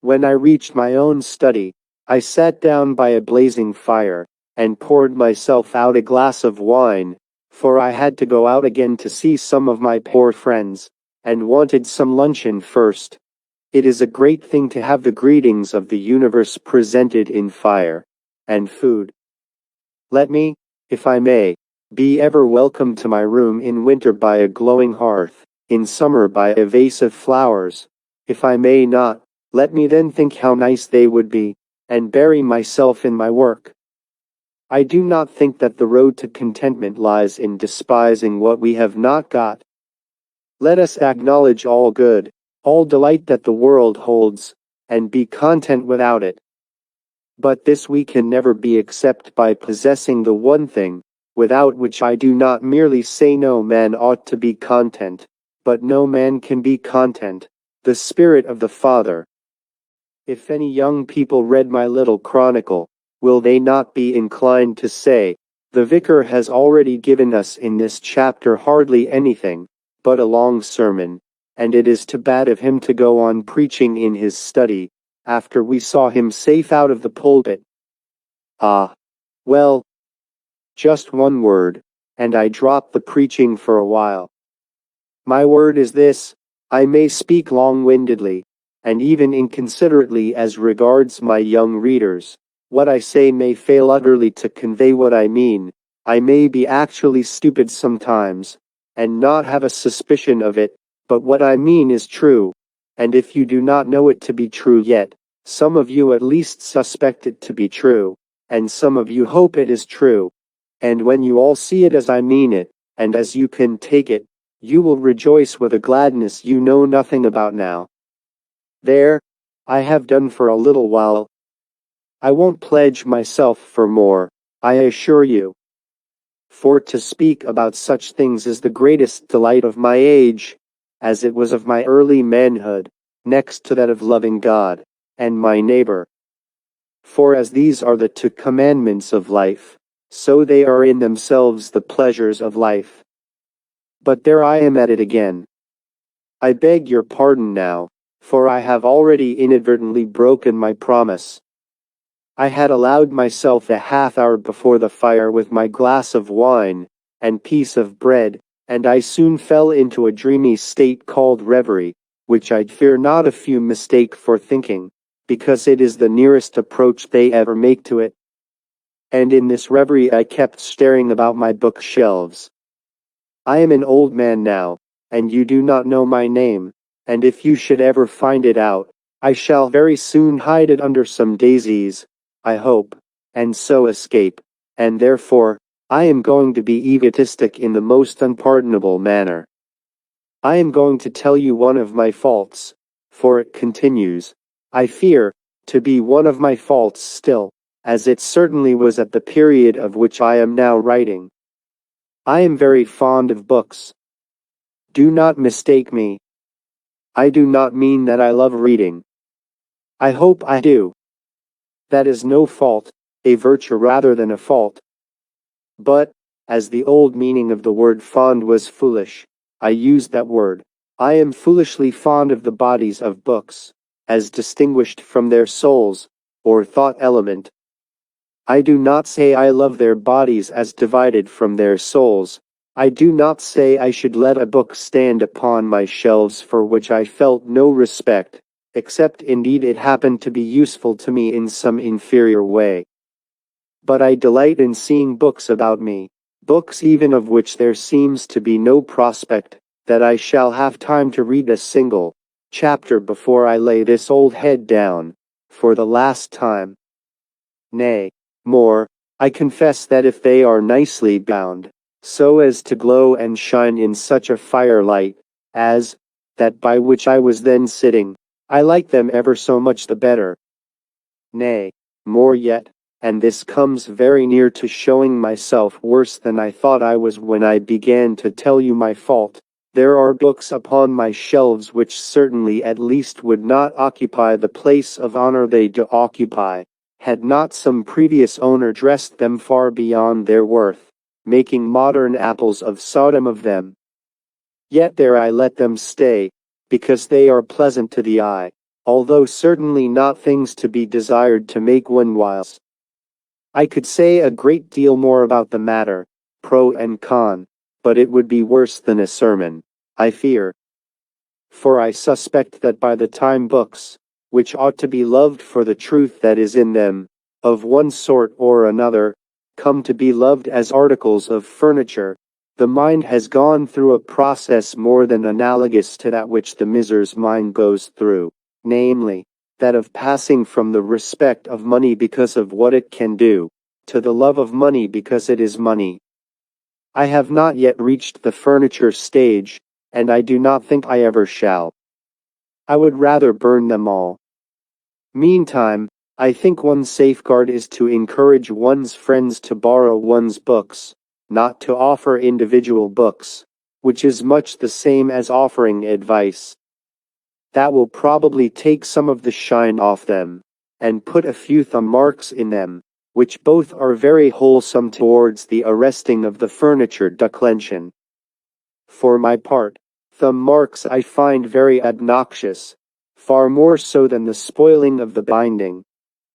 When I reached my own study, I sat down by a blazing fire, and poured myself out a glass of wine, for I had to go out again to see some of my poor friends, and wanted some luncheon first. It is a great thing to have the greetings of the universe presented in fire and food. Let me, if I may, be ever welcome to my room in winter by a glowing hearth, in summer by a vase of flowers. If I may not, let me then think how nice they would be, and bury myself in my work. I do not think that the road to contentment lies in despising what we have not got. Let us acknowledge all good, all delight that the world holds, and be content without it. But this we can never be except by possessing the one thing, without which I do not merely say no man ought to be content, but no man can be content, the Spirit of the Father. If any young people read my little chronicle, will they not be inclined to say, the vicar has already given us in this chapter hardly anything but a long sermon, and it is too bad of him to go on preaching in his study, after we saw him safe out of the pulpit. Ah, well, just one word, and I drop the preaching for a while. My word is this: I may speak long-windedly, and even inconsiderately as regards my young readers. What I say may fail utterly to convey what I mean. I may be actually stupid sometimes, and not have a suspicion of it, but what I mean is true, and if you do not know it to be true yet, some of you at least suspect it to be true, and some of you hope it is true. And when you all see it as I mean it, and as you can take it, you will rejoice with a gladness you know nothing about now. There, I have done for a little while. I won't pledge myself for more, I assure you. For to speak about such things is the greatest delight of my age, as it was of my early manhood, next to that of loving God, and my neighbor. For as these are the two commandments of life, so they are in themselves the pleasures of life. But there I am at it again. I beg your pardon now, for I have already inadvertently broken my promise. I had allowed myself a half hour before the fire with my glass of wine and piece of bread, and I soon fell into a dreamy state called reverie, which I'd fear not a few mistake for thinking, because it is the nearest approach they ever make to it. And in this reverie I kept staring about my bookshelves. I am an old man now, and you do not know my name, and if you should ever find it out, I shall very soon hide it under some daisies, I hope, and so escape, and therefore, I am going to be egotistic in the most unpardonable manner. I am going to tell you one of my faults, for it continues, I fear, to be one of my faults still, as it certainly was at the period of which I am now writing. I am very fond of books. Do not mistake me. I do not mean that I love reading. I hope I do. That is no fault, a virtue rather than a fault. But, as the old meaning of the word fond was foolish, I used that word. I am foolishly fond of the bodies of books, as distinguished from their souls, or thought element. I do not say I love their bodies as divided from their souls. I do not say I should let a book stand upon my shelves for which I felt no respect, except indeed it happened to be useful to me in some inferior way. But I delight in seeing books about me, books even of which there seems to be no prospect that I shall have time to read a single chapter before I lay this old head down, for the last time. Nay, more, I confess that if they are nicely bound, so as to glow and shine in such a firelight, as that by which I was then sitting, I like them ever so much the better. Nay, more yet, and this comes very near to showing myself worse than I thought I was when I began to tell you my fault, there are books upon my shelves which certainly at least would not occupy the place of honor they do occupy, had not some previous owner dressed them far beyond their worth, making modern apples of Sodom of them. Yet there I let them stay, because they are pleasant to the eye, although certainly not things to be desired to make one wise. I could say a great deal more about the matter, pro and con, but it would be worse than a sermon, I fear. For I suspect that by the time books, which ought to be loved for the truth that is in them, of one sort or another, come to be loved as articles of furniture, the mind has gone through a process more than analogous to that which the miser's mind goes through, namely, that of passing from the respect of money because of what it can do, to the love of money because it is money. I have not yet reached the furniture stage, and I do not think I ever shall. I would rather burn them all. Meantime, I think one safeguard is to encourage one's friends to borrow one's books, not to offer individual books, which is much the same as offering advice. That will probably take some of the shine off them, and put a few thumb marks in them, which both are very wholesome towards the arresting of the furniture declension. For my part, thumb marks I find very obnoxious, far more so than the spoiling of the binding.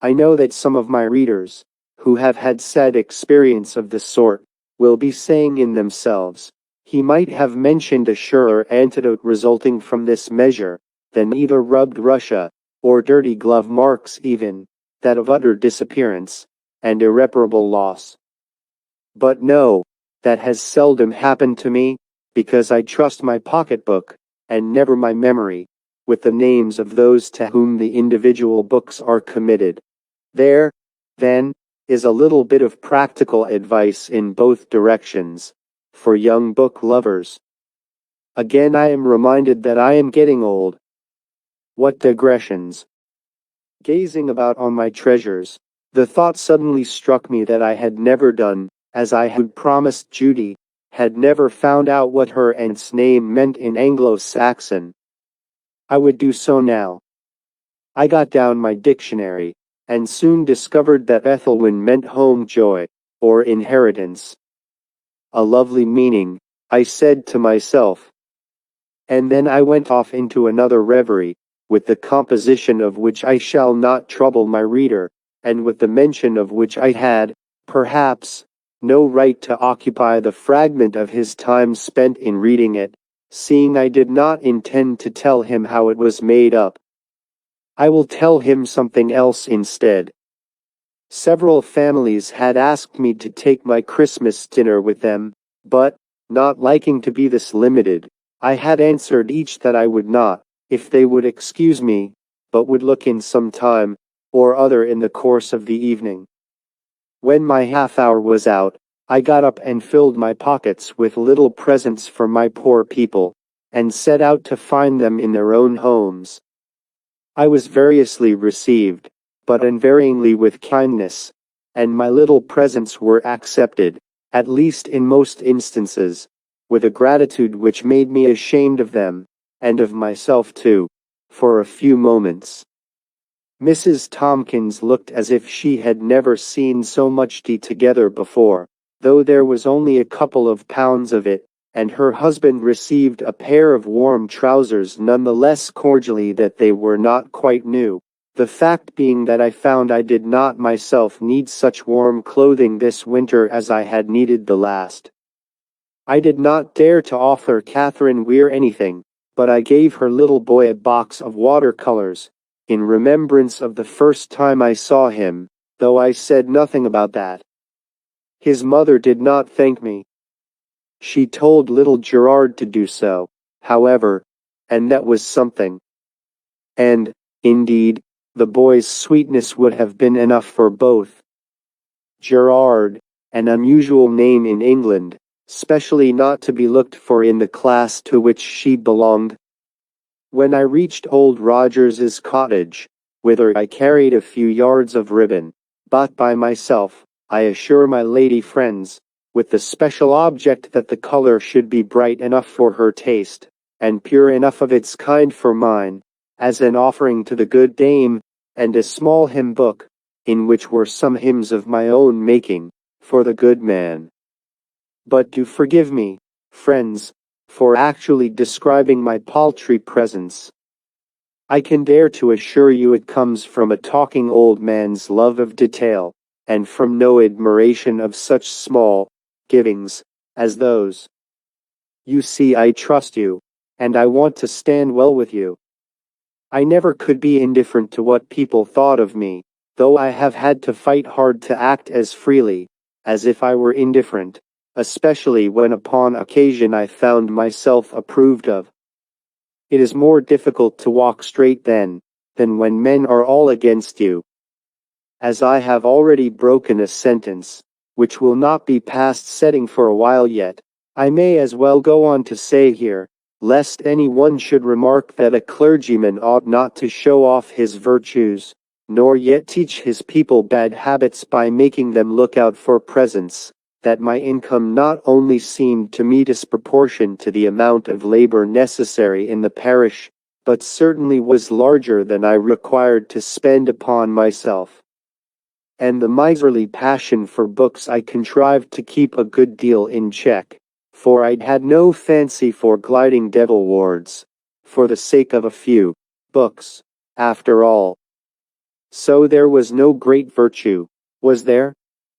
I know that some of my readers, who have had sad experience of this sort, will be saying in themselves, he might have mentioned a surer antidote resulting from this measure, than either rubbed Russia, or dirty glove marks even, that of utter disappearance, and irreparable loss. But no, that has seldom happened to me, because I trust my pocketbook, and never my memory, with the names of those to whom the individual books are committed. There, then, is a little bit of practical advice in both directions, for young book lovers. Again I am reminded that I am getting old. What digressions! Gazing about on my treasures, the thought suddenly struck me that I had never done, as I had promised Judy, had never found out what her aunt's name meant in Anglo-Saxon. I would do so now. I got down my dictionary, and soon discovered that Ethelwyn meant home joy, or inheritance. A lovely meaning, I said to myself. And then I went off into another reverie, with the composition of which I shall not trouble my reader, and with the mention of which I had, perhaps, no right to occupy the fragment of his time spent in reading it, seeing I did not intend to tell him how it was made up. I will tell him something else instead. Several families had asked me to take my Christmas dinner with them, but, not liking to be this limited, I had answered each that I would not, if they would excuse me, but would look in some time, or other in the course of the evening. When my half-hour was out, I got up and filled my pockets with little presents for my poor people, and set out to find them in their own homes. I was variously received, but unvaryingly with kindness, and my little presents were accepted, at least in most instances, with a gratitude which made me ashamed of them, and of myself too, for a few moments. Mrs. Tompkins looked as if she had never seen so much tea together before, though there was only a couple of pounds of it, and her husband received a pair of warm trousers none the less cordially that they were not quite new, the fact being that I found I did not myself need such warm clothing this winter as I had needed the last. I did not dare to offer Catherine Weir anything, but I gave her little boy a box of watercolors, in remembrance of the first time I saw him, though I said nothing about that. His mother did not thank me. She told little Gerard to do so, however, and that was something. And, indeed, the boy's sweetness would have been enough for both. Gerard, an unusual name in England, specially not to be looked for in the class to which she belonged. When I reached old Rogers's cottage, whither I carried a few yards of ribbon, bought by myself, I assure my lady friends, with the special object that the color should be bright enough for her taste, and pure enough of its kind for mine, as an offering to the good dame, and a small hymn book, in which were some hymns of my own making, for the good man. But do forgive me, friends, for actually describing my paltry presents. I can dare to assure you it comes from a talking old man's love of detail, and from no admiration of such small givings as those. You see, I trust you, and I want to stand well with you. I never could be indifferent to what people thought of me, though I have had to fight hard to act as freely as if I were indifferent, especially when upon occasion I found myself approved of. It is more difficult to walk straight then, than when men are all against you. As I have already broken a sentence, which will not be past setting for a while yet, I may as well go on to say here, lest any one should remark that a clergyman ought not to show off his virtues, nor yet teach his people bad habits by making them look out for presents, that my income not only seemed to me disproportioned to the amount of labor necessary in the parish, but certainly was larger than I required to spend upon myself. And the miserly passion for books I contrived to keep a good deal in check, for I had no fancy for gliding devil wards, for the sake of a few books, after all. So there was no great virtue, was there,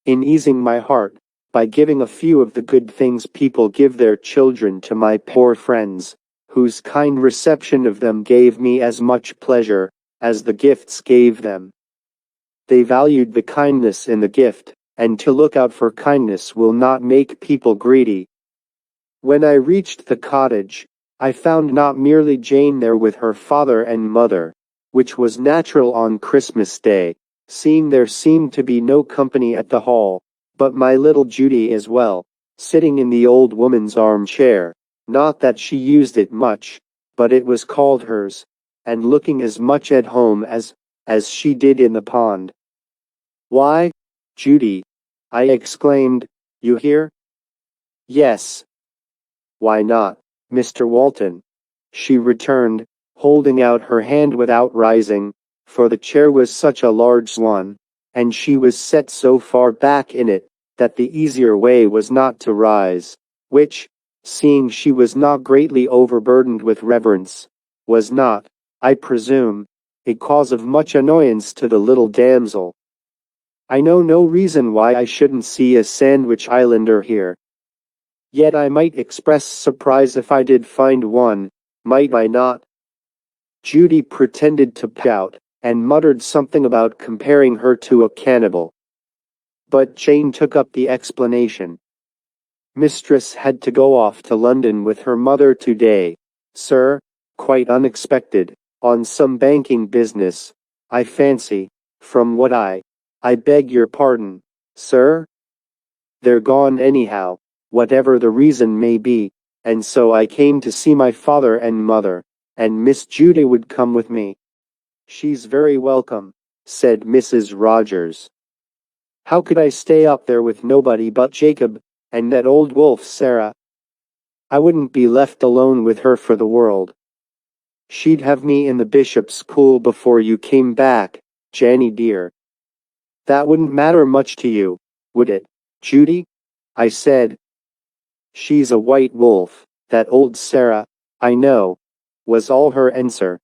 in easing my heart, by giving a few of the good things people give their children to my poor friends, whose kind reception of them gave me as much pleasure as the gifts gave them. They valued the kindness in the gift, and to look out for kindness will not make people greedy. When I reached the cottage, I found not merely Jane there with her father and mother, which was natural on Christmas Day, seeing there seemed to be no company at the hall, but my little Judy as well, sitting in the old woman's armchair, not that she used it much, but it was called hers, and looking as much at home as she did in the pond. "Why, Judy," I exclaimed, "you here?" "Yes." "Why not, Mr. Walton?" she returned, holding out her hand without rising, for the chair was such a large one, and she was set so far back in it, that the easier way was not to rise, which, seeing she was not greatly overburdened with reverence, was not, I presume, a cause of much annoyance to the little damsel. I know no reason why I shouldn't see a Sandwich Islander here. Yet I might express surprise if I did find one, might I not? Judy pretended to pout, and muttered something about comparing her to a cannibal. But Jane took up the explanation. Mistress had to go off to London with her mother today, sir, quite unexpected, on some banking business, I fancy, from what I beg your pardon, sir? They're gone anyhow, whatever the reason may be, and so I came to see my father and mother, and Miss Judy would come with me. She's very welcome, said Mrs. Rogers. How could I stay up there with nobody but Jacob, and that old wolf Sarah? I wouldn't be left alone with her for the world. She'd have me in the bishop's school before you came back, Janny dear. That wouldn't matter much to you, would it, Judy? I said. She's a white wolf, that old Sarah, I know, was all her answer.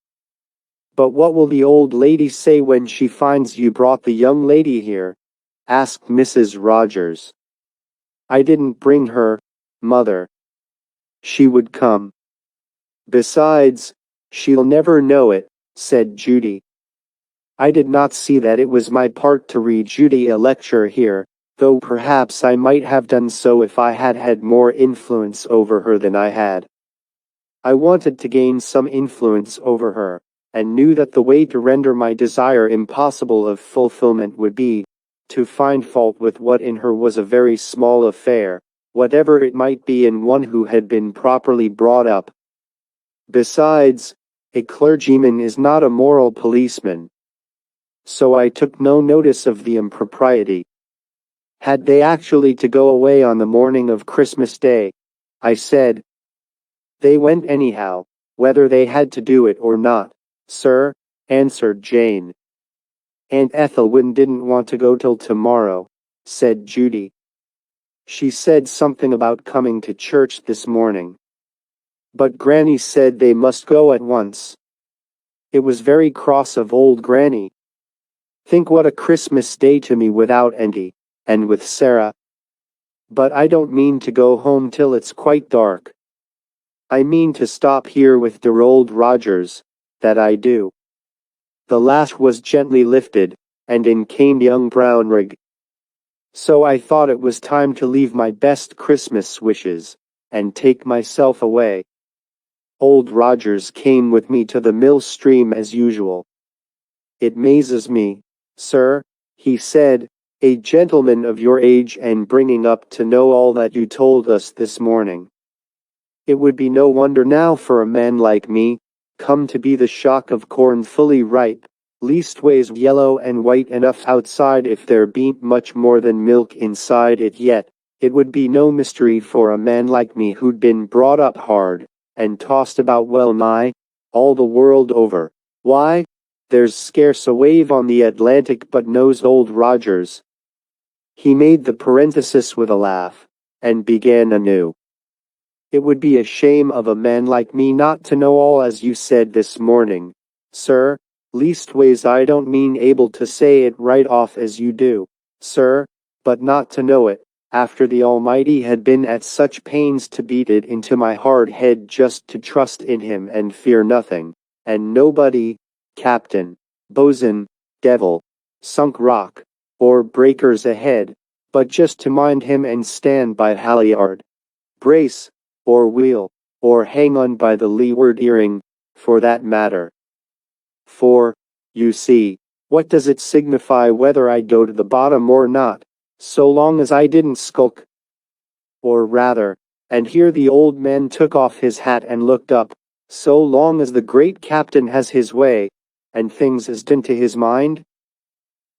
But what will the old lady say when she finds you brought the young lady here? Asked Mrs. Rogers. I didn't bring her, mother. She would come. Besides, she'll never know it, said Judy. I did not see that it was my part to read Judy a lecture here, though perhaps I might have done so if I had had more influence over her than I had. I wanted to gain some influence over her, and knew that the way to render my desire impossible of fulfillment would be to find fault with what in her was a very small affair, whatever it might be in one who had been properly brought up. Besides, a clergyman is not a moral policeman. So I took no notice of the impropriety. Had they actually to go away on the morning of Christmas Day? I said. They went anyhow, whether they had to do it or not, sir, answered Jane. Aunt Ethelwyn didn't want to go till tomorrow, said Judy. She said something about coming to church this morning. But Granny said they must go at once. It was very cross of old Granny. Think what a Christmas Day to me without Auntie, and with Sarah. But I don't mean to go home till it's quite dark. I mean to stop here with dear old Rogers, that I do. The latch was gently lifted, and in came young Brownrigg. So I thought it was time to leave my best Christmas wishes, and take myself away. Old Rogers came with me to the mill stream as usual. It amazes me, sir, he said, a gentleman of your age and bringing up to know all that you told us this morning. It would be no wonder now for a man like me, come to be the shock of corn fully ripe, leastways yellow and white enough outside if there bean't much more than milk inside it yet. It would be no mystery for a man like me who'd been brought up hard, and tossed about well nigh all the world over. Why, there's scarce a wave on the Atlantic but knows old Rogers. He made the parenthesis with a laugh, and began anew. It would be a shame of a man like me not to know all as you said this morning, sir, leastways I don't mean able to say it right off as you do, sir, but not to know it, after the Almighty had been at such pains to beat it into my hard head just to trust in him and fear nothing, and nobody, captain, bosun, devil, sunk rock, or breakers ahead, but just to mind him and stand by halyard, brace, or wheel, or hang on by the leeward earing, for that matter. For, you see, what does it signify whether I go to the bottom or not, so long as I didn't skulk? Or rather, and here the old man took off his hat and looked up, so long as the great captain has his way, and things is done to his mind?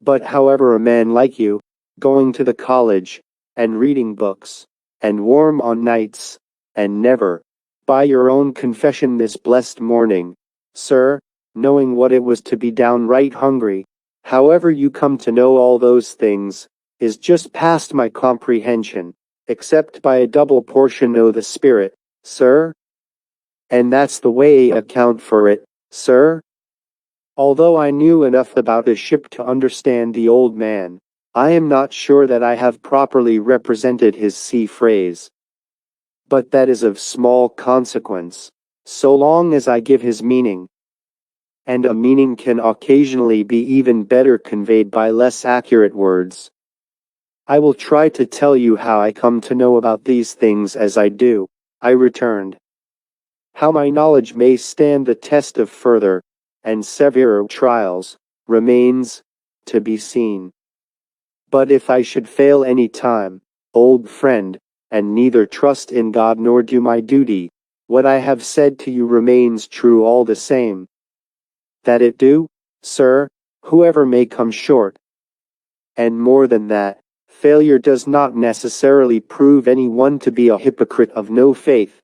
But however a man like you, going to the college, and reading books, and warm on nights, and never, by your own confession this blessed morning, sir, knowing what it was to be downright hungry, however you come to know all those things, is just past my comprehension, except by a double portion o' the Spirit, sir? And that's the way account for it, sir? Although I knew enough about a ship to understand the old man, I am not sure that I have properly represented his sea phrase. But that is of small consequence, so long as I give his meaning. And a meaning can occasionally be even better conveyed by less accurate words. I will try to tell you how I come to know about these things as I do, I returned. How my knowledge may stand the test of further, and severer trials, remains to be seen. But if I should fail any time, old friend, and neither trust in God nor do my duty, what I have said to you remains true all the same. That it do, sir, whoever may come short. And more than that, failure does not necessarily prove any one to be a hypocrite of no faith.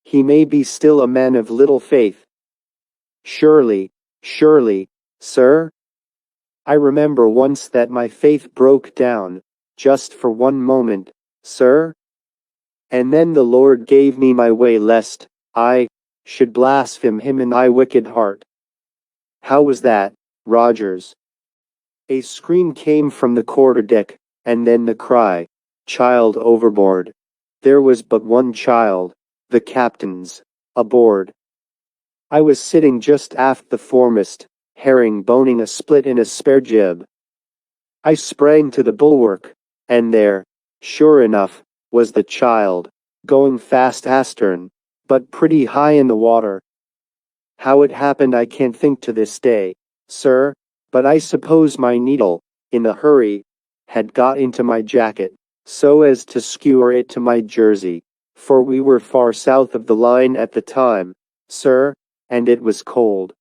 He may be still a man of little faith. Surely, sir. I remember once that my faith broke down, just for one moment, sir. And then the Lord gave me my way lest I should blaspheme him in my wicked heart. How was that, Rogers? A scream came from the quarter-deck, and then the cry, "Child overboard!" There was but one child, the captain's, aboard. I was sitting just aft the foremast, herring-boning a split in a spare jib. I sprang to the bulwark, and there, sure enough, was the child, going fast astern, but pretty high in the water. How it happened I can't think to this day, sir, but I suppose my needle, in a hurry, had got into my jacket, so as to skewer it to my jersey, for we were far south of the line at the time, sir, and it was cold.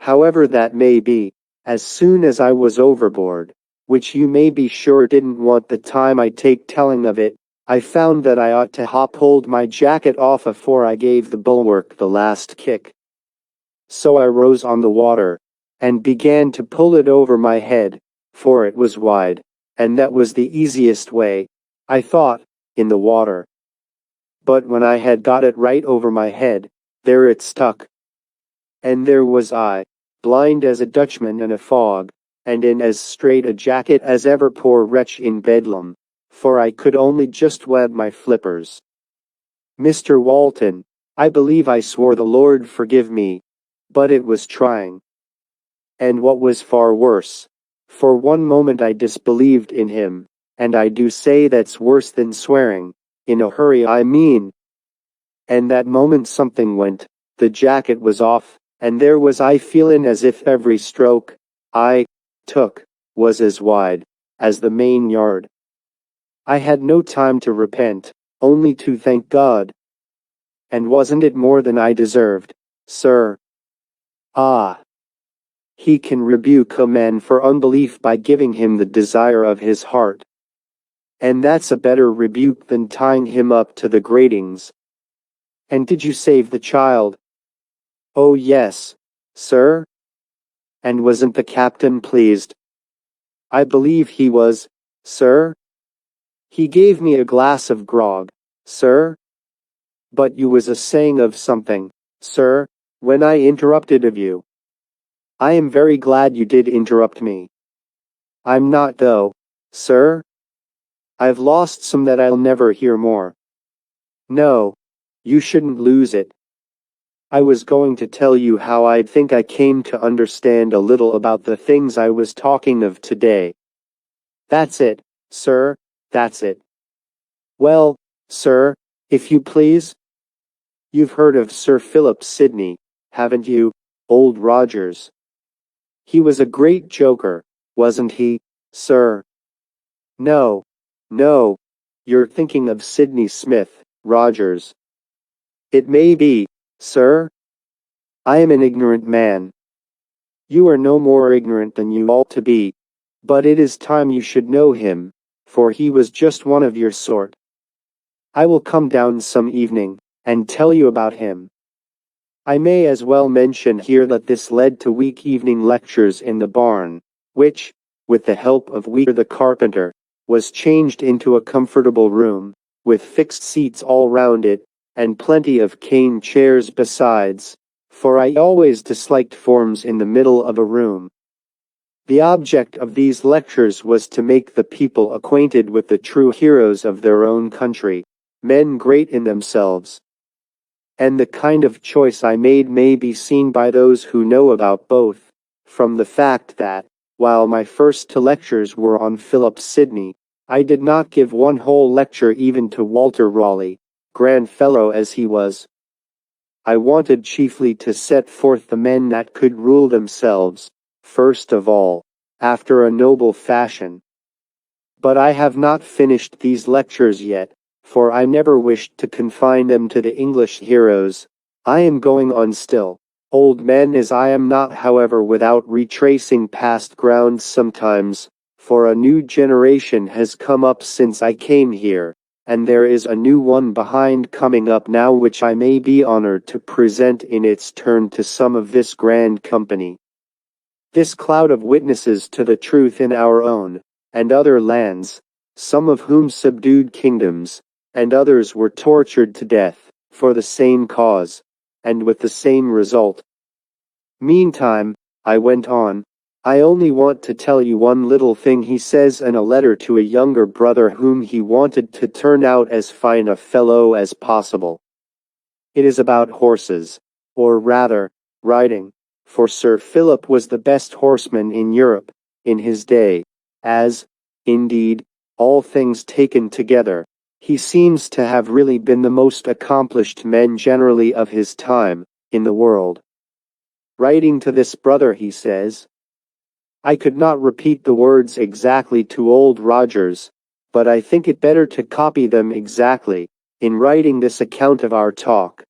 However that may be, as soon as I was overboard, which you may be sure didn't want the time I take telling of it, I found that I ought to hold my jacket off afore I gave the bulwark the last kick. So I rose on the water, and began to pull it over my head, for it was wide, and that was the easiest way, I thought, in the water. But when I had got it right over my head, there it stuck. And there was I, blind as a Dutchman in a fog, and in as straight a jacket as ever poor wretch in Bedlam, for I could only just web my flippers. Mr. Walton, I believe I swore the Lord forgive me, but it was trying. And what was far worse, for one moment I disbelieved in him, and I do say that's worse than swearing, in a hurry I mean. And that moment something went, the jacket was off, and there was I feelin' as if every stroke I took was as wide as the main yard. I had no time to repent, only to thank God. And wasn't it more than I deserved, sir? Ah! He can rebuke a man for unbelief by giving him the desire of his heart. And that's a better rebuke than tying him up to the gratings. And did you save the child? Oh yes, sir. And wasn't the captain pleased? I believe he was, sir. He gave me a glass of grog, sir. But you was a saying of something, sir, when I interrupted of you. I am very glad you did interrupt me. I'm not though, sir. I've lost some that I'll never hear more. No, you shouldn't lose it. I was going to tell you how I think I came to understand a little about the things I was talking of today. That's it, sir, that's it. Well, sir, if you please. You've heard of Sir Philip Sidney, haven't you, old Rogers? He was a great joker, wasn't he, sir? No, you're thinking of Sidney Smith, Rogers. It may be, sir. I am an ignorant man. You are no more ignorant than you ought to be, but it is time you should know him, for he was just one of your sort. I will come down some evening, and tell you about him. I may as well mention here that this led to week evening lectures in the barn, which, with the help of WEIR the carpenter, was changed into a comfortable room, with fixed seats all round it, and plenty of cane chairs besides, for I always disliked forms in the middle of a room. The object of these lectures was to make the people acquainted with the true heroes of their own country, men great in themselves. And the kind of choice I made may be seen by those who know about both, from the fact that, while my first two lectures were on Philip Sidney, I did not give one whole lecture even to Walter Raleigh, grand fellow as he was. I wanted chiefly to set forth the men that could rule themselves, first of all, after a noble fashion. But I have not finished these lectures yet, for I never wished to confine them to the English heroes. I am going on still, old men as I am not, however, without retracing past grounds sometimes, for a new generation has come up since I came here, and there is a new one behind coming up now which I may be honored to present in its turn to some of this grand company. This cloud of witnesses to the truth in our own, and other lands, some of whom subdued kingdoms, and others were tortured to death, for the same cause, and with the same result. Meantime, I went on, I only want to tell you one little thing he says in a letter to a younger brother whom he wanted to turn out as fine a fellow as possible. It is about horses, or rather, riding, for Sir Philip was the best horseman in Europe, in his day, as, indeed, all things taken together, he seems to have really been the most accomplished man generally of his time, in the world. Writing to this brother he says, I could not repeat the words exactly to Old Rogers, but I think it better to copy them exactly, in writing this account of our talk.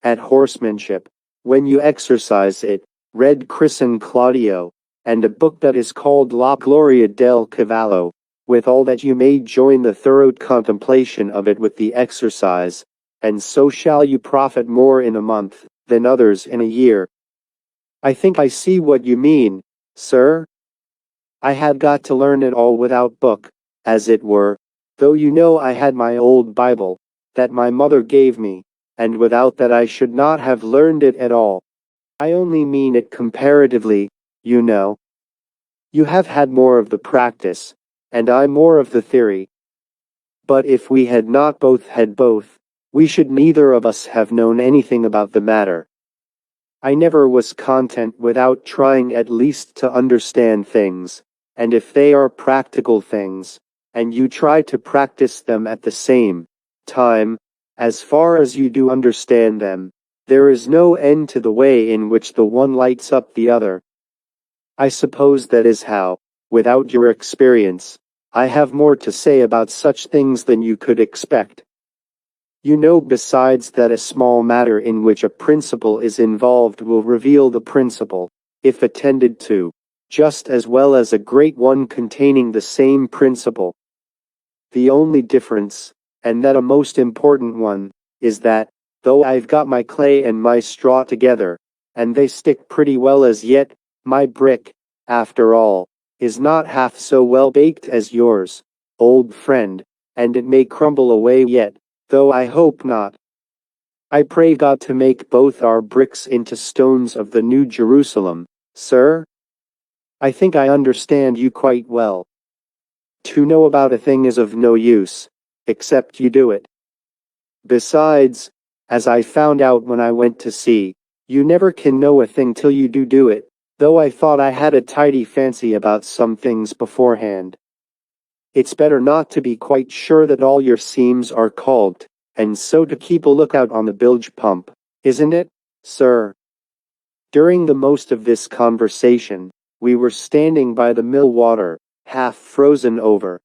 At horsemanship, when you exercise it, read Crisson Claudio, and a book that is called La Gloria del Cavallo, with all that you may join the thorough contemplation of it with the exercise, and so shall you profit more in a month, than others in a year. I think I see what you mean, sir. I had got to learn it all without book, as it were, though you know I had my old Bible, that my mother gave me, and without that I should not have learned it at all. I only mean it comparatively, you know. You have had more of the practice, and I more of the theory. But if we had not both had both, we should neither of us have known anything about the matter. I never was content without trying at least to understand things, and if they are practical things, and you try to practice them at the same time, as far as you do understand them, there is no end to the way in which the one lights up the other. I suppose that is how, without your experience, I have more to say about such things than you could expect. You know besides that a small matter in which a principle is involved will reveal the principle, if attended to, just as well as a great one containing the same principle. The only difference, and that a most important one, is that, though I've got my clay and my straw together, and they stick pretty well as yet, my brick, after all, is not half so well baked as yours, old friend, and it may crumble away yet, though I hope not. I pray God to make both our bricks into stones of the New Jerusalem, sir. I think I understand you quite well. To know about a thing is of no use, except you do it. Besides, as I found out when I went to sea, you never can know a thing till you do it, though I thought I had a tidy fancy about some things beforehand. It's better not to be quite sure that all your seams are caulked, and so to keep a lookout on the bilge pump, isn't it, sir? During the most of this conversation, we were standing by the mill water, half frozen over.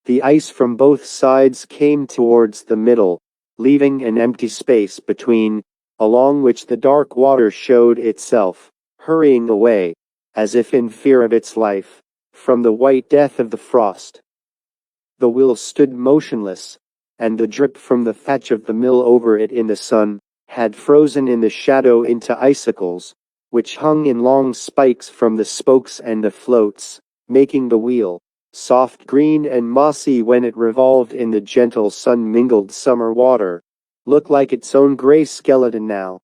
The ice from both sides came towards the middle, leaving an empty space between, along which the dark water showed itself, hurrying away, as if in fear of its life, from the white death of the frost. The wheel stood motionless, and the drip from the thatch of the mill over it in the sun had frozen in the shadow into icicles, which hung in long spikes from the spokes and the floats, making the wheel, soft green and mossy when it revolved in the gentle sun-mingled summer water, look like its own gray skeleton now.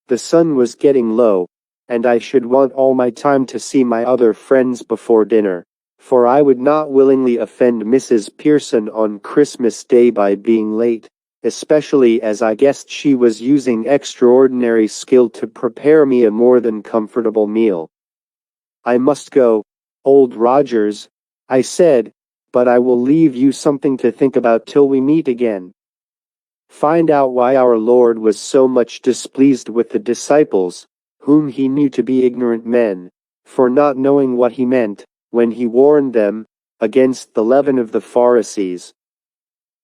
The sun was getting low, and I should want all my time to see my other friends before dinner, for I would not willingly offend Mrs. Pearson on Christmas Day by being late, especially as I guessed she was using extraordinary skill to prepare me a more than comfortable meal. I must go, Old Rogers, I said, but I will leave you something to think about till we meet again. Find out why our Lord was so much displeased with the disciples, whom he knew to be ignorant men, for not knowing what he meant, when he warned them against the leaven of the Pharisees.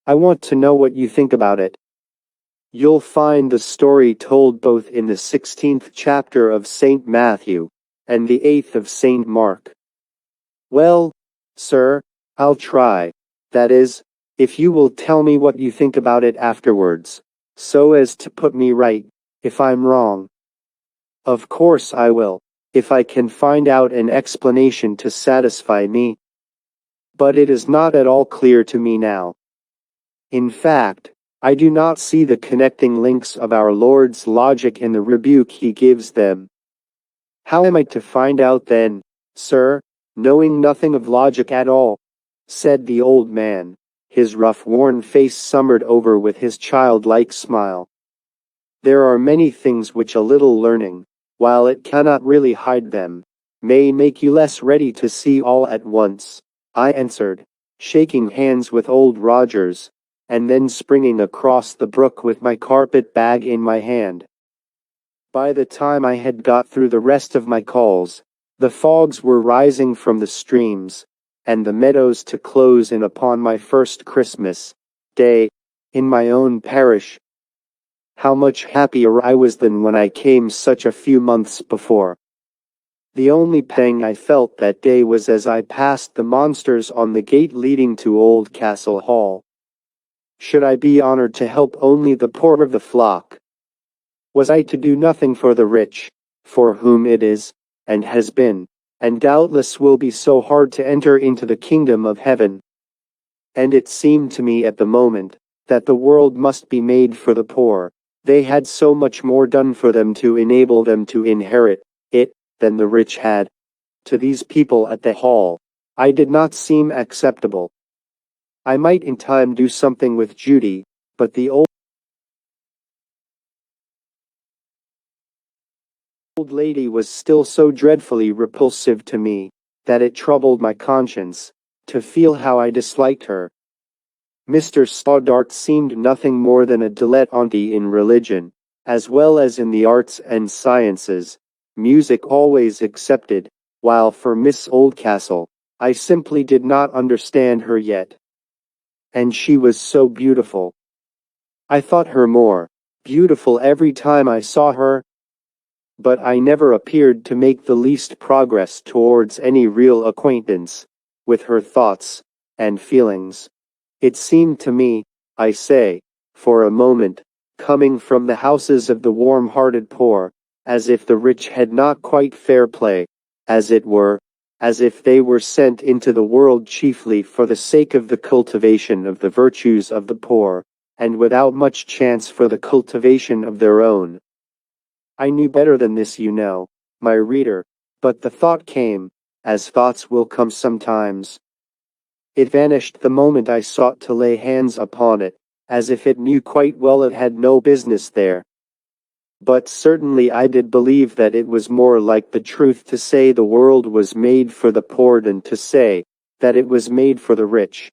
I want to know what you think about it. You'll find the story told both in the 16th chapter of St. Matthew, and the 8th of St. Mark. Well, sir, I'll try. That is, if you will tell me what you think about it afterwards, so as to put me right, if I'm wrong. Of course I will, if I can find out an explanation to satisfy me. But it is not at all clear to me now. In fact, I do not see the connecting links of our Lord's logic in the rebuke he gives them. How am I to find out then, sir, knowing nothing of logic at all? Said the old man, his rough worn face summered over with his childlike smile. There are many things which a little learning, while it cannot really hide them, may make you less ready to see all at once, I answered, shaking hands with Old Rogers, and then springing across the brook with my carpet bag in my hand. By the time I had got through the rest of my calls, the fogs were rising from the streams, and the meadows to close in upon my first Christmas day in my own parish. How much happier I was than when I came such a few months before. The only pang I felt that day was as I passed the monsters on the gate leading to Old Castle Hall. Should I be honored to help only the poor of the flock? Was I to do nothing for the rich, for whom it is, and has been, and doubtless will be so hard to enter into the kingdom of heaven? And it seemed to me at the moment, that the world must be made for the poor. They had so much more done for them to enable them to inherit it, than the rich had. To these people at the hall, I did not seem acceptable. I might in time do something with Judy, but the old lady was still so dreadfully repulsive to me, that it troubled my conscience, to feel how I disliked her. Mr. Stoddart seemed nothing more than a dilettante in religion, as well as in the arts and sciences, music always excepted, while for Miss Oldcastle, I simply did not understand her yet. And she was so beautiful. I thought her more beautiful every time I saw her, but I never appeared to make the least progress towards any real acquaintance with her thoughts and feelings. It seemed to me, I say, for a moment, coming from the houses of the warm-hearted poor, as if the rich had not quite fair play, as it were, as if they were sent into the world chiefly for the sake of the cultivation of the virtues of the poor, and without much chance for the cultivation of their own. I knew better than this, you know, my reader, but the thought came, as thoughts will come sometimes. It vanished the moment I sought to lay hands upon it, as if it knew quite well it had no business there. But certainly I did believe that it was more like the truth to say the world was made for the poor than to say that it was made for the rich.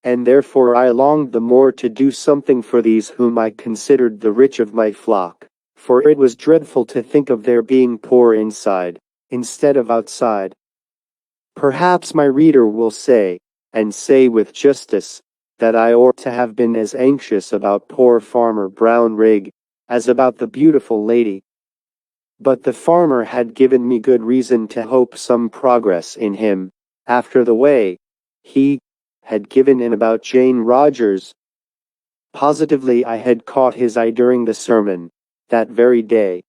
And therefore I longed the more to do something for these whom I considered the rich of my flock, for it was dreadful to think of their being poor inside, instead of outside. Perhaps my reader will say, and say with justice, that I ought to have been as anxious about poor Farmer Brownrigg as about the beautiful lady. But the farmer had given me good reason to hope some progress in him, after the way he had given in about Jane Rogers. Positively I had caught his eye during the sermon, that very day.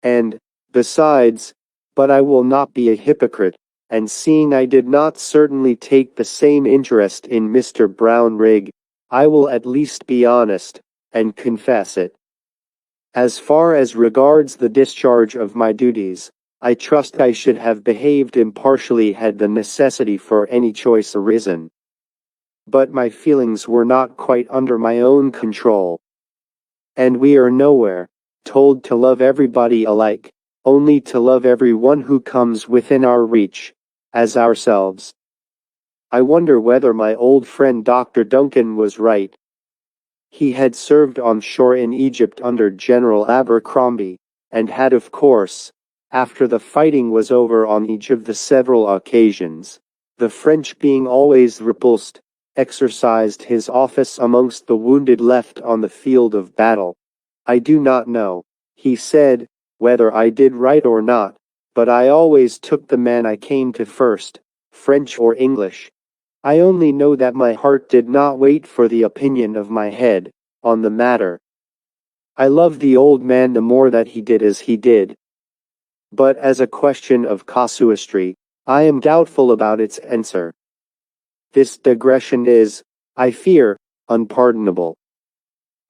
And, besides, but I will not be a hypocrite, and seeing I did not certainly take the same interest in Mr. Brownrigg, I will at least be honest, and confess it. As far as regards the discharge of my duties, I trust I should have behaved impartially had the necessity for any choice arisen. But my feelings were not quite under my own control. And we are nowhere told to love everybody alike, only to love everyone who comes within our reach, as ourselves. I wonder whether my old friend Dr. Duncan was right. He had served on shore in Egypt under General Abercrombie, and had of course, after the fighting was over on each of the several occasions, the French being always repulsed, exercised his office amongst the wounded left on the field of battle. I do not know, he said, whether I did right or not, but I always took the man I came to first, French or English. I only know that my heart did not wait for the opinion of my head on the matter. I loved the old man the more that he did as he did. But as a question of casuistry, I am doubtful about its answer. This digression is, I fear, unpardonable.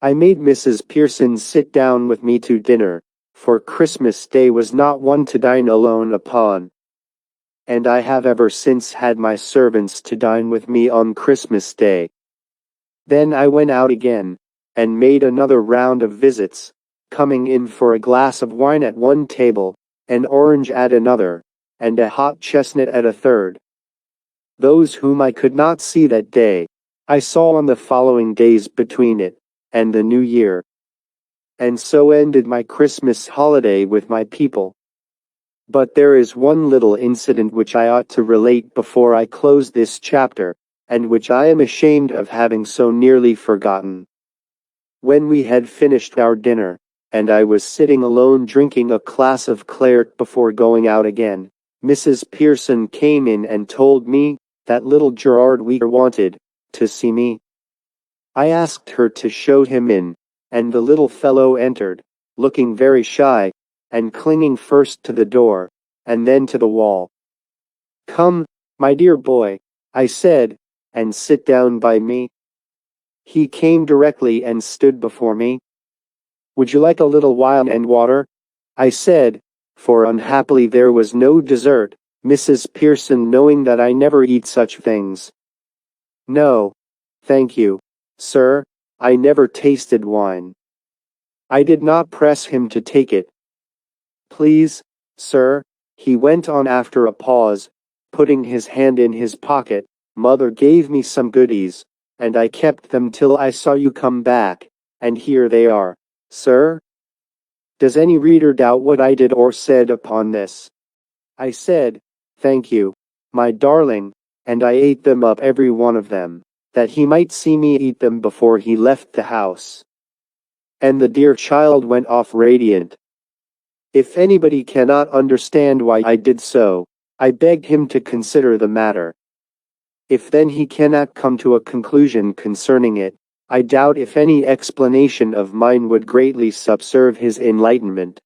I made Mrs. Pearson sit down with me to dinner, for Christmas Day was not one to dine alone upon. And I have ever since had my servants to dine with me on Christmas Day. Then I went out again, and made another round of visits, coming in for a glass of wine at one table, an orange at another, and a hot chestnut at a third. Those whom I could not see that day, I saw on the following days between it and the New Year. And so ended my Christmas holiday with my people. But there is one little incident which I ought to relate before I close this chapter, and which I am ashamed of having so nearly forgotten. When we had finished our dinner, and I was sitting alone drinking a glass of claret before going out again, Mrs. Pearson came in and told me that little Gerard WEIR wanted to see me. I asked her to show him in, and the little fellow entered, looking very shy, and clinging first to the door, and then to the wall. "Come, my dear boy," I said, "and sit down by me." He came directly and stood before me. "Would you like a little wine and water?" I said, for unhappily there was no dessert, Mrs. Pearson knowing that I never eat such things. "No, thank you, sir, I never tasted wine." I did not press him to take it. "Please, sir," he went on after a pause, putting his hand in his pocket, "mother gave me some goodies, and I kept them till I saw you come back, and here they are, sir." Does any reader doubt what I did or said upon this? I said, "Thank you, my darling," and I ate them up every one of them, that he might see me eat them before he left the house. And the dear child went off radiant. If anybody cannot understand why I did so, I begged him to consider the matter. If then he cannot come to a conclusion concerning it, I doubt if any explanation of mine would greatly subserve his enlightenment.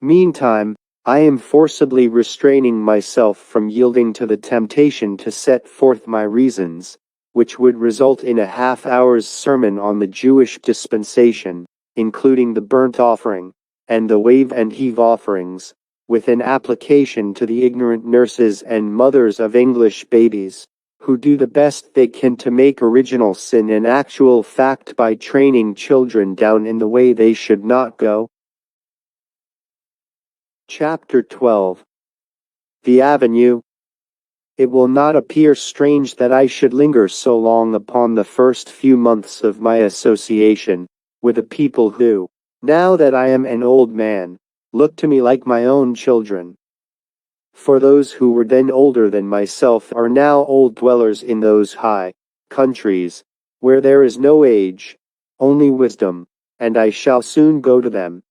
Meantime, I am forcibly restraining myself from yielding to the temptation to set forth my reasons, which would result in a half-hour's sermon on the Jewish dispensation, including the burnt offering, and the wave and heave offerings, with an application to the ignorant nurses and mothers of English babies, who do the best they can to make original sin an actual fact by training children down in the way they should not go. Chapter 12. The Avenue. It will not appear strange that I should linger so long upon the first few months of my association with a people who, now that I am an old man, look to me like my own children. For those who were then older than myself are now old dwellers in those high countries, where there is no age, only wisdom, and I shall soon go to them.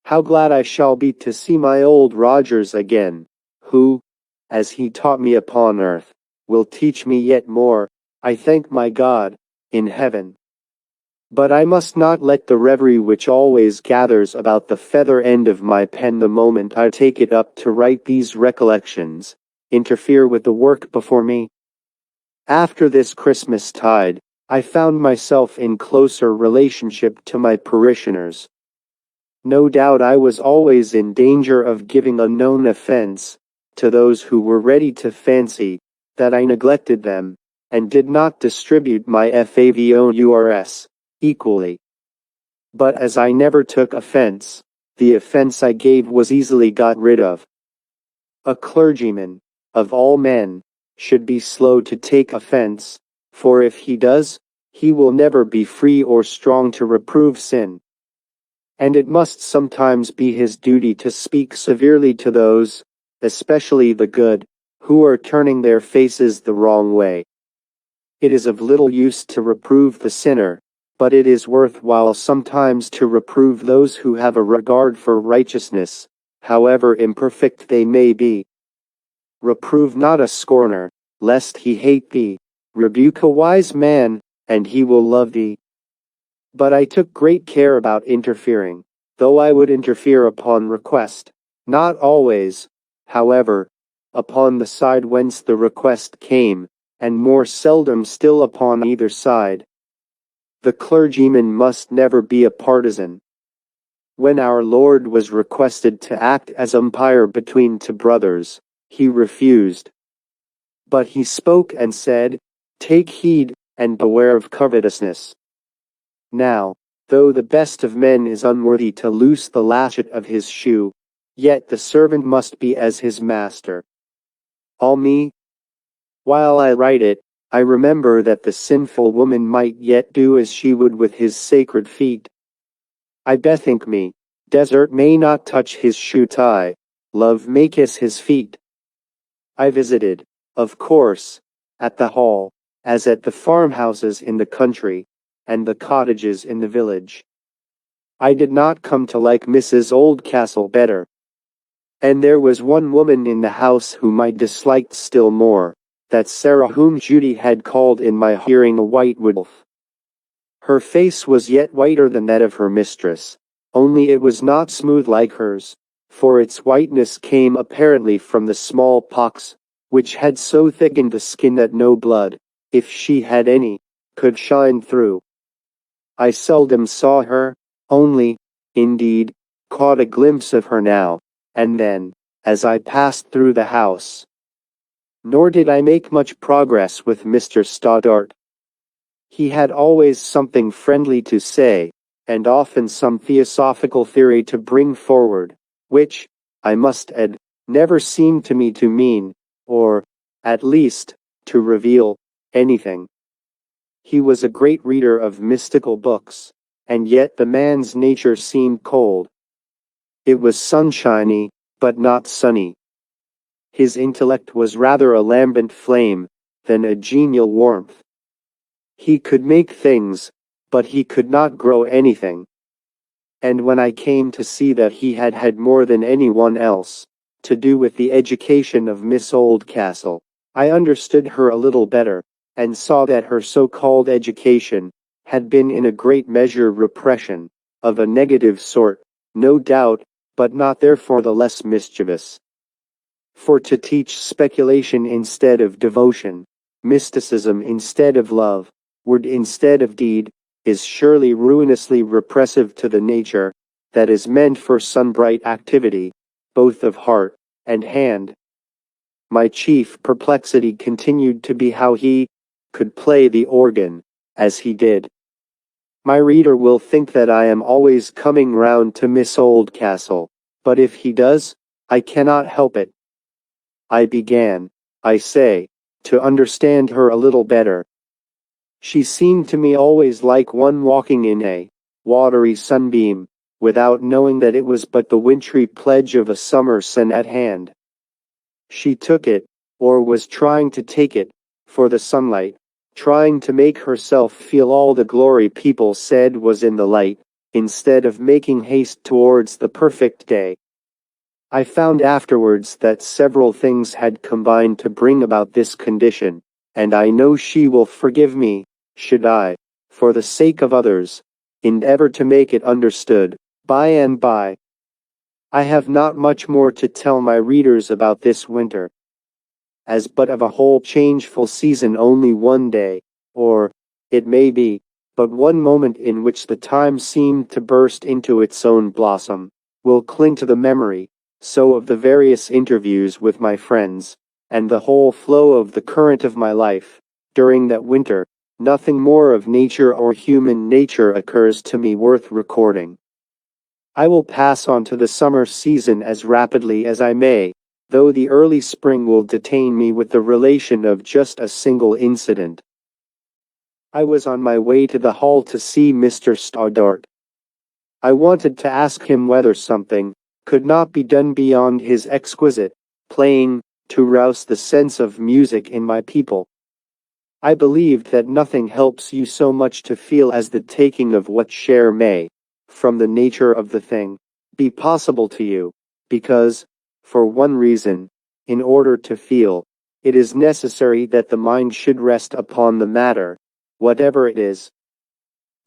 How glad I shall be to see my old Rogers again, who, as he taught me upon earth, will teach me yet more, I thank my God, in heaven. But I must not let the reverie which always gathers about the feather end of my pen the moment I take it up to write these recollections, interfere with the work before me. After this Christmas tide, I found myself in closer relationship to my parishioners, No doubt I was always in danger of giving a known offense to those who were ready to fancy that I neglected them, and did not distribute my favors equally. But as I never took offense, the offense I gave was easily got rid of. A clergyman, of all men, should be slow to take offense, for if he does, he will never be free or strong to reprove sin. And it must sometimes be his duty to speak severely to those, especially the good, who are turning their faces the wrong way. It is of little use to reprove the sinner, but it is worthwhile sometimes to reprove those who have a regard for righteousness, however imperfect they may be. Reprove not a scorner, lest he hate thee. Rebuke a wise man, and he will love thee. But I took great care about interfering, though I would interfere upon request, not always, however, upon the side whence the request came, and more seldom still upon either side. The clergyman must never be a partisan. When our Lord was requested to act as umpire between two brothers, he refused. But he spoke and said, "Take heed, and beware of covetousness." Now, though the best of men is unworthy to loose the latchet of his shoe, yet the servant must be as his master. All me. While I write it, I remember that the sinful woman might yet do as she would with his sacred feet. I bethink me, desert may not touch his shoe tie, love may kiss his feet. I visited, of course, at the hall, as at the farmhouses in the country, and the cottages in the village. I did not come to like Mrs. Oldcastle better. And there was one woman in the house whom I disliked still more, that Sarah whom Judy had called in my hearing a white wolf. Her face was yet whiter than that of her mistress, only it was not smooth like hers, for its whiteness came apparently from the smallpox, which had so thickened the skin that no blood, if she had any, could shine through. I seldom saw her, only, indeed, caught a glimpse of her now and then, as I passed through the house. Nor did I make much progress with Mr. Stoddart. He had always something friendly to say, and often some theosophical theory to bring forward, which, I must add, never seemed to me to mean, or, at least, to reveal, anything. He was a great reader of mystical books, and yet the man's nature seemed cold. It was sunshiny, but not sunny. His intellect was rather a lambent flame than a genial warmth. He could make things, but he could not grow anything. And when I came to see that he had had more than anyone else to do with the education of Miss Oldcastle, I understood her a little better, and saw that her so-called education had been in a great measure repression, of a negative sort, no doubt, but not therefore the less mischievous. For to teach speculation instead of devotion, mysticism instead of love, word instead of deed, is surely ruinously repressive to the nature that is meant for sunbright activity, both of heart and hand. My chief perplexity continued to be how he could play the organ, as he did. My reader will think that I am always coming round to Miss Oldcastle, but if he does, I cannot help it. I began, I say, to understand her a little better. She seemed to me always like one walking in a watery sunbeam, without knowing that it was but the wintry pledge of a summer sun at hand. She took it, or was trying to take it, for the sunlight, trying to make herself feel all the glory people said was in the light, instead of making haste towards the perfect day. I found afterwards that several things had combined to bring about this condition, and I know she will forgive me, should I, for the sake of others, endeavor to make it understood, by and by. I have not much more to tell my readers about this winter. As but of a whole changeful season only one day, or, it may be, but one moment in which the time seemed to burst into its own blossom, will cling to the memory, so of the various interviews with my friends, and the whole flow of the current of my life, during that winter, nothing more of nature or human nature occurs to me worth recording. I will pass on to the summer season as rapidly as I may, though the early spring will detain me with the relation of just a single incident. I was on my way to the hall to see Mr. Stoddart. I wanted to ask him whether something could not be done beyond his exquisite playing to rouse the sense of music in my people. I believed that nothing helps you so much to feel as the taking of what share may, from the nature of the thing, be possible to you, because, for one reason, in order to feel, it is necessary that the mind should rest upon the matter, whatever it is.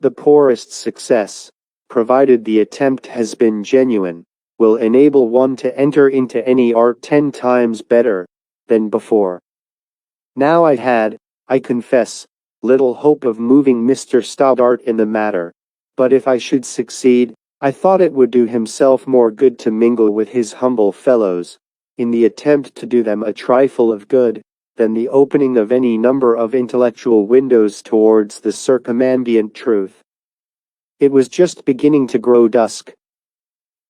The poorest success, provided the attempt has been genuine, will enable one to enter into any art 10 times better than before. Now I had, I confess, little hope of moving Mr. Stoddart in the matter, but if I should succeed, I thought it would do himself more good to mingle with his humble fellows, in the attempt to do them a trifle of good, than the opening of any number of intellectual windows towards the circumambient truth. It was just beginning to grow dusk.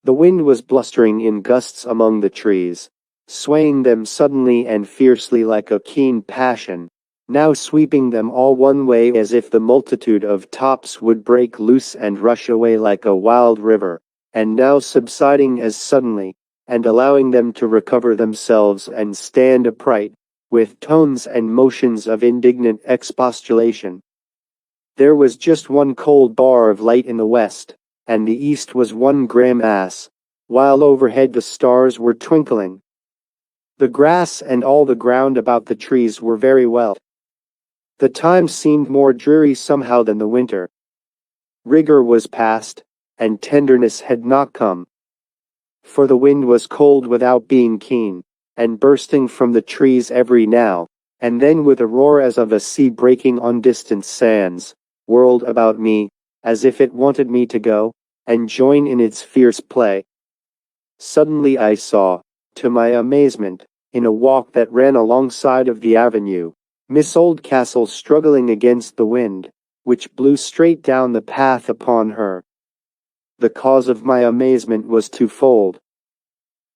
The wind was blustering in gusts among the trees, swaying them suddenly and fiercely like a keen passion, now sweeping them all one way as if the multitude of tops would break loose and rush away like a wild river, and now subsiding as suddenly, and allowing them to recover themselves and stand upright, with tones and motions of indignant expostulation. There was just one cold bar of light in the west, and the east was one gray mass, while overhead the stars were twinkling. The grass and all the ground about the trees were very wet. The time seemed more dreary somehow than the winter. Rigor was past, and tenderness had not come. For the wind was cold without being keen, and bursting from the trees every now and then with a roar as of a sea breaking on distant sands, whirled about me, as if it wanted me to go and join in its fierce play. Suddenly I saw, to my amazement, in a walk that ran alongside of the avenue, Miss Oldcastle struggling against the wind, which blew straight down the path upon her. The cause of my amazement was twofold.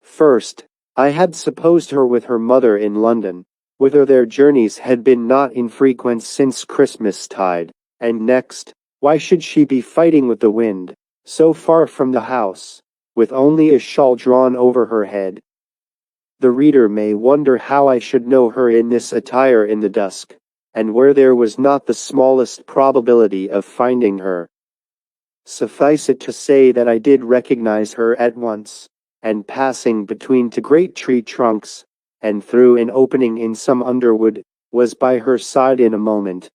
First, I had supposed her with her mother in London, whither their journeys had been not infrequent since Christmas-tide, and next, why should she be fighting with the wind, so far from the house, with only a shawl drawn over her head? The reader may wonder how I should know her in this attire in the dusk, and where there was not the smallest probability of finding her. Suffice it to say that I did recognize her at once, and passing between two great tree trunks, and through an opening in some underwood, was by her side in a moment.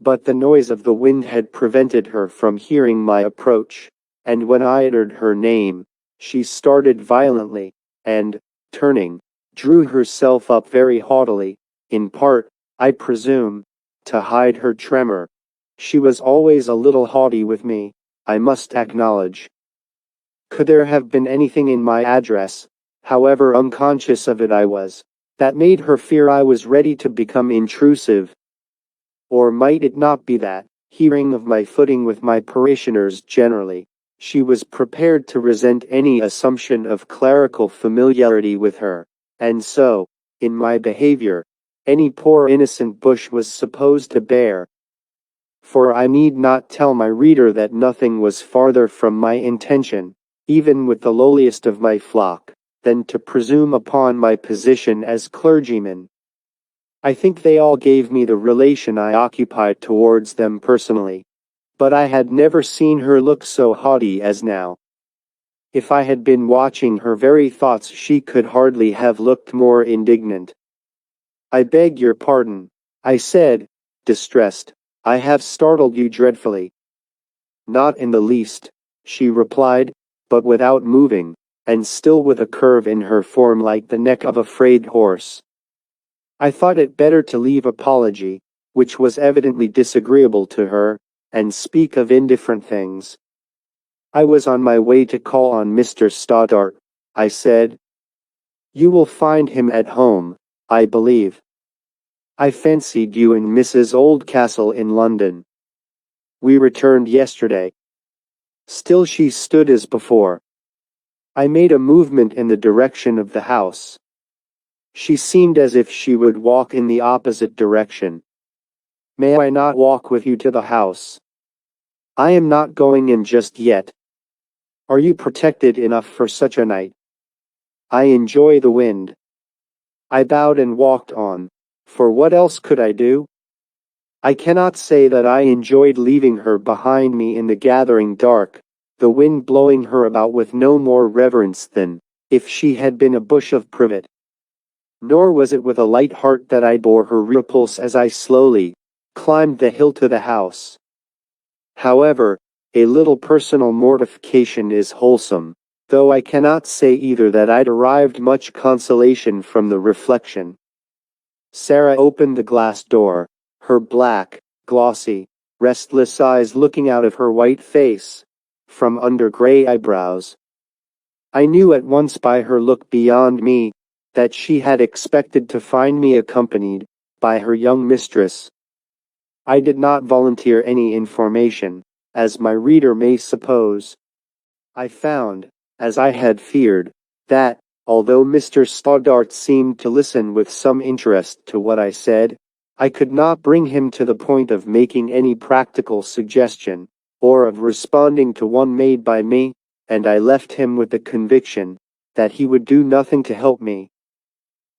But the noise of the wind had prevented her from hearing my approach, and when I uttered her name, she started violently, and, turning, drew herself up very haughtily, in part, I presume, to hide her tremor. She was always a little haughty with me, I must acknowledge. Could there have been anything in my address, however unconscious of it I was, that made her fear I was ready to become intrusive? Or might it not be that, hearing of my footing with my parishioners generally, she was prepared to resent any assumption of clerical familiarity with her, and so, in my behavior, any poor innocent bush was supposed to bear? For I need not tell my reader that nothing was farther from my intention, even with the lowliest of my flock, than to presume upon my position as clergyman. I think they all gave me the relation I occupied towards them personally, but I had never seen her look so haughty as now. If I had been watching her very thoughts she could hardly have looked more indignant. "I beg your pardon," I said, distressed. "I have startled you dreadfully." "Not in the least," she replied, but without moving, and still with a curve in her form like the neck of a frayed horse. I thought it better to leave apology, which was evidently disagreeable to her, and speak of indifferent things. I was on my way to call on Mr. Stoddart, I said. You will find him at home, I believe. I fancied you in Mrs. Oldcastle in London. We returned yesterday. Still she stood as before. I made a movement in the direction of the house. She seemed as if she would walk in the opposite direction. May I not walk with you to the house? I am not going in just yet. Are you protected enough for such a night? I enjoy the wind. I bowed and walked on, for what else could I do? I cannot say that I enjoyed leaving her behind me in the gathering dark, the wind blowing her about with no more reverence than if she had been a bush of privet. Nor was it with a light heart that I bore her repulse as I slowly climbed the hill to the house. However, a little personal mortification is wholesome, though I cannot say either that I derived much consolation from the reflection. Sarah opened the glass door, her black, glossy, restless eyes looking out of her white face, from under gray eyebrows. I knew at once by her look beyond me, that she had expected to find me accompanied by her young mistress. I did not volunteer any information, as my reader may suppose. I found, as I had feared, that, although Mr. Stoddart seemed to listen with some interest to what I said, I could not bring him to the point of making any practical suggestion, or of responding to one made by me, and I left him with the conviction that he would do nothing to help me.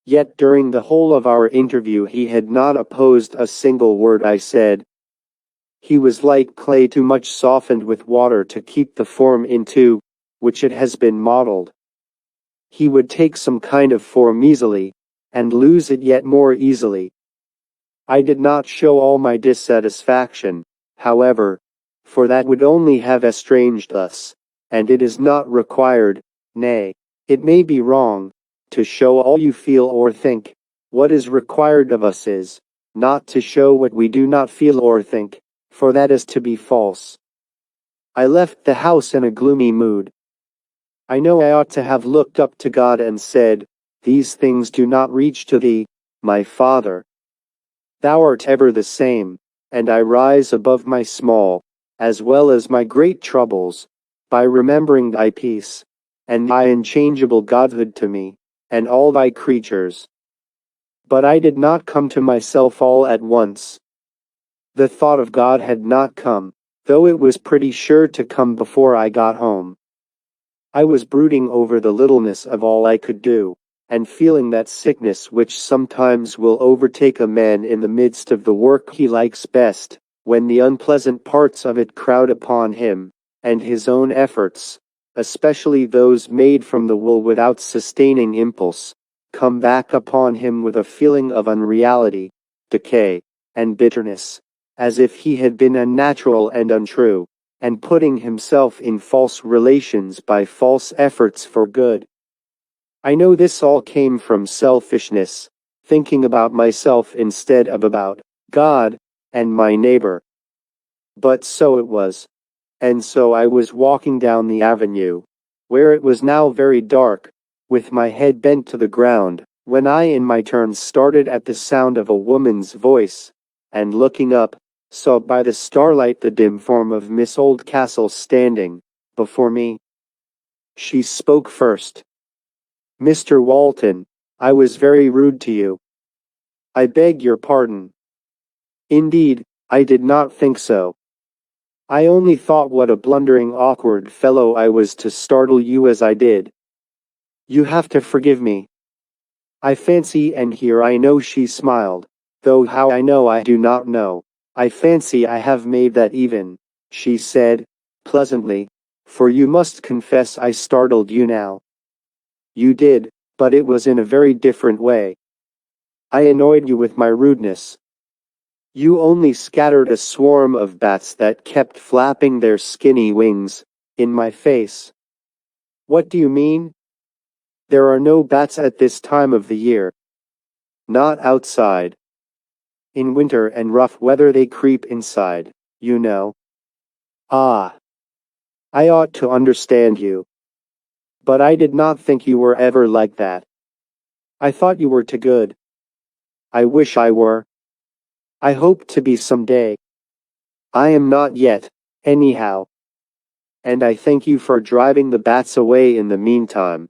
Yet during the whole of our interview he had not opposed a single word I said. He was like clay too much softened with water to keep the form into which it has been modeled. He would take some kind of form easily, and lose it yet more easily. I did not show all my dissatisfaction, however, for that would only have estranged us, and it is not required, nay, it may be wrong, to show all you feel or think. What is required of us is, not to show what we do not feel or think, for that is to be false. I left the house in a gloomy mood. I know I ought to have looked up to God and said, These things do not reach to thee, my Father. Thou art ever the same, and I rise above my small, as well as my great troubles, by remembering thy peace, and thy unchangeable Godhood to me, and all thy creatures. But I did not come to myself all at once. The thought of God had not come, though it was pretty sure to come before I got home. I was brooding over the littleness of all I could do, and feeling that sickness which sometimes will overtake a man in the midst of the work he likes best, when the unpleasant parts of it crowd upon him, and his own efforts, especially those made from the will without sustaining impulse, come back upon him with a feeling of unreality, decay, and bitterness, as if he had been unnatural and untrue, and putting himself in false relations by false efforts for good. I know this all came from selfishness, thinking about myself instead of about God and my neighbor. But so it was. And so I was walking down the avenue, where it was now very dark, with my head bent to the ground, when I in my turn started at the sound of a woman's voice, and looking up, saw by the starlight the dim form of Miss Oldcastle standing before me. She spoke first. Mr. Walton, I was very rude to you. I beg your pardon. Indeed, I did not think so. I only thought what a blundering awkward fellow I was to startle you as I did. You have to forgive me. I fancy, and here I know she smiled, though how I know I do not know. I fancy I have made that even, she said, pleasantly, for you must confess I startled you now. You did, but it was in a very different way. I annoyed you with my rudeness. You only scattered a swarm of bats that kept flapping their skinny wings in my face. What do you mean? There are no bats at this time of the year. Not outside. In winter and rough weather they creep inside, you know. Ah, I ought to understand you. But I did not think you were ever like that. I thought you were too good. I wish I were. I hope to be someday. I am not yet, anyhow. And I thank you for driving the bats away in the meantime.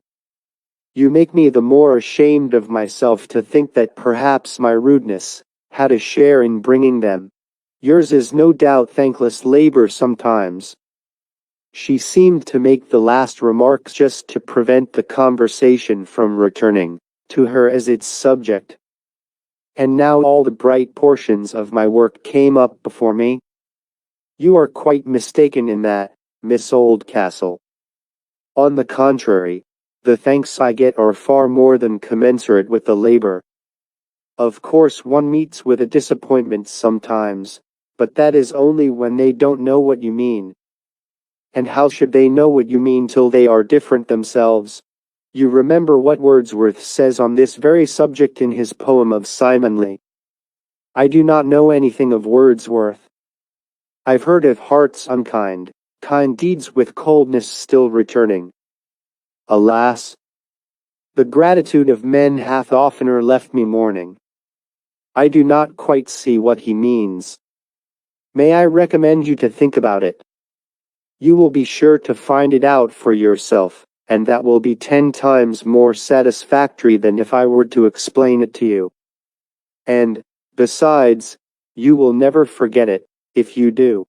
You make me the more ashamed of myself to think that perhaps my rudeness had a share in bringing them. Yours is no doubt thankless labor sometimes. She seemed to make the last remarks just to prevent the conversation from returning to her as its subject. And now all the bright portions of my work came up before me. You are quite mistaken in that, Miss Oldcastle. On the contrary, the thanks I get are far more than commensurate with the labor. Of course one meets with a disappointment sometimes, but that is only when they don't know what you mean. And how should they know what you mean till they are different themselves? You remember what Wordsworth says on this very subject in his poem of Simonley. I do not know anything of Wordsworth. I've heard of hearts unkind, kind deeds with coldness still returning. Alas, the gratitude of men hath oftener left me mourning. I do not quite see what he means. May I recommend you to think about it? You will be sure to find it out for yourself, and that will be 10 times more satisfactory than if I were to explain it to you. And, besides, you will never forget it, if you do.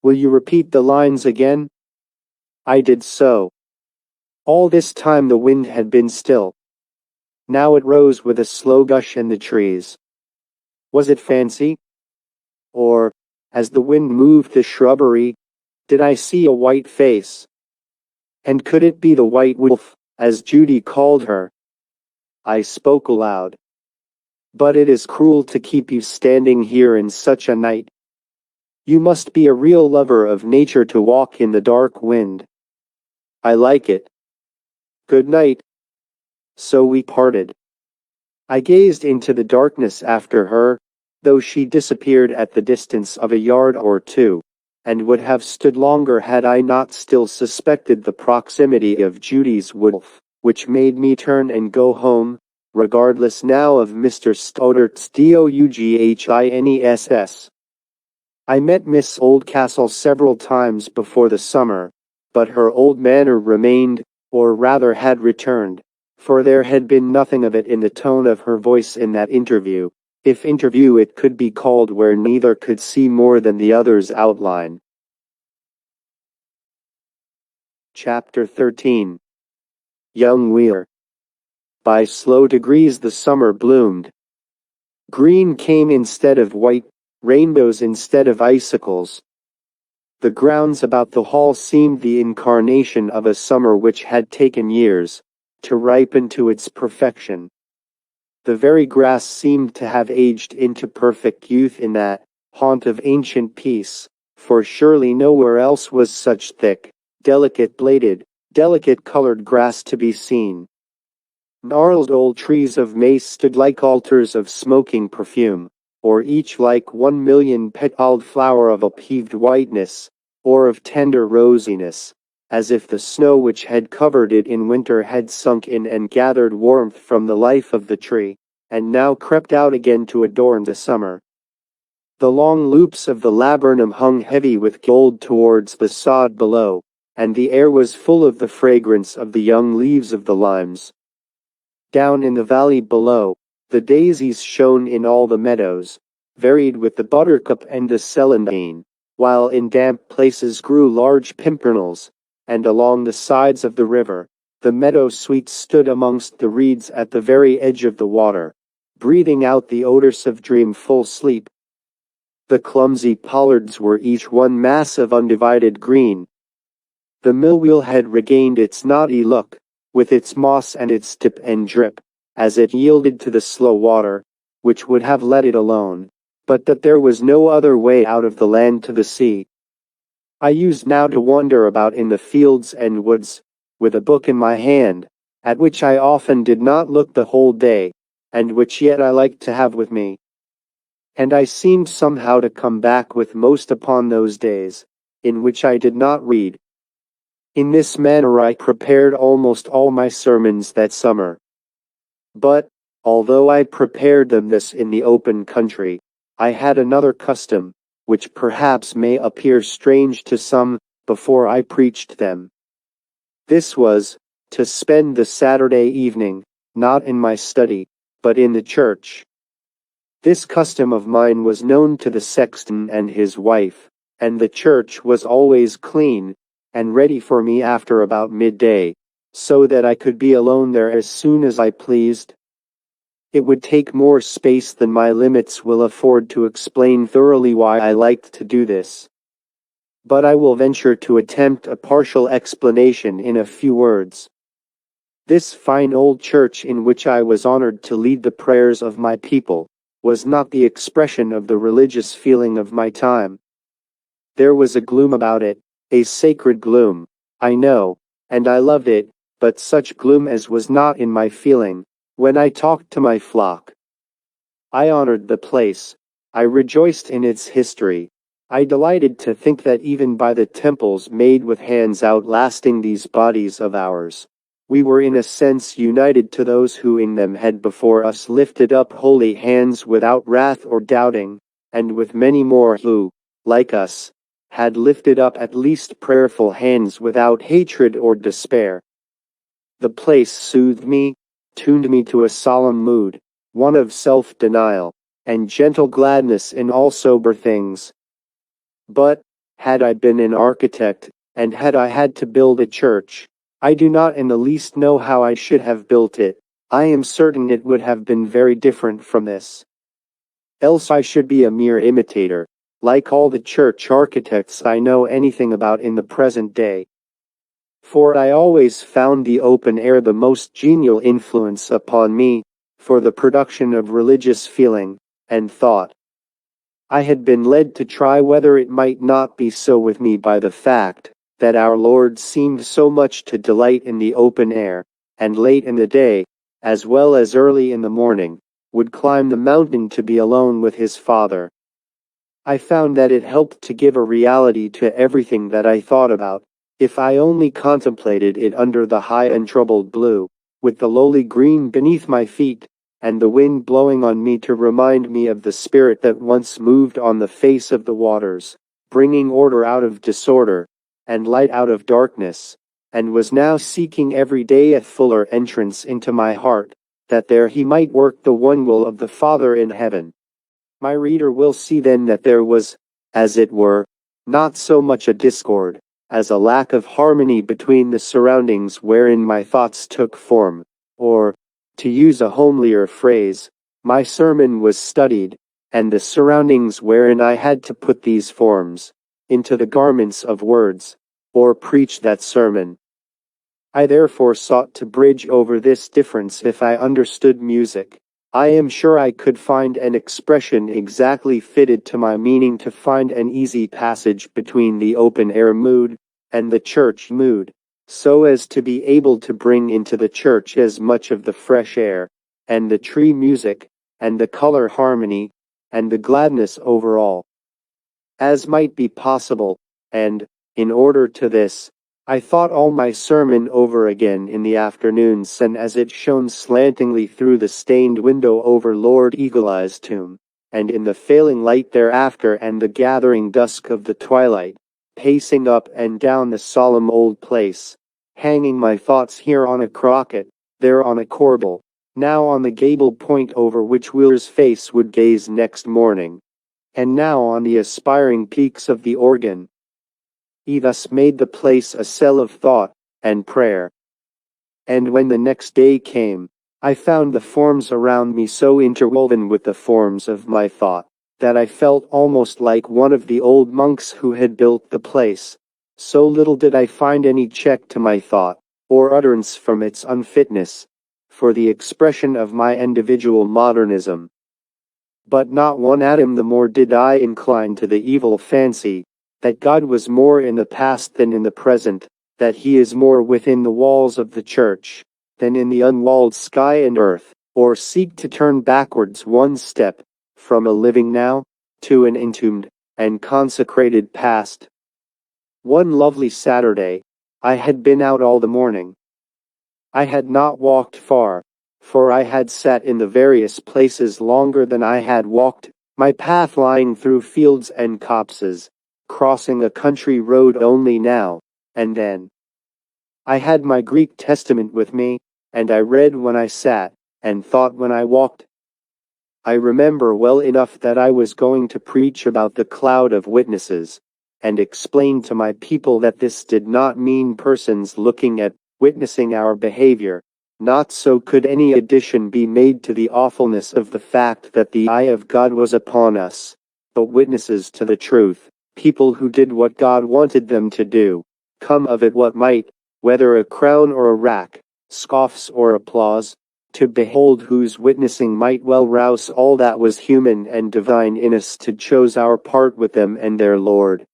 Will you repeat the lines again? I did so. All this time the wind had been still. Now it rose with a slow gush in the trees. Was it fancy? Or, as the wind moved the shrubbery, did I see a white face? And could it be the white wolf, as Judy called her? I spoke aloud. But it is cruel to keep you standing here in such a night. You must be a real lover of nature to walk in the dark wind. I like it. Good night. So we parted. I gazed into the darkness after her, though she disappeared at the distance of a yard or two, and would have stood longer had I not still suspected the proximity of Judy's wolf, which made me turn and go home, regardless now of Mr. Stoddart's Doughins. I met Miss Oldcastle several times before the summer, but her old manner remained, or rather had returned, for there had been nothing of it in the tone of her voice in that interview, if interview it could be called, where neither could see more than the other's outline. Chapter 13. Young WEIR. By slow degrees the summer bloomed. Green came instead of white, rainbows instead of icicles. The grounds about the hall seemed the incarnation of a summer which had taken years to ripen to its perfection. The very grass seemed to have aged into perfect youth in that haunt of ancient peace, for surely nowhere else was such thick, delicate-bladed, delicate-colored grass to be seen. Gnarled old trees of mace stood like altars of smoking perfume, or each like 1,000,000-petaled flower of upheaved whiteness, or of tender rosiness, as if the snow which had covered it in winter had sunk in and gathered warmth from the life of the tree, and now crept out again to adorn the summer. The long loops of the laburnum hung heavy with gold towards the sod below, and the air was full of the fragrance of the young leaves of the limes. Down in the valley below, the daisies shone in all the meadows, varied with the buttercup and the celandine, while in damp places grew large pimpernels, and along the sides of the river, the meadow sweets stood amongst the reeds at the very edge of the water, breathing out the odors of dreamful sleep. The clumsy pollards were each one mass of undivided green. The millwheel had regained its knotty look, with its moss and its dip and drip, as it yielded to the slow water, which would have let it alone, but that there was no other way out of the land to the sea. I used now to wander about in the fields and woods, with a book in my hand, at which I often did not look the whole day, and which yet I liked to have with me. And I seemed somehow to come back with most upon those days, in which I did not read. In this manner I prepared almost all my sermons that summer. But, although I prepared them thus in the open country, I had another custom, which perhaps may appear strange to some, before I preached them. This was, to spend the Saturday evening, not in my study, but in the church. This custom of mine was known to the sexton and his wife, and the church was always clean, and ready for me after about midday, so that I could be alone there as soon as I pleased. It would take more space than my limits will afford to explain thoroughly why I liked to do this. But I will venture to attempt a partial explanation in a few words. This fine old church in which I was honored to lead the prayers of my people, was not the expression of the religious feeling of my time. There was a gloom about it, a sacred gloom, I know, and I loved it, but such gloom as was not in my feeling, when I talked to my flock. I honored the place, I rejoiced in its history, I delighted to think that even by the temples made with hands outlasting these bodies of ours, we were in a sense united to those who in them had before us lifted up holy hands without wrath or doubting, and with many more who, like us, had lifted up at least prayerful hands without hatred or despair. The place soothed me, tuned me to a solemn mood, one of self-denial, and gentle gladness in all sober things. But, had I been an architect, and had I had to build a church, I do not in the least know how I should have built it. I am certain it would have been very different from this. Else I should be a mere imitator, like all the church architects I know anything about in the present day. For I always found the open air the most genial influence upon me, for the production of religious feeling, and thought. I had been led to try whether it might not be so with me by the fact, that our Lord seemed so much to delight in the open air, and late in the day, as well as early in the morning, would climb the mountain to be alone with his Father. I found that it helped to give a reality to everything that I thought about, if I only contemplated it under the high untroubled blue, with the lowly green beneath my feet, and the wind blowing on me to remind me of the spirit that once moved on the face of the waters, bringing order out of disorder, and light out of darkness, and was now seeking every day a fuller entrance into my heart, that there he might work the one will of the Father in heaven. My reader will see then that there was, as it were, not so much a discord, as a lack of harmony between the surroundings wherein my thoughts took form, or, to use a homelier phrase, my sermon was studied, and the surroundings wherein I had to put these forms, into the garments of words, or preach that sermon. I therefore sought to bridge over this difference if I understood music. I am sure I could find an expression exactly fitted to my meaning to find an easy passage between the open-air mood and the church mood, so as to be able to bring into the church as much of the fresh air, and the tree music, and the color harmony, and the gladness over all, as might be possible, and, in order to this, I thought all my sermon over again in the afternoons, and as it shone slantingly through the stained window over Lord Eagle-Eye's tomb, and in the failing light thereafter and the gathering dusk of the twilight, pacing up and down the solemn old place, hanging my thoughts here on a crocket, there on a corbel, now on the gable point over which Weir's face would gaze next morning, and now on the aspiring peaks of the organ. He thus made the place a cell of thought and prayer. And when the next day came, I found the forms around me so interwoven with the forms of my thought, that I felt almost like one of the old monks who had built the place. So little did I find any check to my thought, or utterance from its unfitness, for the expression of my individual modernism. But not one atom the more did I incline to the evil fancy, that God was more in the past than in the present, that he is more within the walls of the church, than in the unwalled sky and earth, or seek to turn backwards one step, from a living now, to an entombed, and consecrated past. One lovely Saturday, I had been out all the morning. I had not walked far, for I had sat in the various places longer than I had walked, my path lying through fields and copses, crossing a country road only now and then. I had my Greek Testament with me, and I read when I sat, and thought when I walked. I remember well enough that I was going to preach about the cloud of witnesses, and explain to my people that this did not mean persons looking at, witnessing our behavior. Not so could any addition be made to the awfulness of the fact that the eye of God was upon us, but witnesses to the truth, people who did what God wanted them to do, come of it what might, whether a crown or a rack, scoffs or applause, to behold whose witnessing might well rouse all that was human and divine in us to chose our part with them and their Lord.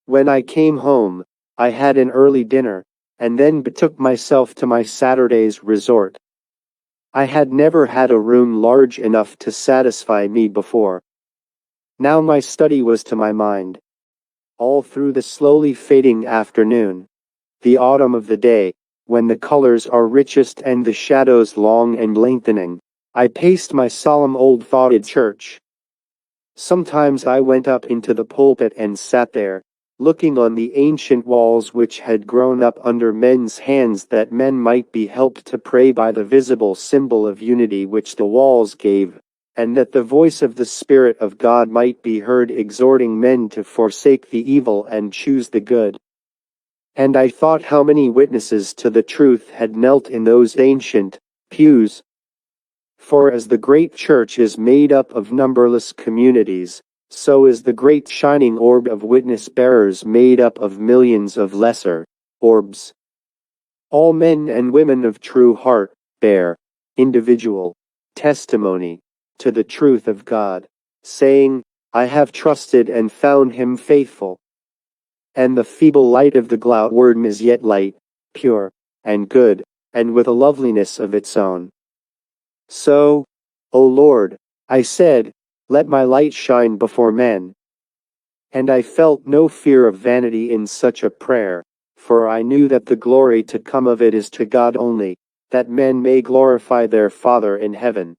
When I came home, I had an early dinner, and then betook myself to my Saturday's resort. I had never had a room large enough to satisfy me before. Now my study was to my mind. All through the slowly fading afternoon, the autumn of the day, when the colors are richest and the shadows long and lengthening, I paced my solemn old-thoughted church. Sometimes I went up into the pulpit and sat there, looking on the ancient walls which had grown up under men's hands that men might be helped to pray by the visible symbol of unity which the walls gave, and that the voice of the Spirit of God might be heard exhorting men to forsake the evil and choose the good. And I thought how many witnesses to the truth had knelt in those ancient pews. For as the great church is made up of numberless communities, so is the great shining orb of witness-bearers made up of millions of lesser orbs. All men and women of true heart bear individual testimony to the truth of God, saying, I have trusted and found him faithful. And the feeble light of the glout word is yet light, pure, and good, and with a loveliness of its own. So, O Lord, I said, let my light shine before men. And I felt no fear of vanity in such a prayer, for I knew that the glory to come of it is to God only, that men may glorify their Father in heaven.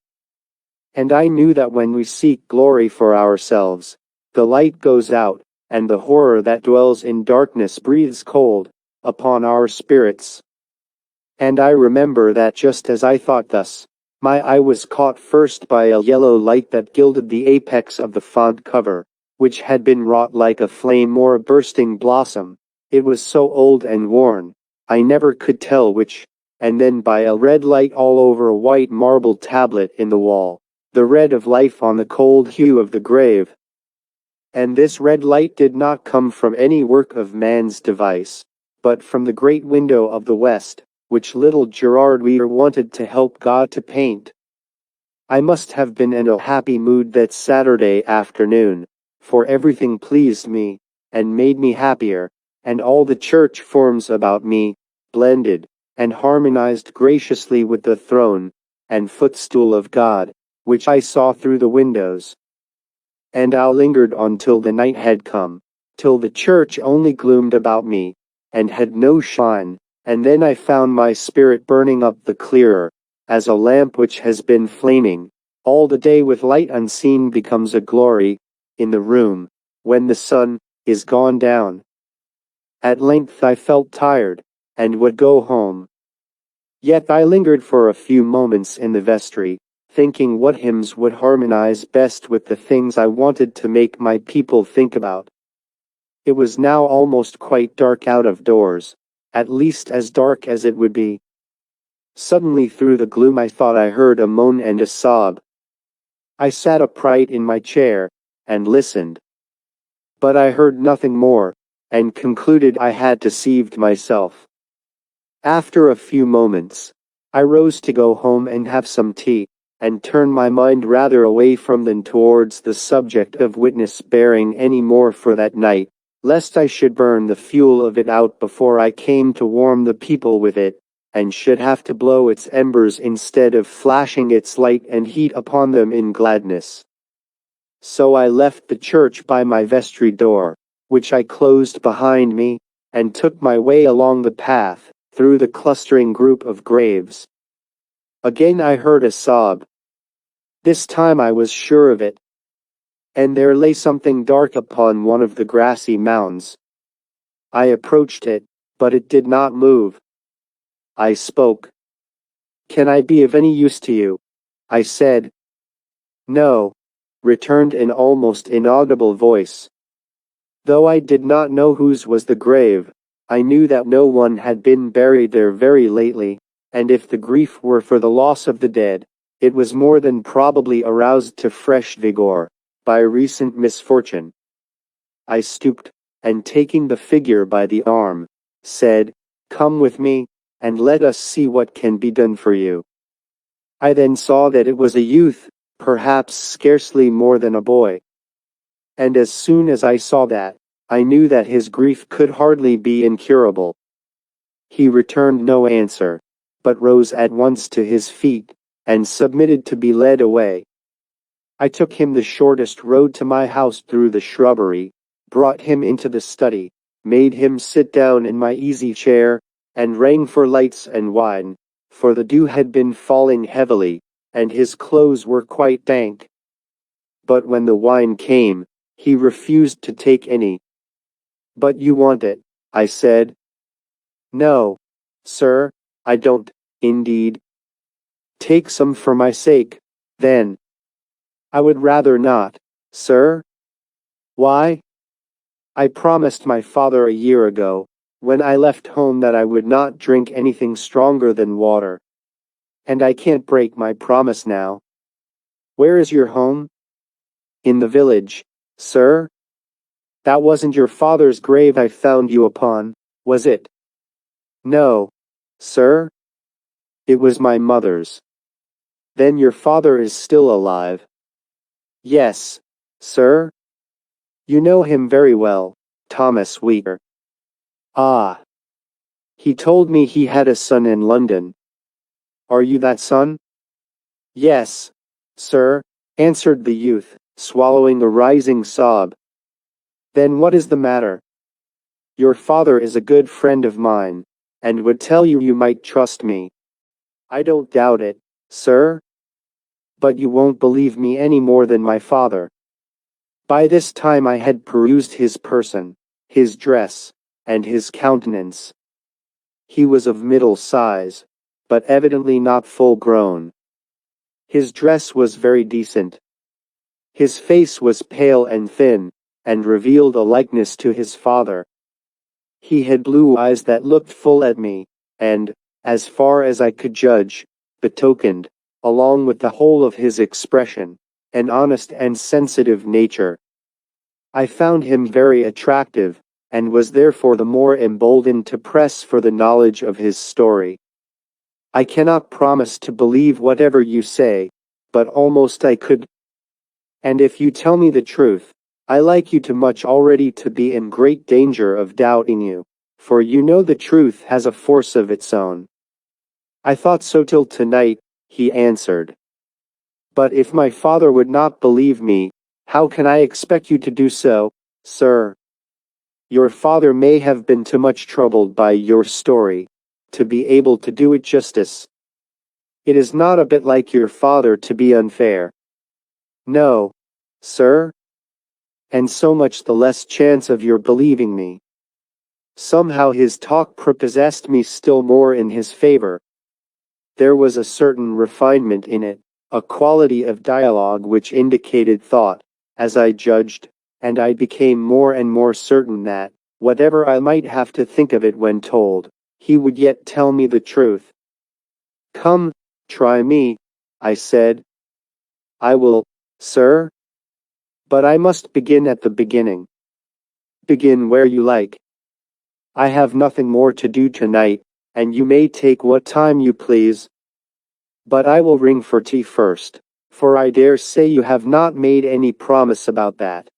And I knew that when we seek glory for ourselves, the light goes out, and the horror that dwells in darkness breathes cold upon our spirits. And I remember that just as I thought thus, my eye was caught first by a yellow light that gilded the apex of the font cover, which had been wrought like a flame or a bursting blossom. It was so old and worn, I never could tell which, and then by a red light all over a white marble tablet in the wall, the red of life on the cold hue of the grave. And this red light did not come from any work of man's device, but from the great window of the west, which little Gerard WEIR wanted to help God to paint. I must have been in a happy mood that Saturday afternoon, for everything pleased me, and made me happier, and all the church forms about me, blended, and harmonized graciously with the throne and footstool of God, which I saw through the windows. And I lingered on till the night had come, till the church only gloomed about me, and had no shine. And then I found my spirit burning up the clearer, as a lamp which has been flaming all the day with light unseen becomes a glory in the room when the sun is gone down. At length I felt tired, and would go home. Yet I lingered for a few moments in the vestry, thinking what hymns would harmonize best with the things I wanted to make my people think about. It was now almost quite dark out of doors, at least as dark as it would be. Suddenly through the gloom I thought I heard a moan and a sob. I sat upright in my chair, and listened. But I heard nothing more, and concluded I had deceived myself. After a few moments, I rose to go home and have some tea, and turn my mind rather away from than towards the subject of witness bearing any more for that night, lest I should burn the fuel of it out before I came to warm the people with it, and should have to blow its embers instead of flashing its light and heat upon them in gladness. So I left the church by my vestry door, which I closed behind me, and took my way along the path, through the clustering group of graves. Again I heard a sob. This time I was sure of it. And there lay something dark upon one of the grassy mounds. I approached it, but it did not move. I spoke. "Can I be of any use to you?" I said. "No," returned an almost inaudible voice. Though I did not know whose was the grave, I knew that no one had been buried there very lately, and if the grief were for the loss of the dead, it was more than probably aroused to fresh vigor by recent misfortune. I stooped, and taking the figure by the arm, said, "Come with me, and let us see what can be done for you." I then saw that it was a youth, perhaps scarcely more than a boy. And as soon as I saw that, I knew that his grief could hardly be incurable. He returned no answer, but rose at once to his feet, and submitted to be led away. I took him the shortest road to my house through the shrubbery, brought him into the study, made him sit down in my easy chair, and rang for lights and wine, for the dew had been falling heavily, and his clothes were quite dank. But when the wine came, he refused to take any. "But you want it," I said. "No, sir, I don't, indeed." "Take some for my sake, then." "I would rather not, sir." "Why?" "I promised my father a year ago, when I left home, that I would not drink anything stronger than water. And I can't break my promise now." "Where is your home?" "In the village, sir." "That wasn't your father's grave I found you upon, was it?" "No, sir. It was my mother's." "Then your father is still alive?" "Yes, sir." "You know him very well, Thomas WEIR." "Ah. He told me he had a son in London." "Are you that son?" "Yes, sir," answered the youth, swallowing a rising sob. "Then what is the matter?" "Your father is a good friend of mine, and would tell you you might trust me." "I don't doubt it, sir. But you won't believe me any more than my father." By this time I had perused his person, his dress, and his countenance. He was of middle size, but evidently not full grown. His dress was very decent. His face was pale and thin, and revealed a likeness to his father. He had blue eyes that looked full at me, and, as far as I could judge, betokened, along with the whole of his expression, an honest and sensitive nature. I found him very attractive, and was therefore the more emboldened to press for the knowledge of his story. "I cannot promise to believe whatever you say, but almost I could. And if you tell me the truth, I like you too much already to be in great danger of doubting you, for you know the truth has a force of its own." "I thought so till tonight," he answered. "But if my father would not believe me, how can I expect you to do so, sir? Your father may have been too much troubled by your story to be able to do it justice. It is not a bit like your father to be unfair." "No, sir. And so much the less chance of your believing me." Somehow his talk prepossessed me still more in his favor. There was a certain refinement in it, a quality of dialogue which indicated thought, as I judged, and I became more and more certain that, whatever I might have to think of it when told, he would yet tell me the truth. "Come, try me," I said. "I will, sir. But I must begin at the beginning." "Begin where you like. I have nothing more to do tonight, and you may take what time you please. But I will ring for tea first, for I dare say you have not made any promise about that."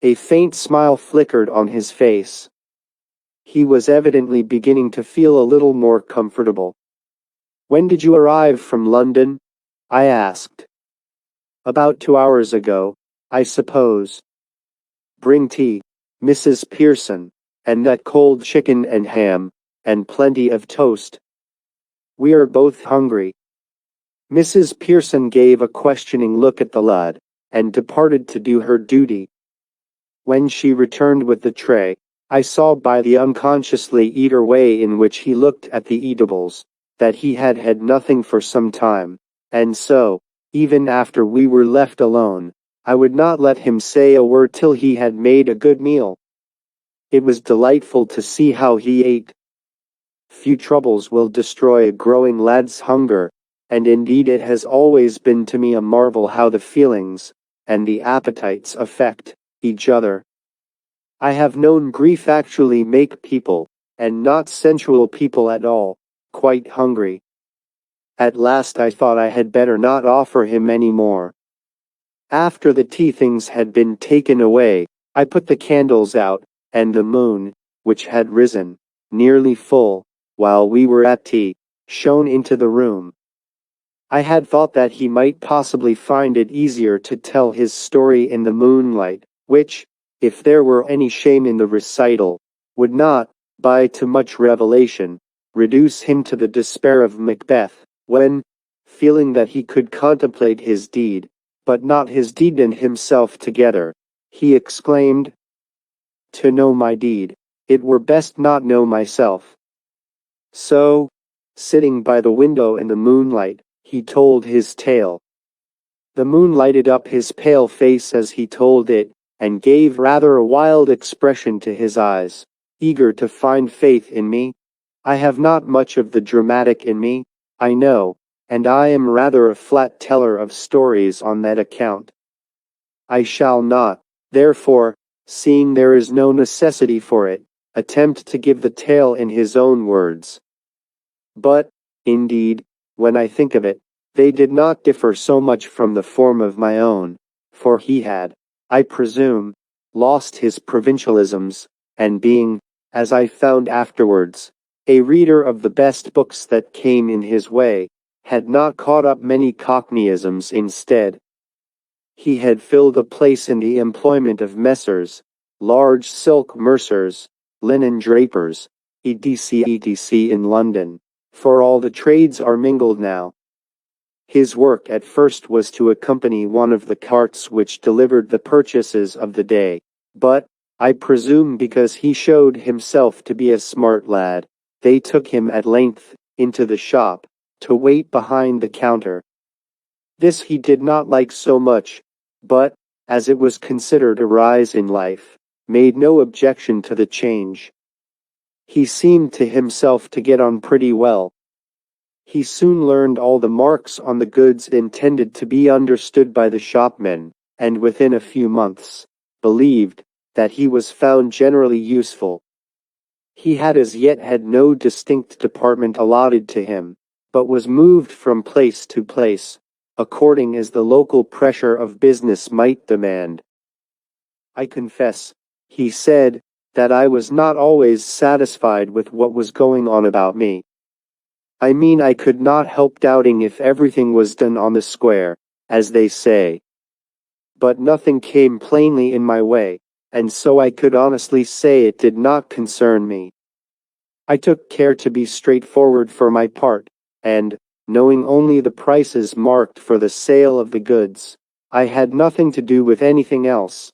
A faint smile flickered on his face. He was evidently beginning to feel a little more comfortable. "When did you arrive from London?" I asked. "About 2 hours ago, I suppose." "Bring tea, Mrs. Pearson, and that cold chicken and ham, and plenty of toast. We are both hungry." Mrs. Pearson gave a questioning look at the lad, and departed to do her duty. When she returned with the tray, I saw by the unconsciously eager way in which he looked at the eatables, that he had had nothing for some time, and so, even after we were left alone, I would not let him say a word till he had made a good meal. It was delightful to see how he ate. Few troubles will destroy a growing lad's hunger, and indeed it has always been to me a marvel how the feelings, and the appetites affect each other. I have known grief actually make people, and not sensual people at all, quite hungry. At last I thought I had better not offer him any more. After the tea things had been taken away, I put the candles out, and the moon, which had risen, nearly full, while we were at tea, shone into the room. I had thought that he might possibly find it easier to tell his story in the moonlight, which, if there were any shame in the recital, would not, by too much revelation, reduce him to the despair of Macbeth, when, feeling that he could contemplate his deed, but not his deed and himself together, he exclaimed, "To know my deed, it were best not know myself." So, sitting by the window in the moonlight, he told his tale. The moon lighted up his pale face as he told it, and gave rather a wild expression to his eyes. Eager to find faith in me, I have not much of the dramatic in me, I know, and I am rather a flat teller of stories on that account. I shall not, therefore, seeing there is no necessity for it, attempt to give the tale in his own words. But, indeed, when I think of it, they did not differ so much from the form of my own, for he had, I presume, lost his provincialisms, and being, as I found afterwards, a reader of the best books that came in his way, had not caught up many cockneyisms instead. He had filled a place in the employment of Messrs. Large silk mercers, linen drapers, etc. in London, for all the trades are mingled now. His work at first was to accompany one of the carts which delivered the purchases of the day, but, I presume because he showed himself to be a smart lad, they took him at length into the shop, to wait behind the counter. This he did not like so much, but, as it was considered a rise in life, made no objection to the change. He seemed to himself to get on pretty well. He soon learned all the marks on the goods intended to be understood by the shopmen, and within a few months, believed that he was found generally useful. He had as yet had no distinct department allotted to him, but was moved from place to place, according as the local pressure of business might demand. "I confess," he said, "that I was not always satisfied with what was going on about me. I mean, I could not help doubting if everything was done on the square, as they say. But nothing came plainly in my way, and so I could honestly say it did not concern me. I took care to be straightforward for my part, and, knowing only the prices marked for the sale of the goods, I had nothing to do with anything else.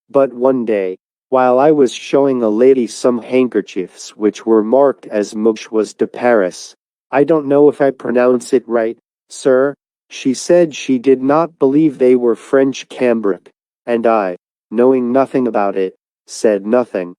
But one day, while I was showing a lady some handkerchiefs which were marked as Mouches de Paris, I don't know if I pronounce it right, sir, she said she did not believe they were French cambric, and I, knowing nothing about it, said nothing.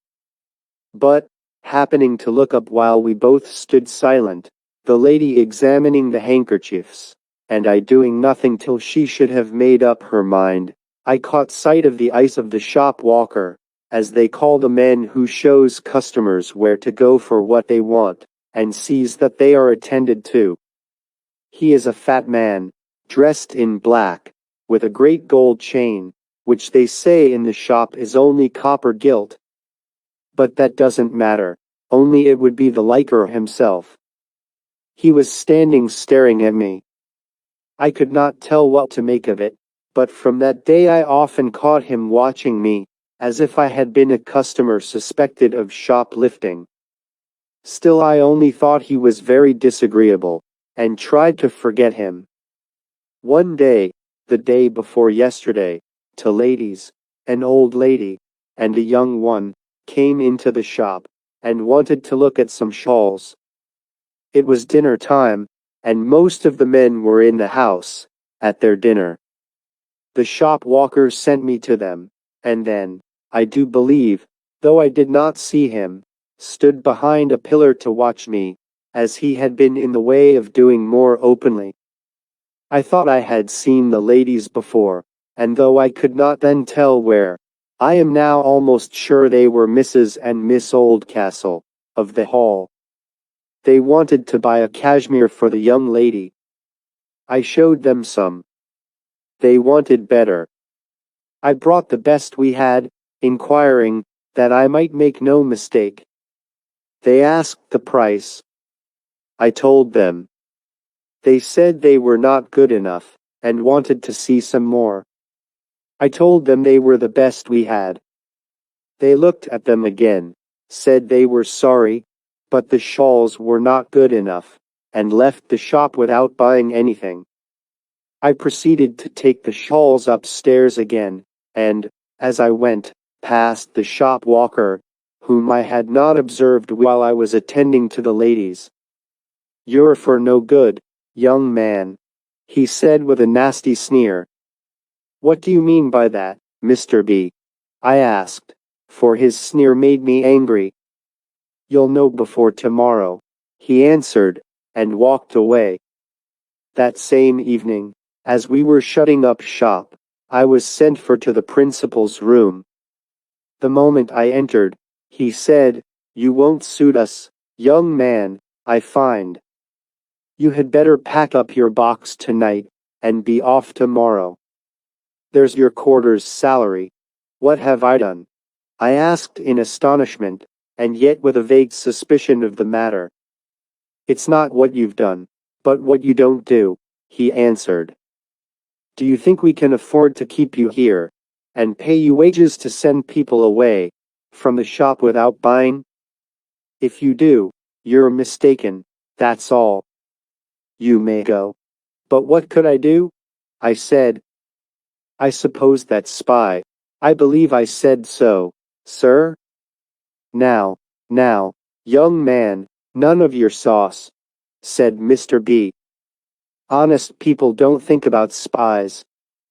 But, happening to look up while we both stood silent, the lady examining the handkerchiefs, and I doing nothing till she should have made up her mind, I caught sight of the eyes of the shop walker, as they call the man who shows customers where to go for what they want, and sees that they are attended to. He is a fat man, dressed in black, with a great gold chain, which they say in the shop is only copper gilt. But that doesn't matter, only it would be the liker himself. He was standing staring at me. I could not tell what to make of it, but from that day I often caught him watching me, as if I had been a customer suspected of shoplifting. Still, I only thought he was very disagreeable, and tried to forget him. One day, the day before yesterday, two ladies, an old lady, and a young one, came into the shop, and wanted to look at some shawls. It was dinner time, and most of the men were in the house, at their dinner. The shop walker sent me to them, and then, I do believe, though I did not see him, stood behind a pillar to watch me, as he had been in the way of doing more openly. I thought I had seen the ladies before, and though I could not then tell where, I am now almost sure they were Mrs. and Miss Oldcastle, of the Hall. They wanted to buy a cashmere for the young lady. I showed them some. They wanted better. I brought the best we had, inquiring, that I might make no mistake. They asked the price. I told them. They said they were not good enough, and wanted to see some more. I told them they were the best we had. They looked at them again, said they were sorry, but the shawls were not good enough, and left the shop without buying anything. I proceeded to take the shawls upstairs again, and, as I went, past the shop walker, whom I had not observed while I was attending to the ladies. "You're for no good, young man," he said with a nasty sneer. "What do you mean by that, Mr. B?" I asked, for his sneer made me angry. "You'll know before tomorrow," he answered, and walked away. That same evening, as we were shutting up shop, I was sent for to the principal's room. The moment I entered, he said, "You won't suit us, young man, I find. You had better pack up your box tonight, and be off tomorrow. There's your quarter's salary." "What have I done?" I asked in astonishment, and yet with a vague suspicion of the matter. "It's not what you've done, but what you don't do," he answered. "Do you think we can afford to keep you here, and pay you wages to send people away from the shop without buying? If you do, you're mistaken, that's all. You may go." "But what could I do?" I said. "I suppose that's spy." "I believe I said so, sir." Now, young man, none of your sauce," said Mr. B. "Honest people don't think about spies."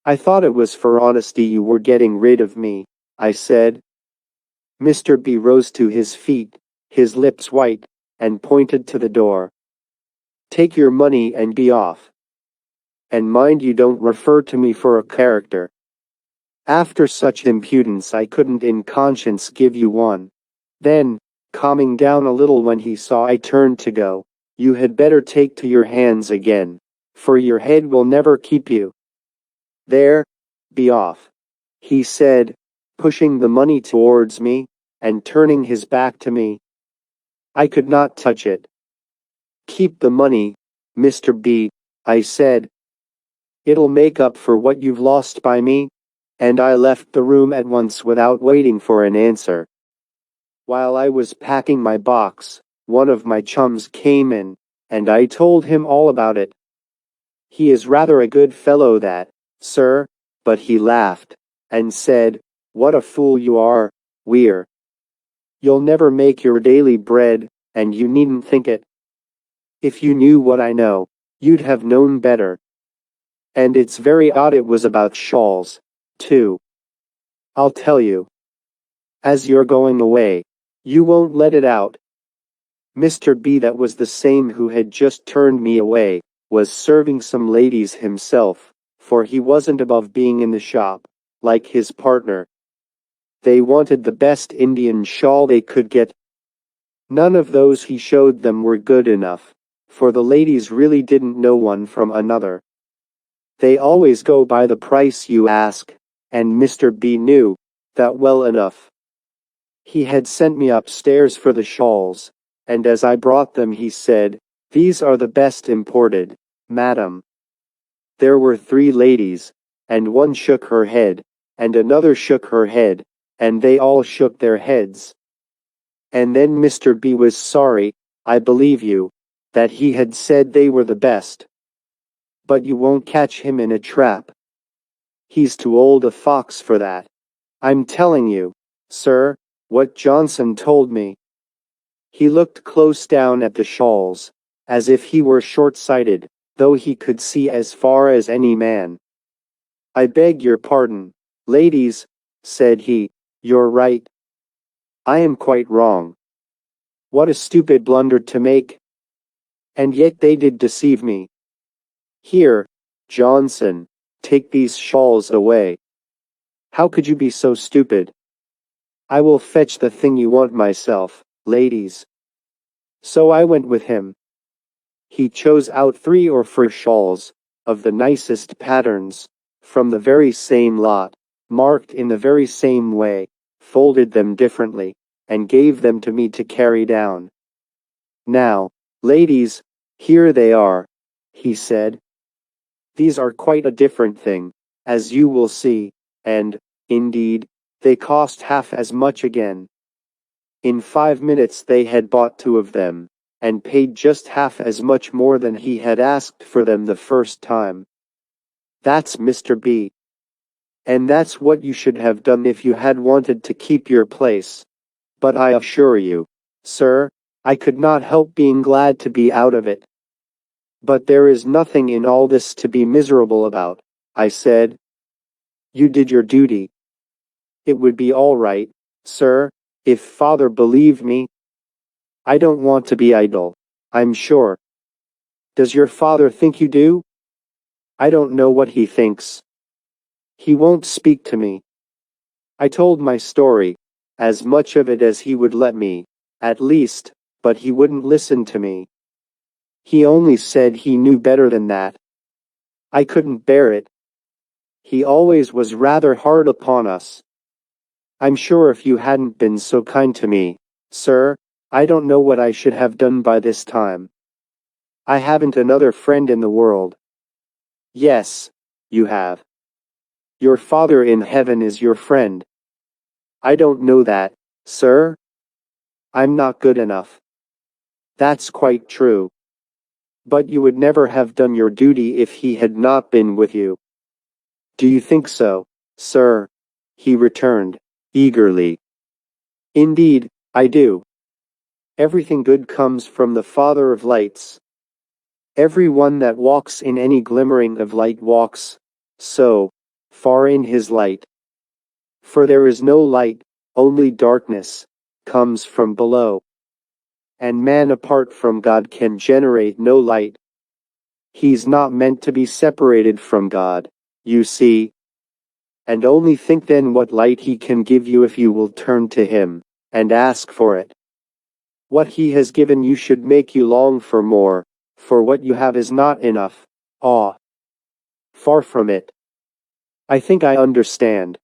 "I thought it was for honesty you were getting rid of me," I said. Mr. B rose to his feet, his lips white, and pointed to the door. "Take your money and be off. And mind you don't refer to me for a character. After such impudence I couldn't in conscience give you one." Then, calming down a little when he saw I turned to go, "You had better take to your hands again, for your head will never keep you. There, be off," he said, pushing the money towards me, and turning his back to me. I could not touch it. "Keep the money, Mr. B," I said. "It'll make up for what you've lost by me," and I left the room at once without waiting for an answer. While I was packing my box, one of my chums came in, and I told him all about it. He is rather a good fellow that, sir, but he laughed, and said, "What a fool you are, WEIR. You'll never make your daily bread, and you needn't think it. If you knew what I know, you'd have known better. And it's very odd it was about shawls, too. I'll tell you. As you're going away, you won't let it out." Mr. B, that was the same who had just turned me away, was serving some ladies himself, for he wasn't above being in the shop, like his partner. They wanted the best Indian shawl they could get. None of those he showed them were good enough, for the ladies really didn't know one from another. They always go by the price you ask, and Mr. B knew that well enough. He had sent me upstairs for the shawls, and as I brought them he said, "These are the best imported, madam." There were 3 ladies, and one shook her head, and another shook her head, and they all shook their heads. And then Mr. B was sorry, I believe you, that he had said they were the best. But you won't catch him in a trap. He's too old a fox for that. I'm telling you, sir, what Johnson told me. He looked close down at the shawls, as if he were short-sighted, though he could see as far as any man. I beg your pardon, ladies, said he, you're right. I am quite wrong. What a stupid blunder to make. And yet they did deceive me. Here, Johnson, take these shawls away. How could you be so stupid? I will fetch the thing you want myself, ladies. So I went with him. He chose out 3 or 4 shawls, of the nicest patterns, from the very same lot, marked in the very same way, folded them differently, and gave them to me to carry down. Now, ladies, here they are, he said. These are quite a different thing, as you will see, and, indeed, they cost half as much again. In 5 minutes they had bought 2 of them, and paid just half as much more than he had asked for them the first time. That's Mr. B. And that's what you should have done if you had wanted to keep your place. But I assure you, sir, I could not help being glad to be out of it. But there is nothing in all this to be miserable about, I said. You did your duty. It would be all right, sir, if father believed me. I don't want to be idle, I'm sure. Does your father think you do? I don't know what he thinks. He won't speak to me. I told my story, as much of it as he would let me, at least, but he wouldn't listen to me. He only said he knew better than that. I couldn't bear it. He always was rather hard upon us. I'm sure if you hadn't been so kind to me, sir, I don't know what I should have done by this time. I haven't another friend in the world. Yes, you have. Your Father in heaven is your friend. I don't know that, sir. I'm not good enough. That's quite true. But you would never have done your duty if he had not been with you. Do you think so, sir? He returned, eagerly. Indeed, I do. Everything good comes from the Father of lights. Every one that walks in any glimmering of light walks, so, far in his light. For there is no light, only darkness, comes from below. And man apart from God can generate no light. He's not meant to be separated from God, you see. And only think then what light he can give you if you will turn to him, and ask for it. What he has given you should make you long for more, for what you have is not enough. Far from it. I think I understand.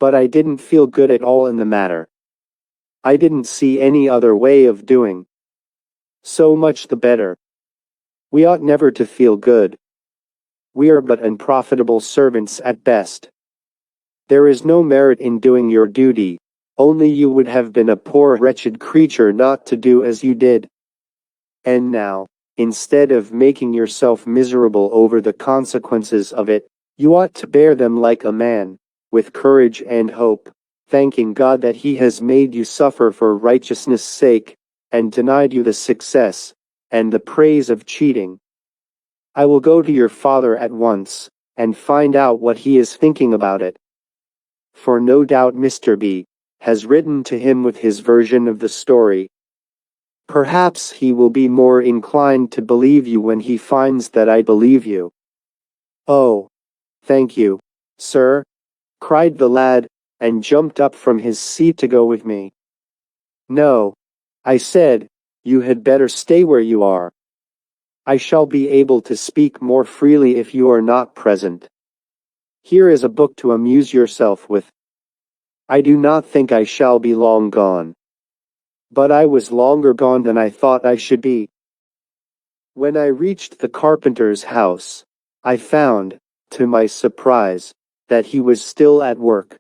But I didn't feel good at all in the matter. I didn't see any other way of doing. So much the better. We ought never to feel good. We are but unprofitable servants at best. There is no merit in doing your duty, only you would have been a poor wretched creature not to do as you did. And now, instead of making yourself miserable over the consequences of it, you ought to bear them like a man, with courage and hope, thanking God that he has made you suffer for righteousness' sake, and denied you the success, and the praise of cheating. I will go to your father at once, and find out what he is thinking about it. For no doubt Mr. B. has written to him with his version of the story. Perhaps he will be more inclined to believe you when he finds that I believe you. Oh, thank you, sir, cried the lad, and jumped up from his seat to go with me. No, I said, you had better stay where you are. I shall be able to speak more freely if you are not present. Here is a book to amuse yourself with. I do not think I shall be long gone. But I was longer gone than I thought I should be. When I reached the carpenter's house, I found, to my surprise, that he was still at work.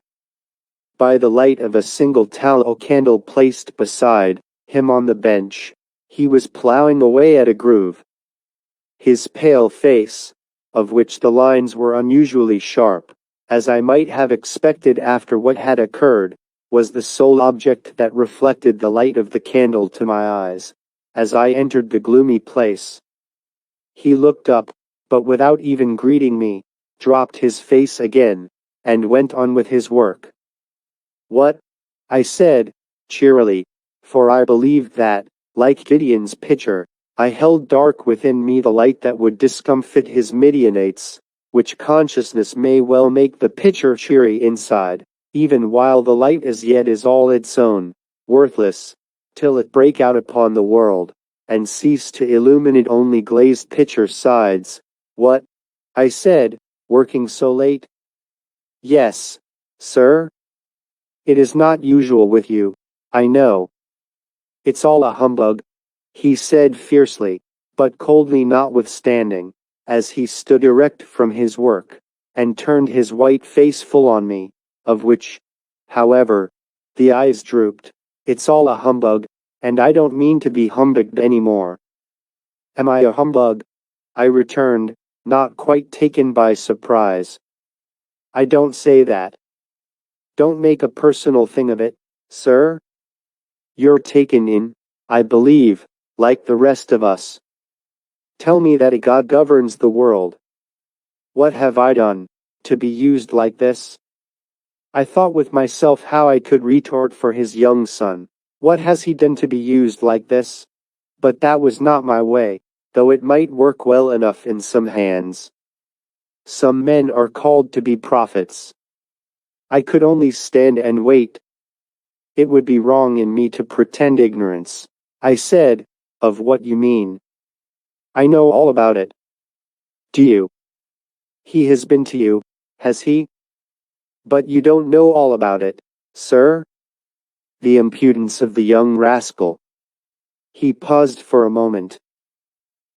By the light of a single tallow candle placed beside him on the bench, he was plowing away at a groove. His pale face, of which the lines were unusually sharp, as I might have expected after what had occurred, was the sole object that reflected the light of the candle to my eyes, as I entered the gloomy place. He looked up, but without even greeting me, dropped his face again, and went on with his work. "What?" I said, cheerily, for I believed that, like Gideon's pitcher, I held dark within me the light that would discomfit his Midianites, which consciousness may well make the pitcher cheery inside, even while the light as yet is all its own, worthless, till it break out upon the world, and cease to illuminate only glazed pitcher sides. "What?" I said, "working so late?" "Yes, sir. It is not usual with you, I know." "It's all a humbug," he said fiercely, but coldly notwithstanding, as he stood erect from his work, and turned his white face full on me, of which, however, the eyes drooped. "It's all a humbug, and I don't mean to be humbugged any more." "Am I a humbug?" I returned, not quite taken by surprise. "I don't say that. Don't make a personal thing of it, sir. You're taken in, I believe, like the rest of us. Tell me that a God governs the world. What have I done, to be used like this?" I thought with myself how I could retort for his young son. What has he done to be used like this? But that was not my way, though it might work well enough in some hands. Some men are called to be prophets. I could only stand and wait. "It would be wrong in me to pretend ignorance," I said, "of what you mean. I know all about it." "Do you? He has been to you, has he? But you don't know all about it, sir?" The impudence of the young rascal. He paused for a moment.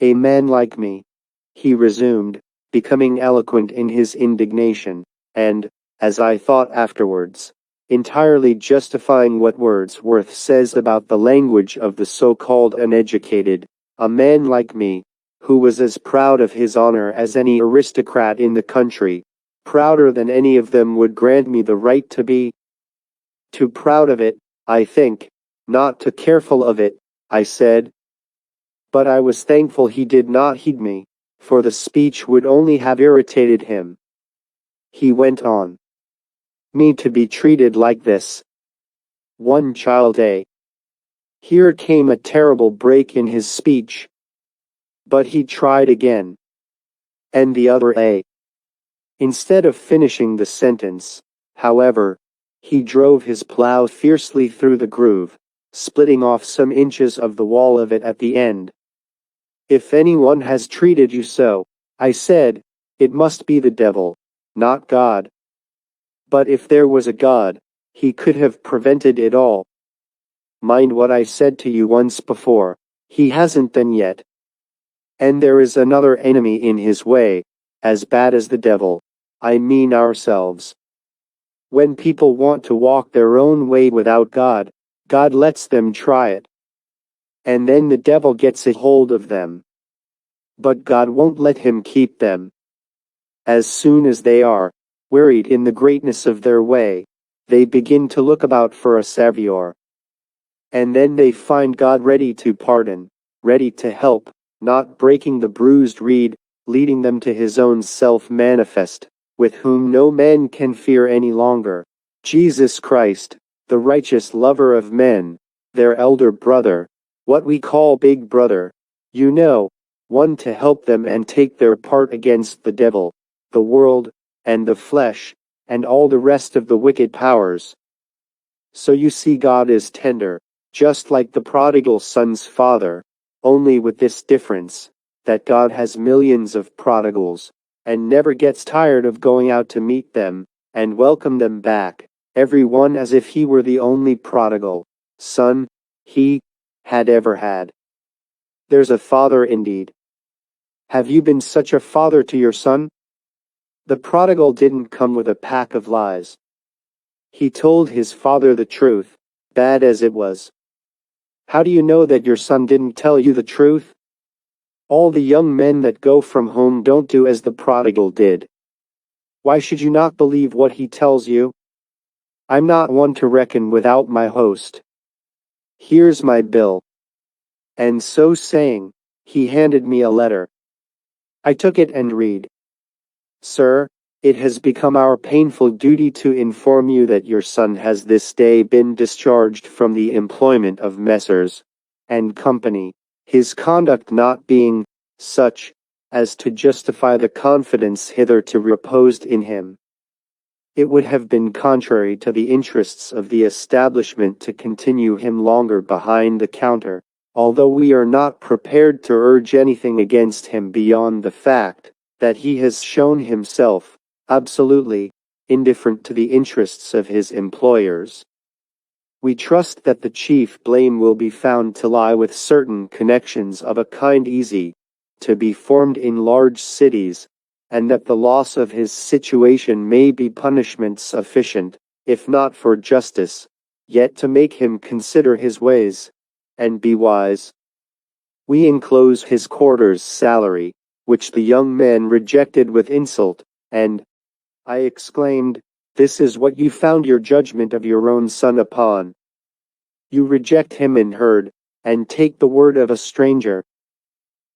"A man like me," he resumed, becoming eloquent in his indignation, and, as I thought afterwards, entirely justifying what Wordsworth says about the language of the so-called uneducated, "a man like me, who was as proud of his honor as any aristocrat in the country, prouder than any of them would grant me the right to be. Too proud of it, I think, not too careful of it," I said. But I was thankful he did not heed me, for the speech would only have irritated him. He went on. "Me to be treated like this. One child, eh?" Here came a terrible break in his speech. But he tried again. "And the other, eh?" Instead of finishing the sentence, however, he drove his plow fiercely through the groove, splitting off some inches of the wall of it at the end. "If anyone has treated you so," I said, "it must be the devil, not God. But if there was a God, he could have prevented it all. Mind what I said to you once before, he hasn't done yet. And there is another enemy in his way, as bad as the devil, I mean ourselves. When people want to walk their own way without God, God lets them try it. And then the devil gets a hold of them. But God won't let him keep them. As soon as they are wearied in the greatness of their way, they begin to look about for a Savior. And then they find God ready to pardon, ready to help, not breaking the bruised reed, leading them to his own self-manifest, with whom no man can fear any longer, Jesus Christ, the righteous lover of men, their elder brother, what we call Big Brother, you know, one to help them and take their part against the devil, the world, and the flesh, and all the rest of the wicked powers. So you see, God is tender, just like the prodigal son's father, only with this difference, that God has millions of prodigals, and never gets tired of going out to meet them, and welcome them back, every one as if he were the only prodigal son he had ever had. There's a father indeed. Have you been such a father to your son? The prodigal didn't come with a pack of lies. He told his father the truth, bad as it was. How do you know that your son didn't tell you the truth? All the young men that go from home don't do as the prodigal did. Why should you not believe what he tells you? I'm not one to reckon without my host. Here's my bill. And so saying, he handed me a letter. I took it and read. Sir, it has become our painful duty to inform you that your son has this day been discharged from the employment of Messrs. and Company, his conduct not being such as to justify the confidence hitherto reposed in him. It would have been contrary to the interests of the establishment to continue him longer behind the counter, although we are not prepared to urge anything against him beyond the fact that he has shown himself absolutely indifferent to the interests of his employers. We trust that the chief blame will be found to lie with certain connections of a kind easy to be formed in large cities, and that the loss of his situation may be punishment sufficient, if not for justice, yet to make him consider his ways, and be wise. We enclose his quarter's salary, which the young man rejected with insult, and I exclaimed, this is what you found your judgment of your own son upon. You reject him in herd, and take the word of a stranger.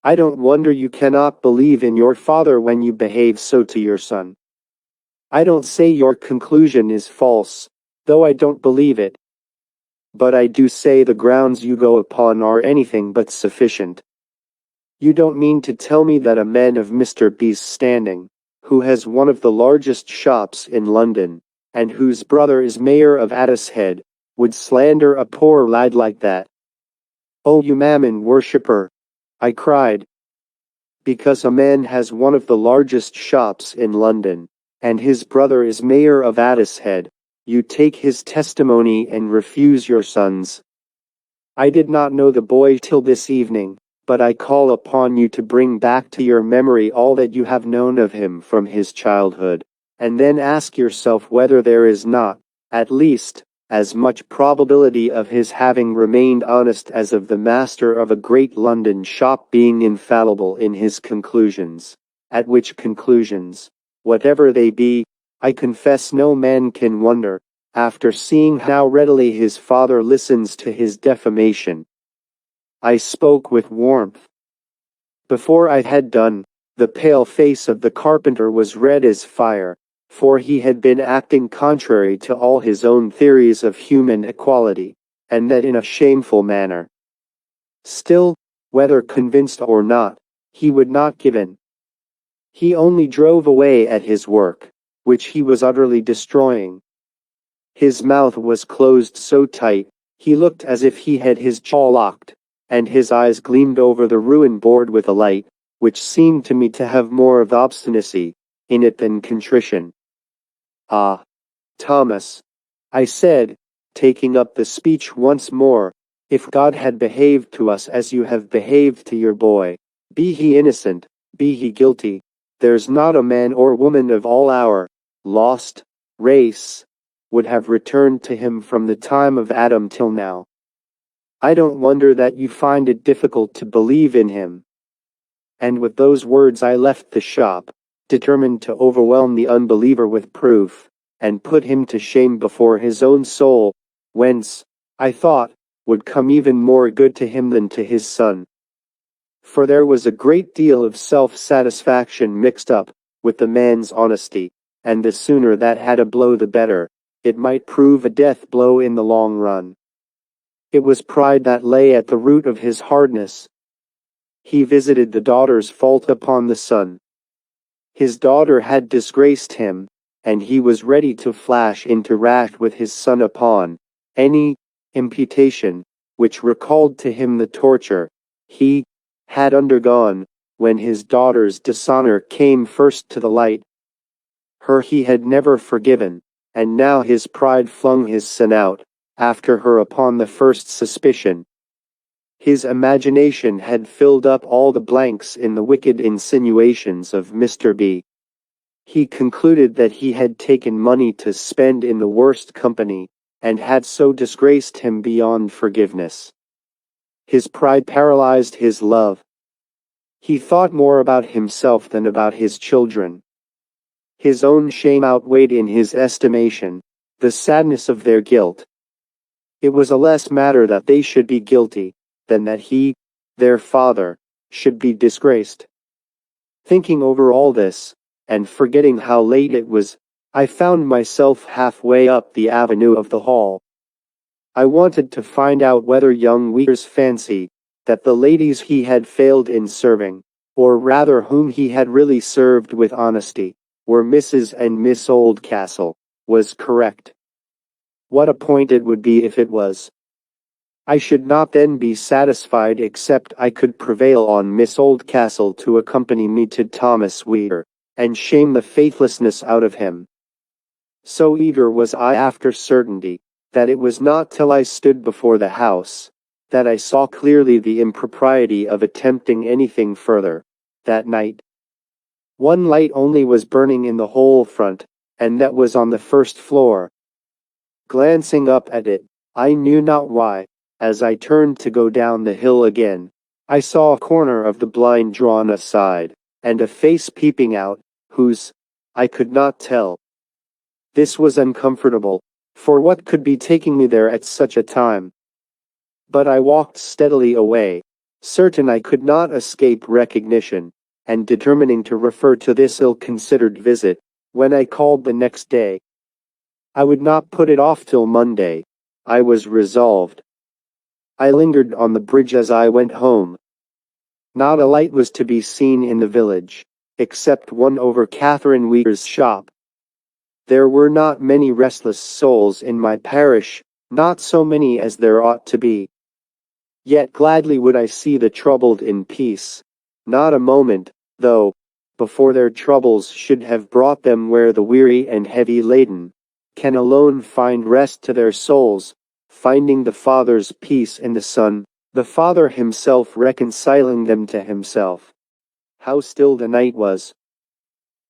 I don't wonder you cannot believe in your father when you behave so to your son. I don't say your conclusion is false, though I don't believe it. But I do say the grounds you go upon are anything but sufficient. You don't mean to tell me that a man of Mr. B's standing, who has one of the largest shops in London, and whose brother is mayor of Addicehead, would slander a poor lad like that? Oh, you Mammon worshipper! I cried. Because a man has one of the largest shops in London, and his brother is mayor of Addicehead, you take his testimony and refuse your son's. I did not know the boy till this evening, but I call upon you to bring back to your memory all that you have known of him from his childhood, and then ask yourself whether there is not, at least, as much probability of his having remained honest as of the master of a great London shop being infallible in his conclusions, at which conclusions, whatever they be, I confess no man can wonder, after seeing how readily his father listens to his defamation. I spoke with warmth. Before I had done, the pale face of the carpenter was red as fire, for he had been acting contrary to all his own theories of human equality, and that in a shameful manner. Still, whether convinced or not, he would not give in. He only drove away at his work, which he was utterly destroying. His mouth was closed so tight, he looked as if he had his jaw locked, and his eyes gleamed over the ruin board with a light, which seemed to me to have more of obstinacy in it than contrition. Ah, Thomas, I said, taking up the speech once more, if God had behaved to us as you have behaved to your boy, be he innocent, be he guilty, there's not a man or woman of all our lost race would have returned to him from the time of Adam till now. I don't wonder that you find it difficult to believe in him. And with those words I left the shop, determined to overwhelm the unbeliever with proof, and put him to shame before his own soul, whence, I thought, would come even more good to him than to his son. For there was a great deal of self-satisfaction mixed up with the man's honesty, and the sooner that had a blow the better. It might prove a death blow in the long run. It was pride that lay at the root of his hardness. He visited the daughter's fault upon the son. His daughter had disgraced him, and he was ready to flash into wrath with his son upon any imputation which recalled to him the torture he had undergone when his daughter's dishonor came first to the light. Her he had never forgiven, and now his pride flung his son out after her upon the first suspicion. His imagination had filled up all the blanks in the wicked insinuations of Mr. B. He concluded that he had taken money to spend in the worst company, and had so disgraced him beyond forgiveness. His pride paralyzed his love. He thought more about himself than about his children. His own shame outweighed in his estimation the sadness of their guilt. It was a less matter that they should be guilty, than that he, their father, should be disgraced. Thinking over all this, and forgetting how late it was, I found myself halfway up the avenue of the hall. I wanted to find out whether young WEIR's fancy that the ladies he had failed in serving, or rather whom he had really served with honesty, were Mrs. and Miss Oldcastle, was correct. What a point it would be if it was. I should not then be satisfied except I could prevail on Miss Oldcastle to accompany me to Thomas WEIR, and shame the faithlessness out of him. So eager was I after certainty, that it was not till I stood before the house, that I saw clearly the impropriety of attempting anything further, that night. One light only was burning in the whole front, and that was on the first floor. Glancing up at it, I knew not why, as I turned to go down the hill again, I saw a corner of the blind drawn aside, and a face peeping out, whose, I could not tell. This was uncomfortable, for what could be taking me there at such a time? But I walked steadily away, certain I could not escape recognition, and determining to refer to this ill-considered visit, when I called the next day. I would not put it off till Monday. I was resolved. I lingered on the bridge as I went home. Not a light was to be seen in the village, except one over Catherine WEIR's shop. There were not many restless souls in my parish, not so many as there ought to be. Yet gladly would I see the troubled in peace, not a moment, though, before their troubles should have brought them where the weary and heavy laden can alone find rest to their souls, finding the Father's peace in the Son, the Father himself reconciling them to himself. How still the night was!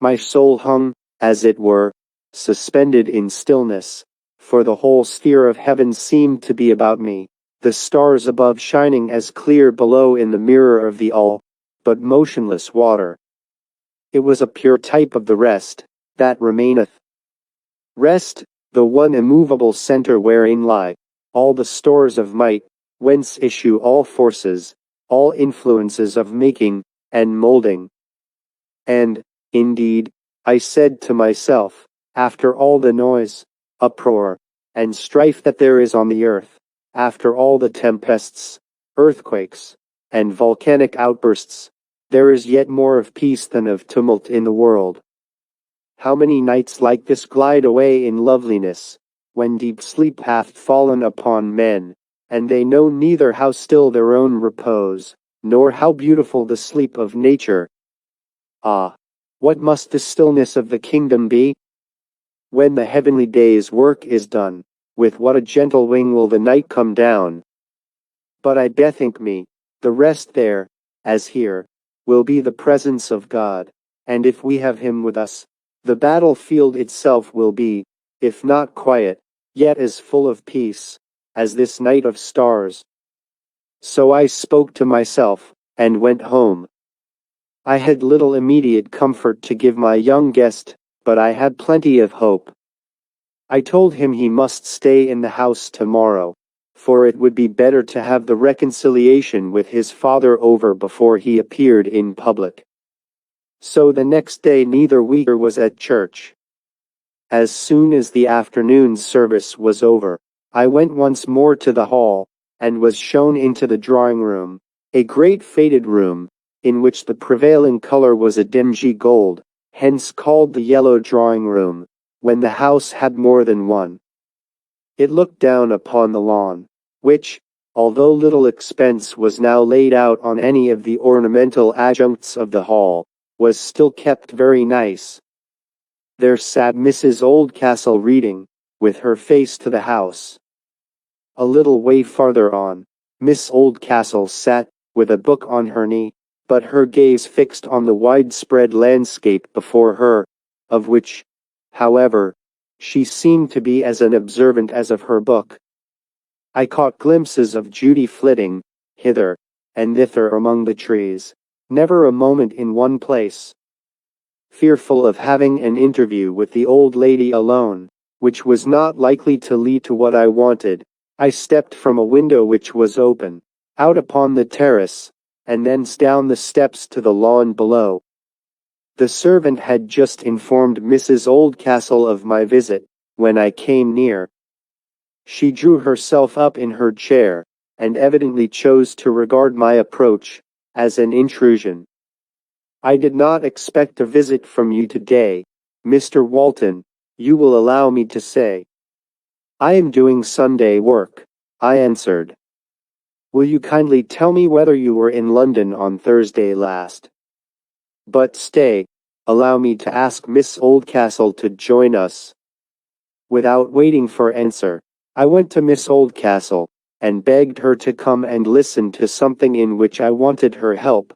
My soul hung, as it were, suspended in stillness, for the whole sphere of heaven seemed to be about me, the stars above shining as clear below in the mirror of the all, but motionless water. It was a pure type of the rest, that remaineth. Rest, the one immovable center wherein lie all the stores of might, whence issue all forces, all influences of making and molding. And, indeed, I said to myself, after all the noise, uproar, and strife that there is on the earth, after all the tempests, earthquakes, and volcanic outbursts, there is yet more of peace than of tumult in the world. How many nights like this glide away in loveliness, when deep sleep hath fallen upon men, and they know neither how still their own repose, nor how beautiful the sleep of nature. Ah, what must the stillness of the kingdom be? When the heavenly day's work is done, with what a gentle wing will the night come down! But I bethink me, the rest there, as here, will be the presence of God, and if we have him with us, the battlefield itself will be, if not quiet, yet as full of peace, as this night of stars. So I spoke to myself, and went home. I had little immediate comfort to give my young guest, but I had plenty of hope. I told him he must stay in the house tomorrow, for it would be better to have the reconciliation with his father over before he appeared in public. So the next day neither WEIR was at church. As soon as the afternoon service was over, I went once more to the hall, and was shown into the drawing-room, a great faded room, in which the prevailing color was a dingy gold, hence called the yellow drawing-room, when the house had more than one. It looked down upon the lawn, which, although little expense was now laid out on any of the ornamental adjuncts of the hall, was still kept very nice. There sat Mrs. Oldcastle reading, with her face to the house. A little way farther on, Miss Oldcastle sat, with a book on her knee, but her gaze fixed on the widespread landscape before her, of which, however, she seemed to be as unobservant as of her book. I caught glimpses of Judy flitting hither and thither among the trees, never a moment in one place. Fearful of having an interview with the old lady alone, which was not likely to lead to what I wanted, I stepped from a window which was open, out upon the terrace, and thence down the steps to the lawn below. The servant had just informed Mrs. Oldcastle of my visit, when I came near. She drew herself up in her chair, and evidently chose to regard my approach as an intrusion. "I did not expect a visit from you today, Mr. Walton, you will allow me to say." "I am doing Sunday work," I answered. "Will you kindly tell me whether you were in London on Thursday last? But stay, allow me to ask Miss Oldcastle to join us." Without waiting for answer, I went to Miss Oldcastle, and begged her to come and listen to something in which I wanted her help.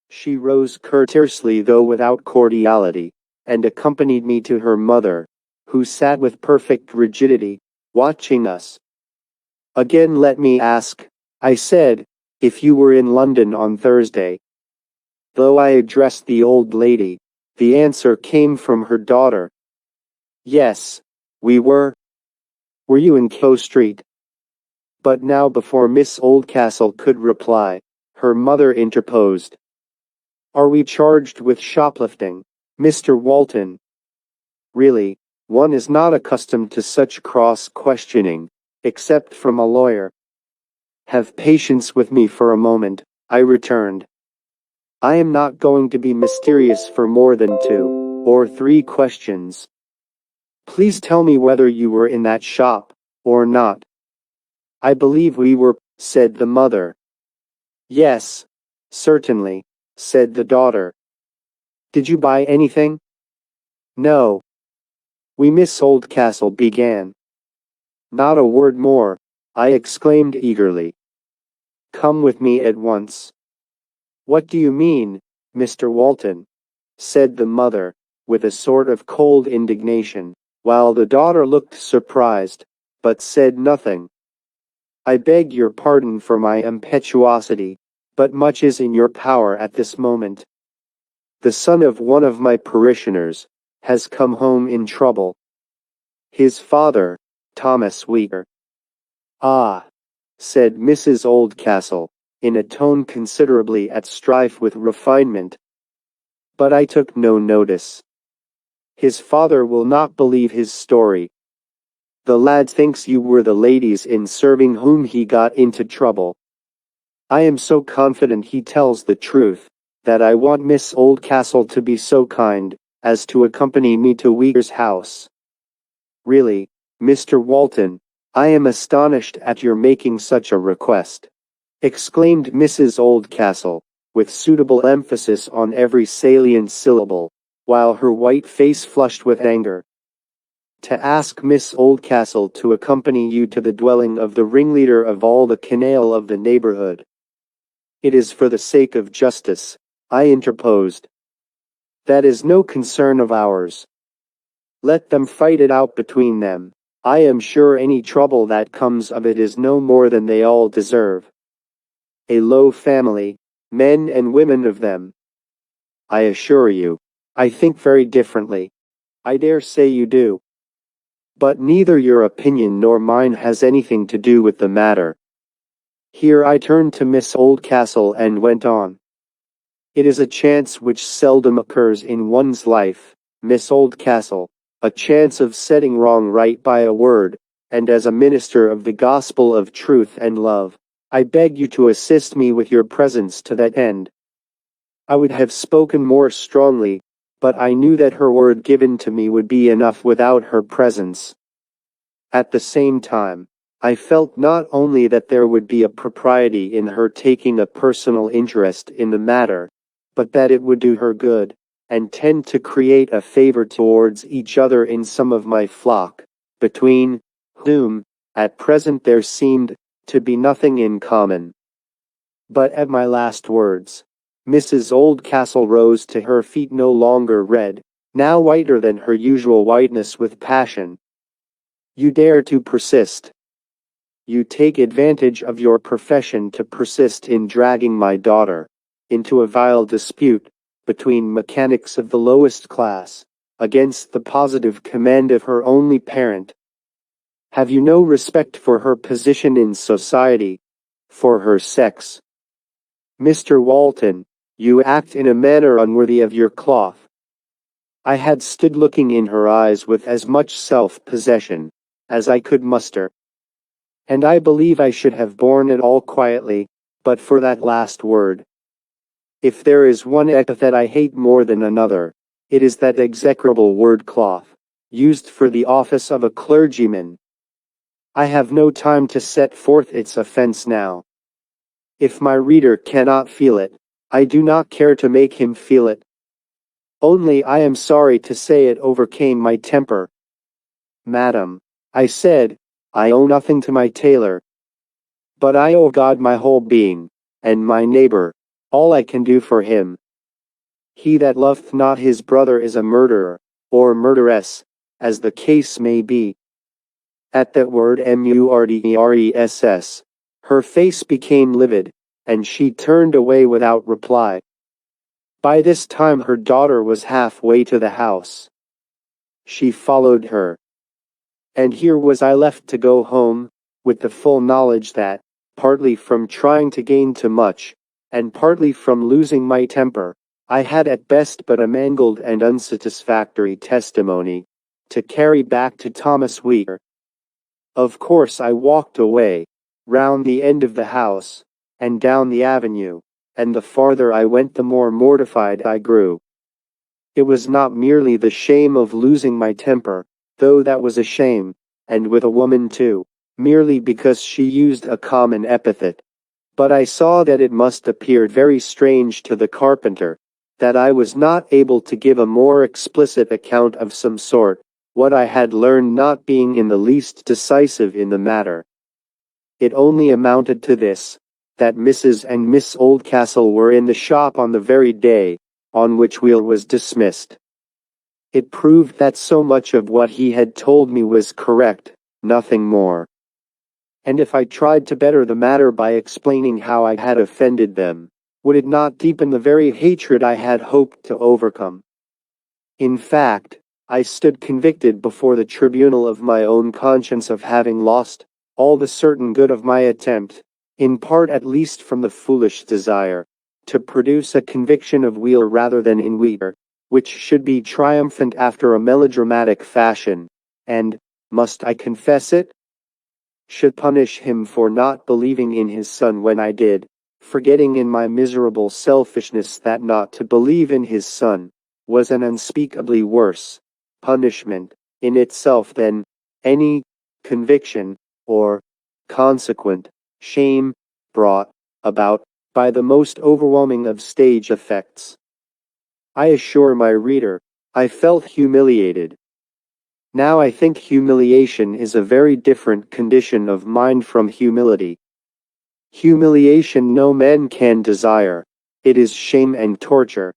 She rose courteously though without cordiality, and accompanied me to her mother, who sat with perfect rigidity, watching us. "Again let me ask," I said, "if you were in London on Thursday." Though I addressed the old lady, the answer came from her daughter. "Yes, we were." "Were you in Kew Street?" But now before Miss Oldcastle could reply, her mother interposed. "Are we charged with shoplifting, Mr. Walton?" Really, one is not accustomed to such cross-questioning, except from a lawyer. "Have patience with me for a moment," I returned. "I am not going to be mysterious for more than 2 or 3 questions. Please tell me whether you were in that shop, or not." "I believe we were," said the mother. "Yes, certainly," said the daughter. "Did you buy anything?" "No." "We Miss Oldcastle began." "Not a word more," I exclaimed eagerly. "Come with me at once." "What do you mean, Mr. Walton?" said the mother, with a sort of cold indignation, while the daughter looked surprised, but said nothing. "I beg your pardon for my impetuosity, but much is in your power at this moment. The son of one of my parishioners has come home in trouble. His father, Thomas WEIR." "Ah," said Mrs. Oldcastle, in a tone considerably at strife with refinement. But I took no notice. "His father will not believe his story. The lad thinks you were the ladies in serving whom he got into trouble. I am so confident he tells the truth, that I want Miss Oldcastle to be so kind as to accompany me to WEIR's house. Really, Mr. Walton, I am astonished at your making such a request," exclaimed Mrs. Oldcastle, with suitable emphasis on every salient syllable, while her white face flushed with anger. "To ask Miss Oldcastle to accompany you to the dwelling of the ringleader of all the canaille of the neighborhood." "It is for the sake of justice," I interposed. "That is no concern of ours. Let them fight it out between them. I am sure any trouble that comes of it is no more than they all deserve. A low family, men and women of them. I assure you, I think very differently. I dare say you do. But neither your opinion nor mine has anything to do with the matter." Here I turned to Miss Oldcastle and went on. "It is a chance which seldom occurs in one's life, Miss Oldcastle, a chance of setting wrong right by a word, and as a minister of the gospel of truth and love, I beg you to assist me with your presence to that end." I would have spoken more strongly, but I knew that her word given to me would be enough without her presence. At the same time, I felt not only that there would be a propriety in her taking a personal interest in the matter, but that it would do her good, and tend to create a favor towards each other in some of my flock, between whom, at present there seemed to be nothing in common. But at my last words, Mrs. Oldcastle rose to her feet, no longer red, now whiter than her usual whiteness with passion. "You dare to persist. You take advantage of your profession to persist in dragging my daughter into a vile dispute between mechanics of the lowest class, against the positive command of her only parent. Have you no respect for her position in society, for her sex? Mr. Walton, you act in a manner unworthy of your cloth." I had stood looking in her eyes with as much self-possession as I could muster, and I believe I should have borne it all quietly, but for that last word. If there is one epithet I hate more than another, it is that execrable word cloth, used for the office of a clergyman. I have no time to set forth its offense now. If my reader cannot feel it, I do not care to make him feel it. Only I am sorry to say it overcame my temper. "Madam," I said, "I owe nothing to my tailor. But I owe God my whole being, and my neighbor, all I can do for him. He that loveth not his brother is a murderer, or murderess, as the case may be." At that word murderess, her face became livid, and she turned away without reply. By this time her daughter was halfway to the house. She followed her. And here was I left to go home, with the full knowledge that, partly from trying to gain too much, and partly from losing my temper, I had at best but a mangled and unsatisfactory testimony to carry back to Thomas WEIR. Of course I walked away, round the end of the house, and down the avenue, and the farther I went the more mortified I grew. It was not merely the shame of losing my temper, though that was a shame, and with a woman too, merely because she used a common epithet. But I saw that it must appear very strange to the carpenter, that I was not able to give a more explicit account of some sort, what I had learned not being in the least decisive in the matter. It only amounted to this, that Mrs. and Miss Oldcastle were in the shop on the very day on which WEIR was dismissed. It proved that so much of what he had told me was correct, nothing more. And if I tried to better the matter by explaining how I had offended them, would it not deepen the very hatred I had hoped to overcome? In fact, I stood convicted before the tribunal of my own conscience of having lost all the certain good of my attempt, in part at least from the foolish desire to produce a conviction of WEIR rather than in WEIR, which should be triumphant after a melodramatic fashion, and, must I confess it, should punish him for not believing in his son when I did, forgetting in my miserable selfishness that not to believe in his son was an unspeakably worse punishment in itself than any conviction or consequent shame brought about by the most overwhelming of stage effects. I assure my reader, I felt humiliated. Now I think humiliation is a very different condition of mind from humility. Humiliation no man can desire, it is shame and torture.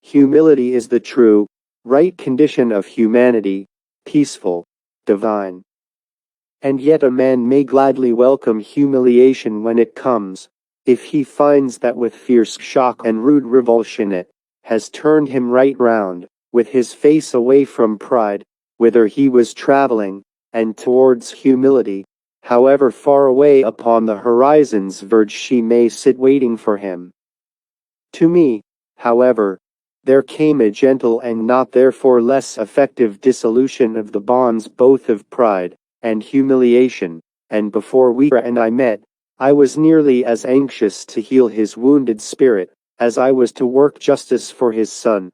Humility is the true, right condition of humanity, peaceful, divine. And yet a man may gladly welcome humiliation when it comes, if he finds that with fierce shock and rude revulsion it has turned him right round, with his face away from pride, whither he was traveling, and towards humility, however far away upon the horizon's verge she may sit waiting for him. To me, however, there came a gentle and not therefore less effective dissolution of the bonds both of pride and humiliation, and before WEIR and I met, I was nearly as anxious to heal his wounded spirit as I was to work justice for his son.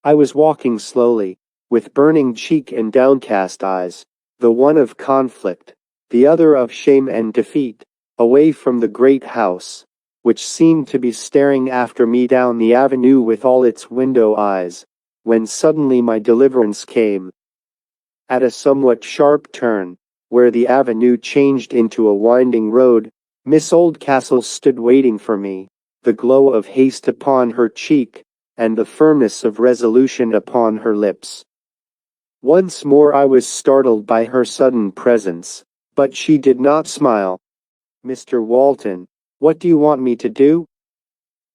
I was walking slowly, with burning cheek and downcast eyes, the one of conflict, the other of shame and defeat, away from the great house, which seemed to be staring after me down the avenue with all its window eyes, when suddenly my deliverance came. At a somewhat sharp turn, where the avenue changed into a winding road, Miss Oldcastle stood waiting for me, the glow of haste upon her cheek, and the firmness of resolution upon her lips. Once more I was startled by her sudden presence, but she did not smile. "Mr. Walton, what do you want me to do?"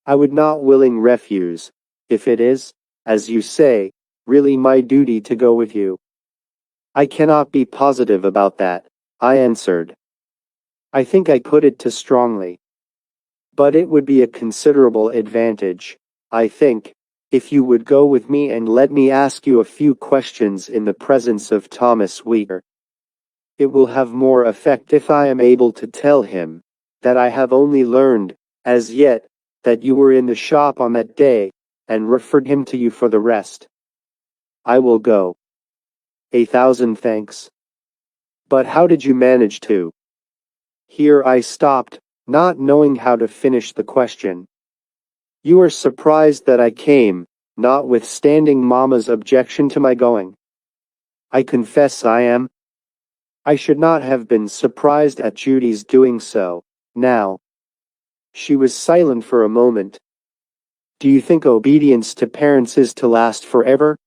"I would not willing refuse, if it is, as you say, really my duty to go with you." "I cannot be positive about that," I answered. "I think I put it too strongly. But it would be a considerable advantage, I think, if you would go with me and let me ask you a few questions in the presence of Thomas WEIR. It will have more effect if I am able to tell him that I have only learned, as yet, that you were in the shop on that day, and referred him to you for the rest." "I will go." "A thousand thanks. But how did you manage to—" Here I stopped, not knowing how to finish the question. "You are surprised that I came, notwithstanding Mamma's objection to my going?" "I confess I am. I should not have been surprised at Judy's doing so, now." She was silent for a moment. "Do you think obedience to parents is to last forever?"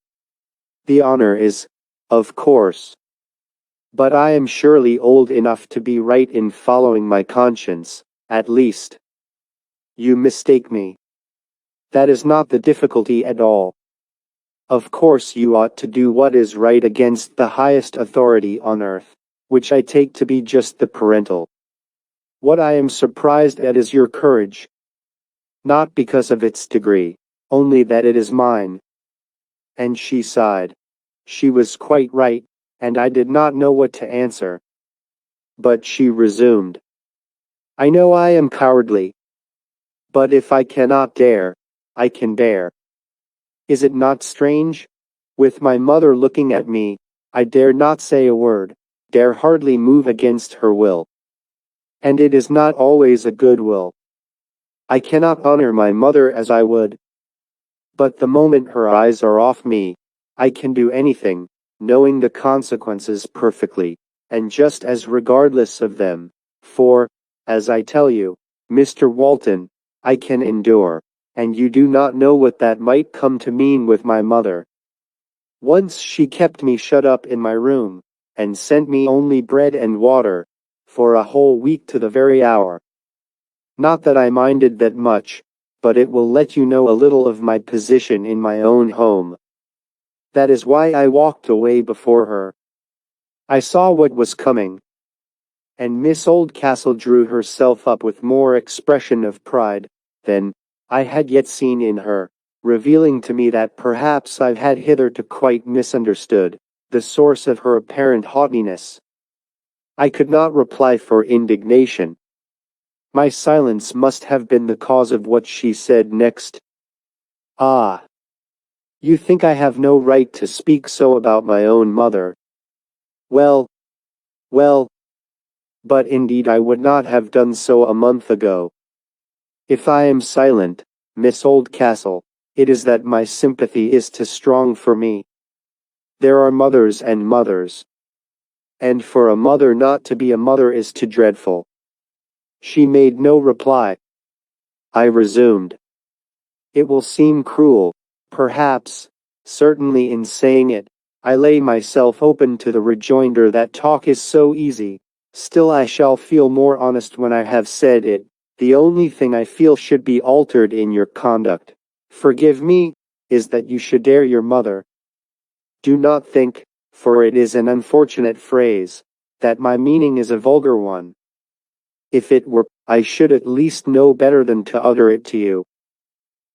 "The honor is, of course. But I am surely old enough to be right in following my conscience, at least." "You mistake me. That is not the difficulty at all. Of course you ought to do what is right against the highest authority on earth, which I take to be just the parental. What I am surprised at is your courage. Not because of its degree, only that it is mine." And she sighed. She was quite right, and I did not know what to answer. But she resumed. "I know I am cowardly. But if I cannot dare, I can bear. Is it not strange? With my mother looking at me, I dare not say a word, dare hardly move against her will. And it is not always a good will. I cannot honor my mother as I would. But the moment her eyes are off me, I can do anything, knowing the consequences perfectly, and just as regardless of them, for, as I tell you, Mr. Walton, I can endure, and you do not know what that might come to mean with my mother. Once she kept me shut up in my room, and sent me only bread and water, for a whole week to the very hour. Not that I minded that much, but it will let you know a little of my position in my own home. That is why I walked away before her. I saw what was coming." And Miss Oldcastle drew herself up with more expression of pride than I had yet seen in her, revealing to me that perhaps I had hitherto quite misunderstood the source of her apparent haughtiness. I could not reply for indignation. My silence must have been the cause of what she said next. "Ah! You think I have no right to speak so about my own mother? Well, well, but indeed I would not have done so a month ago. If I am silent, Miss Oldcastle, it is that my sympathy is too strong for me. There are mothers and mothers. And for a mother not to be a mother is too dreadful." She made no reply. I resumed. "It will seem cruel, perhaps, certainly in saying it, I lay myself open to the rejoinder that talk is so easy, still I shall feel more honest when I have said it. The only thing I feel should be altered in your conduct, forgive me, is that you should dare your mother. Do not think, for it is an unfortunate phrase, that my meaning is a vulgar one. If it were, I should at least know better than to utter it to you.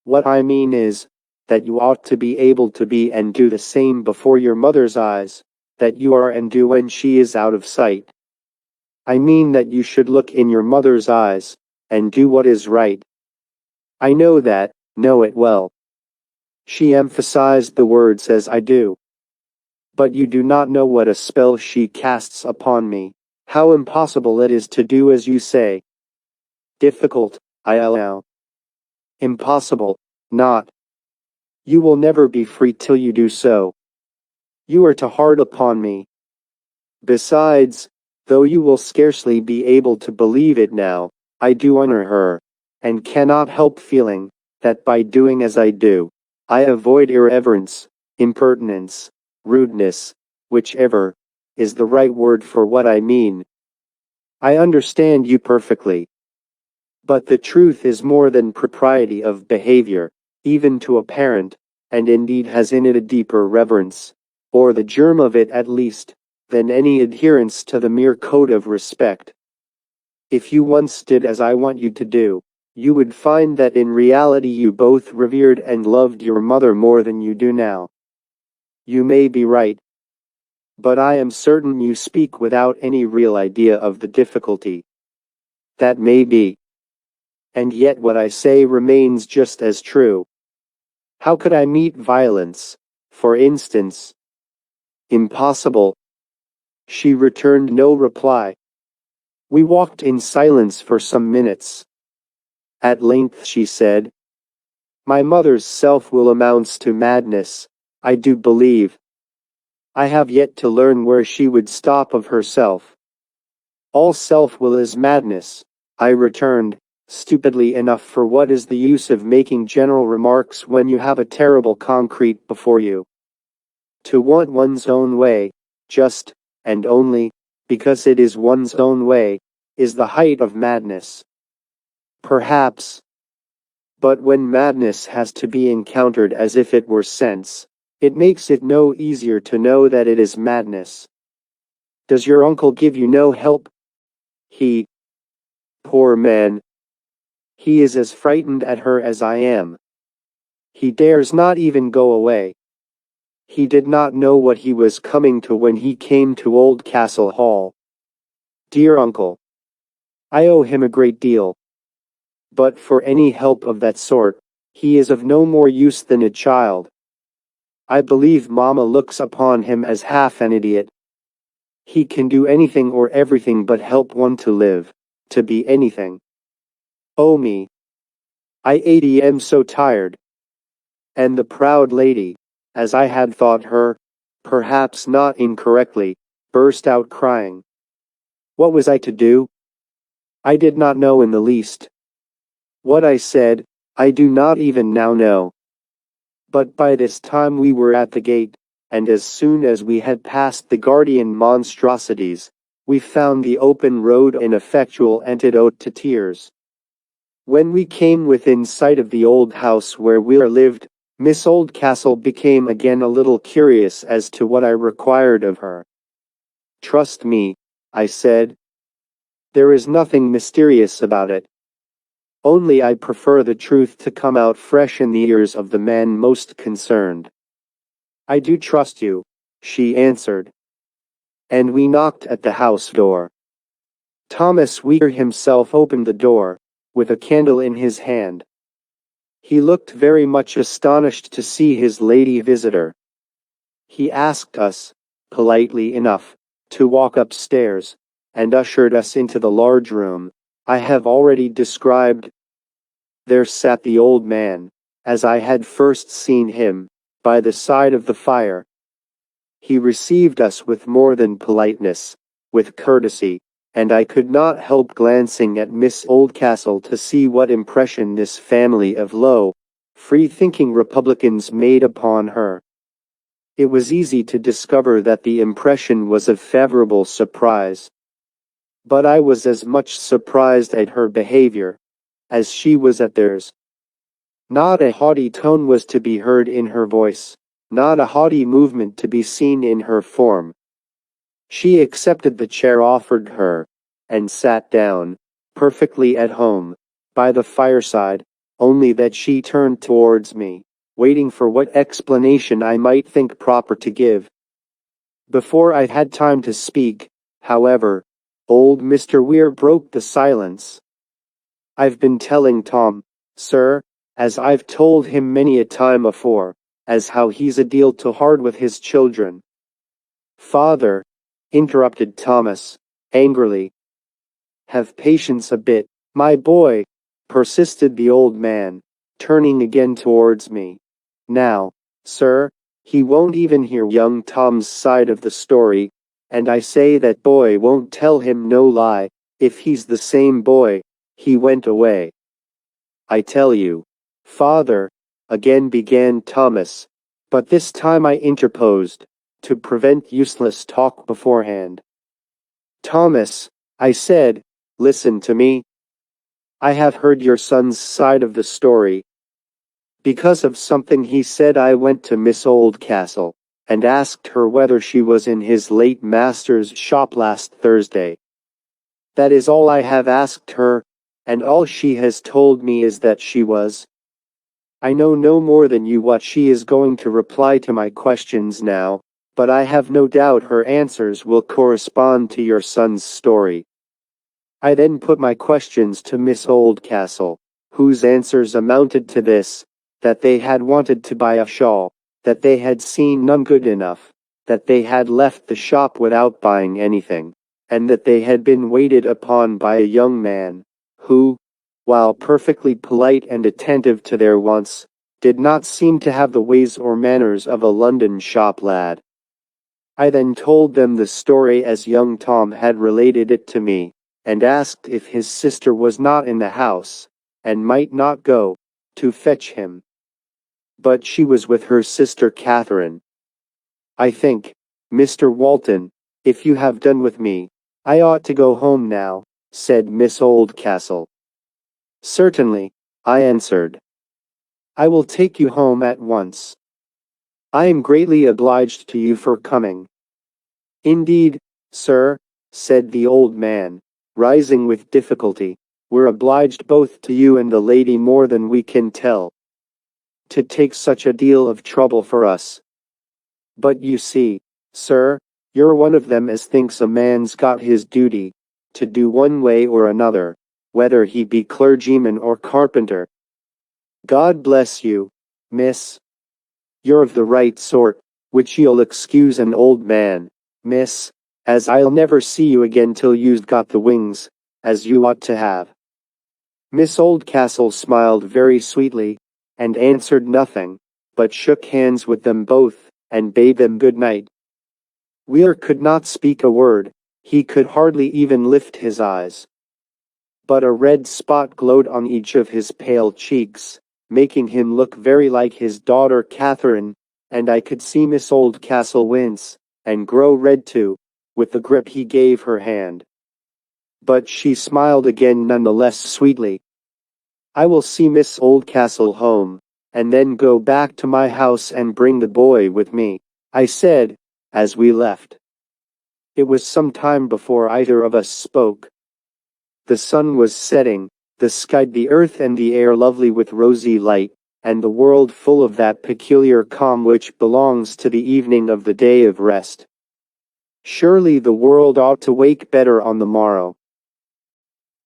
What I mean is, that you ought to be able to be and do the same before your mother's eyes, that you are and do when she is out of sight. I mean that you should look in your mother's eyes, and do what is right. I know that, know it well." She emphasized the words as I do. "But you do not know what a spell she casts upon me, how impossible it is to do as you say." "Difficult, I allow. Impossible, not. You will never be free till you do so. You are too hard upon me. Besides, though you will scarcely be able to believe it now, I do honor her, and cannot help feeling that by doing as I do, I avoid irreverence, impertinence, rudeness, whichever is the right word for what I mean. I understand you perfectly. But the truth is more than propriety of behavior, even to a parent, and indeed has in it a deeper reverence, or the germ of it at least, than any adherence to the mere code of respect. If you once did as I want you to do, you would find that in reality you both revered and loved your mother more than you do now. You may be right, but I am certain you speak without any real idea of the difficulty. That may be. And yet what I say remains just as true. How could I meet violence, for instance? Impossible. She returned no reply. We walked in silence for some minutes. At length she said, "My mother's self-will amounts to madness, I do believe. I have yet to learn where she would stop of herself." "All self-will is madness," I returned, stupidly enough, for what is the use of making general remarks when you have a terrible concrete before you? To want one's own way, just, and only, because it is one's own way, is the height of madness. Perhaps. But when madness has to be encountered as if it were sense, it makes it no easier to know that it is madness. Does your uncle give you no help? He, poor man, he is as frightened at her as I am. He dares not even go away. He did not know what he was coming to when he came to Oldcastle Hall. Dear uncle. I owe him a great deal. But for any help of that sort, he is of no more use than a child. I believe Mamma looks upon him as half an idiot. He can do anything or everything but help one to live, to be anything. Oh me! I am so tired. And the proud lady, as I had thought her, perhaps not incorrectly, burst out crying. What was I to do? I did not know in the least. What I said, I do not even now know. But by this time we were at the gate, and as soon as we had passed the guardian monstrosities, we found the open road an effectual antidote to tears. When we came within sight of the old house where WEIR lived, Miss Oldcastle became again a little curious as to what I required of her. "Trust me," I said. "There is nothing mysterious about it. Only I prefer the truth to come out fresh in the ears of the man most concerned." "I do trust you," she answered. And we knocked at the house door. Thomas WEIR himself opened the door, with a candle in his hand. He looked very much astonished to see his lady visitor. He asked us, politely enough, to walk upstairs, and ushered us into the large room I have already described. There sat the old man, as I had first seen him, by the side of the fire. He received us with more than politeness, with courtesy, and I could not help glancing at Miss Oldcastle to see what impression this family of low, free-thinking Republicans made upon her. It was easy to discover that the impression was of favorable surprise. But I was as much surprised at her behavior as she was at theirs. Not a haughty tone was to be heard in her voice, not a haughty movement to be seen in her form. She accepted the chair offered her, and sat down, perfectly at home, by the fireside, only that she turned towards me, waiting for what explanation I might think proper to give. Before I had time to speak, however, old Mr. WEIR broke the silence. "I've been telling Tom, sir, as I've told him many a time afore, as how he's a deal too hard with his children." "Father," interrupted Thomas, angrily. "Have patience a bit, my boy," persisted the old man, turning again towards me. "Now, sir, he won't even hear young Tom's side of the story, and I say that boy won't tell him no lie, if he's the same boy, He went away. I tell you, father, again began Thomas, but this time I interposed, to prevent useless talk beforehand. Thomas, I said, listen to me. I have heard your son's side of the story. Because of something he said, I went to Miss Oldcastle, and asked her whether she was in his late master's shop last Thursday. That is all I have asked her, and all she has told me is that she was. I know no more than you what she is going to reply to my questions now, but I have no doubt her answers will correspond to your son's story. I then put my questions to Miss Oldcastle, whose answers amounted to this, that they had wanted to buy a shawl, that they had seen none good enough, that they had left the shop without buying anything, and that they had been waited upon by a young man, who, while perfectly polite and attentive to their wants, did not seem to have the ways or manners of a London shop lad. I then told them the story as young Tom had related it to me, and asked if his sister was not in the house, and might not go to fetch him. But she was with her sister Catherine. I think, Mr. Walton, if you have done with me, I ought to go home now, said Miss Oldcastle. Certainly, I answered. I will take you home at once. I am greatly obliged to you for coming. Indeed, sir, said the old man, rising with difficulty, we're obliged both to you and the lady more than we can tell. To take such a deal of trouble for us. But you see, sir, you're one of them as thinks a man's got his duty to do one way or another, whether he be clergyman or carpenter. God bless you, miss. You're of the right sort, which you'll excuse an old man, miss, as I'll never see you again till you've got the wings, as you ought to have. Miss Oldcastle smiled very sweetly, and answered nothing, but shook hands with them both, and bade them good night. WEIR could not speak a word, he could hardly even lift his eyes. But a red spot glowed on each of his pale cheeks, making him look very like his daughter Catherine, and I could see Miss Oldcastle wince, and grow red too, with the grip he gave her hand. But she smiled again none the less sweetly. I will see Miss Oldcastle home, and then go back to my house and bring the boy with me, I said, as we left. It was some time before either of us spoke. The sun was setting, the sky, the earth and the air lovely with rosy light, and the world full of that peculiar calm which belongs to the evening of the day of rest. Surely the world ought to wake better on the morrow.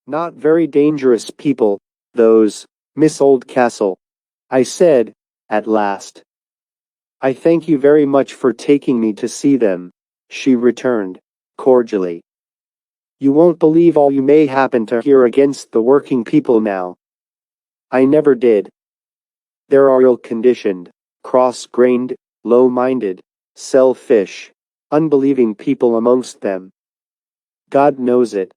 Not very dangerous people, those, Miss Oldcastle, I said, at last. I thank you very much for taking me to see them, she returned, cordially. You won't believe all you may happen to hear against the working people now. I never did. There are ill-conditioned, cross-grained, low-minded, selfish, unbelieving people amongst them. God knows it.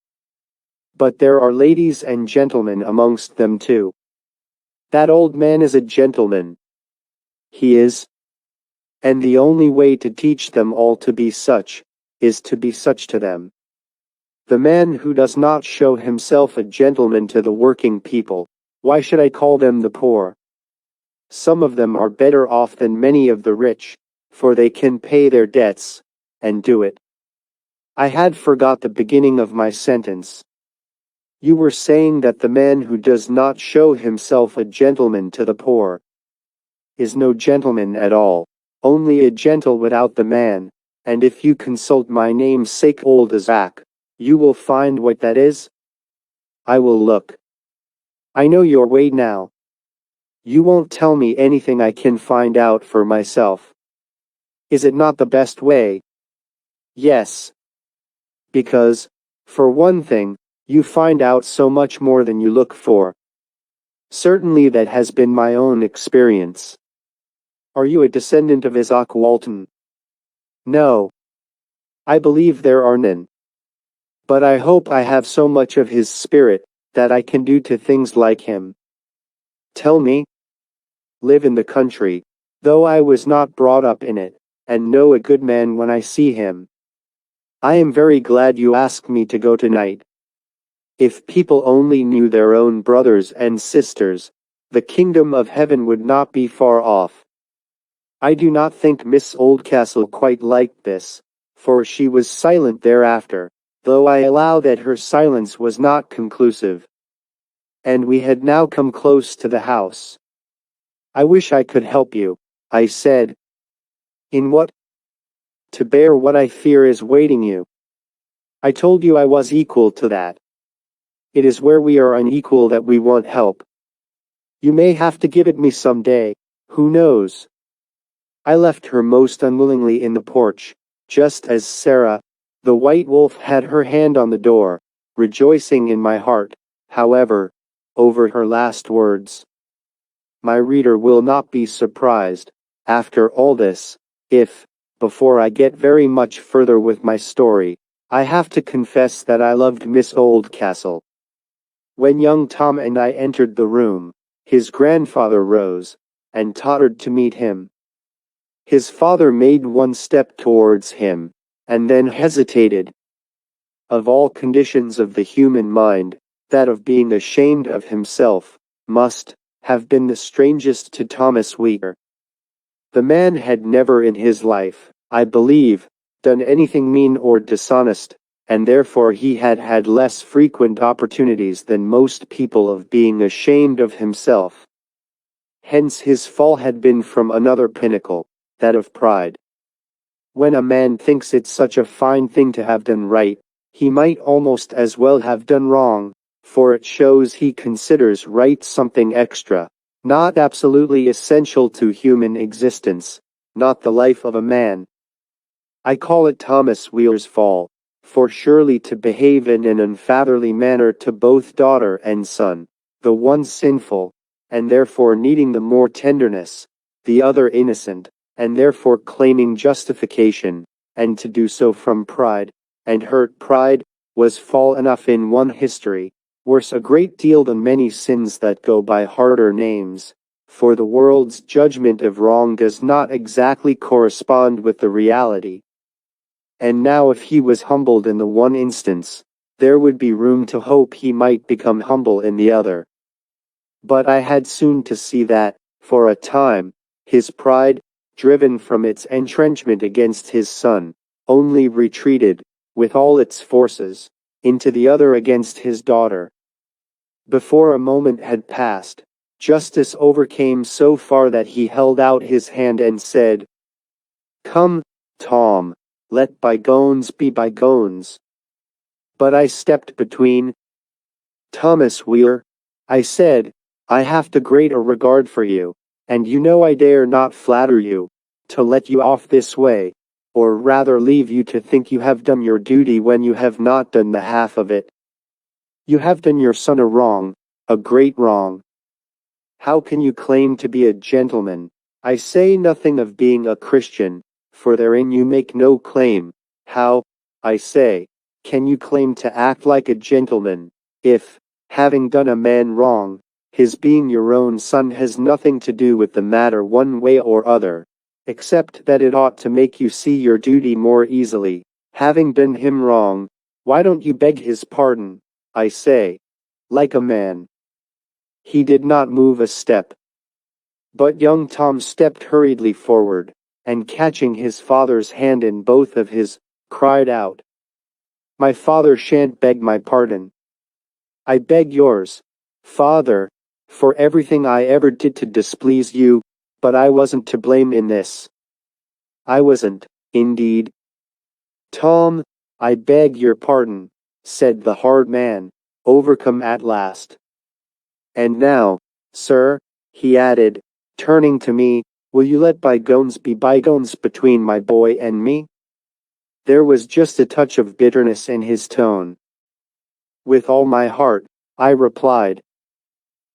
But there are ladies and gentlemen amongst them too. That old man is a gentleman. He is. And the only way to teach them all to be such, is to be such to them. The man who does not show himself a gentleman to the working people, why should I call them the poor? Some of them are better off than many of the rich, for they can pay their debts, and do it. I had forgot the beginning of my sentence. You were saying that the man who does not show himself a gentleman to the poor is no gentleman at all, only a gentle without the man, and if you consult my namesake old Isaac, you will find what that is. I will look. I know your way now. You won't tell me anything I can find out for myself. Is it not the best way? Yes. Because, for one thing, you find out so much more than you look for. Certainly that has been my own experience. Are you a descendant of Isaac Walton? No. I believe there are none. But I hope I have so much of his spirit, that I can do to things like him? Tell me. Live in the country, though I was not brought up in it, and know a good man when I see him. I am very glad you asked me to go tonight. If people only knew their own brothers and sisters, the kingdom of heaven would not be far off. I do not think Miss Oldcastle quite liked this, for she was silent thereafter, though I allow that her silence was not conclusive. And we had now come close to the house. I wish I could help you, I said. In what? To bear what I fear is waiting you. I told you I was equal to that. It is where we are unequal that we want help. You may have to give it me some day, who knows? I left her most unwillingly in the porch, just as Sarah, the white wolf, had her hand on the door, rejoicing in my heart, however, over her last words. My reader will not be surprised, after all this, if, before I get very much further with my story, I have to confess that I loved Miss Oldcastle. When young Tom and I entered the room, his grandfather rose, and tottered to meet him. His father made one step towards him, and then hesitated. Of all conditions of the human mind, that of being ashamed of himself, must have been the strangest to Thomas WEIR. The man had never in his life, I believe, done anything mean or dishonest, and therefore he had had less frequent opportunities than most people of being ashamed of himself. Hence his fall had been from another pinnacle, that of pride. When a man thinks it such a fine thing to have done right, he might almost as well have done wrong, for it shows he considers right something extra, not absolutely essential to human existence, not the life of a man. I call it Thomas WEIR's fall, for surely to behave in an unfatherly manner to both daughter and son, the one sinful, and therefore needing the more tenderness, the other innocent, and therefore claiming justification, and to do so from pride, and hurt pride, was fall enough in one history, worse a great deal than many sins that go by harder names, for the world's judgment of wrong does not exactly correspond with the reality. And now if he was humbled in the one instance, there would be room to hope he might become humble in the other. But I had soon to see that, for a time, his pride, driven from its entrenchment against his son, only retreated, with all its forces, into the other against his daughter. Before a moment had passed, justice overcame so far that he held out his hand and said, "Come, Tom, let bygones be bygones." But I stepped between. "Thomas WEIR," I said, "I have too great a regard for you, and you know I dare not flatter you, to let you off this way, or rather leave you to think you have done your duty when you have not done the half of it. You have done your son a wrong, a great wrong. How can you claim to be a gentleman? I say nothing of being a Christian, for therein you make no claim. How, I say, can you claim to act like a gentleman, if, having done a man wrong, his being your own son has nothing to do with the matter one way or other, except that it ought to make you see your duty more easily? Having done him wrong, why don't you beg his pardon, I say, like a man?" He did not move a step. But young Tom stepped hurriedly forward, and catching his father's hand in both of his, cried out, "My father shan't beg my pardon. I beg yours, father, for everything I ever did to displease you, but I wasn't to blame in this. I wasn't, indeed." "Tom, I beg your pardon," said the hard man, overcome at last. "And now, sir," he added, turning to me, "will you let bygones be bygones between my boy and me?" There was just a touch of bitterness in his tone. "With all my heart," I replied.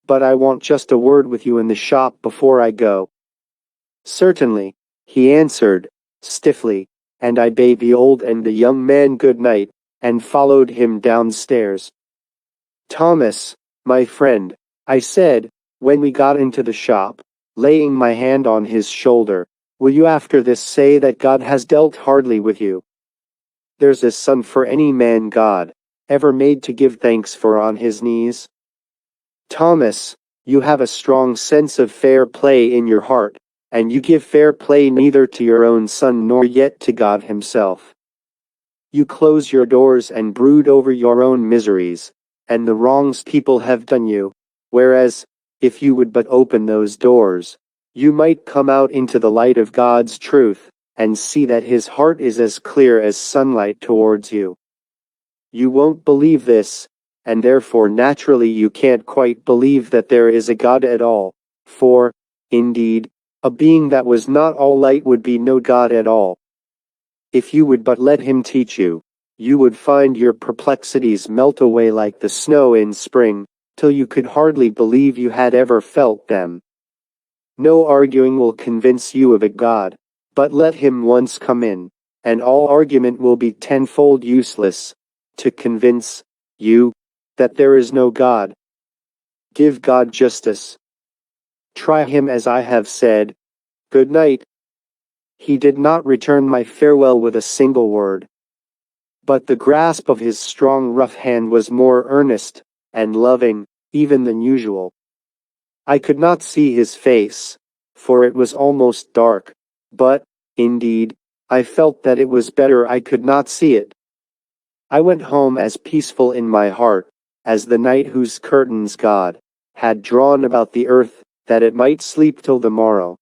"But I want just a word with you in the shop before I go." "Certainly," he answered, stiffly, and I bade the old and the young man good night, and followed him downstairs. Thomas, my friend, I said, when we got into the shop, laying my hand on his shoulder, will you after this say that God has dealt hardly with you? There's a son for any man God ever made to give thanks for on his knees. Thomas, you have a strong sense of fair play in your heart, and you give fair play neither to your own son nor yet to God himself. You close your doors and brood over your own miseries, and the wrongs people have done you, whereas, if you would but open those doors, you might come out into the light of God's truth, and see that his heart is as clear as sunlight towards you. You won't believe this, and therefore naturally you can't quite believe that there is a God at all, for, indeed, a being that was not all light would be no God at all. If you would but let him teach you, you would find your perplexities melt away like the snow in spring, till you could hardly believe you had ever felt them. No arguing will convince you of a God, but let him once come in, and all argument will be tenfold useless, to convince you that there is no God. Give God justice. Try him as I have said. Good night. He did not return my farewell with a single word, but the grasp of his strong rough hand was more earnest and loving even than usual. I could not see his face, for it was almost dark, but, indeed, I felt that it was better I could not see it. I went home as peaceful in my heart as the night whose curtains God had drawn about the earth that it might sleep till the morrow.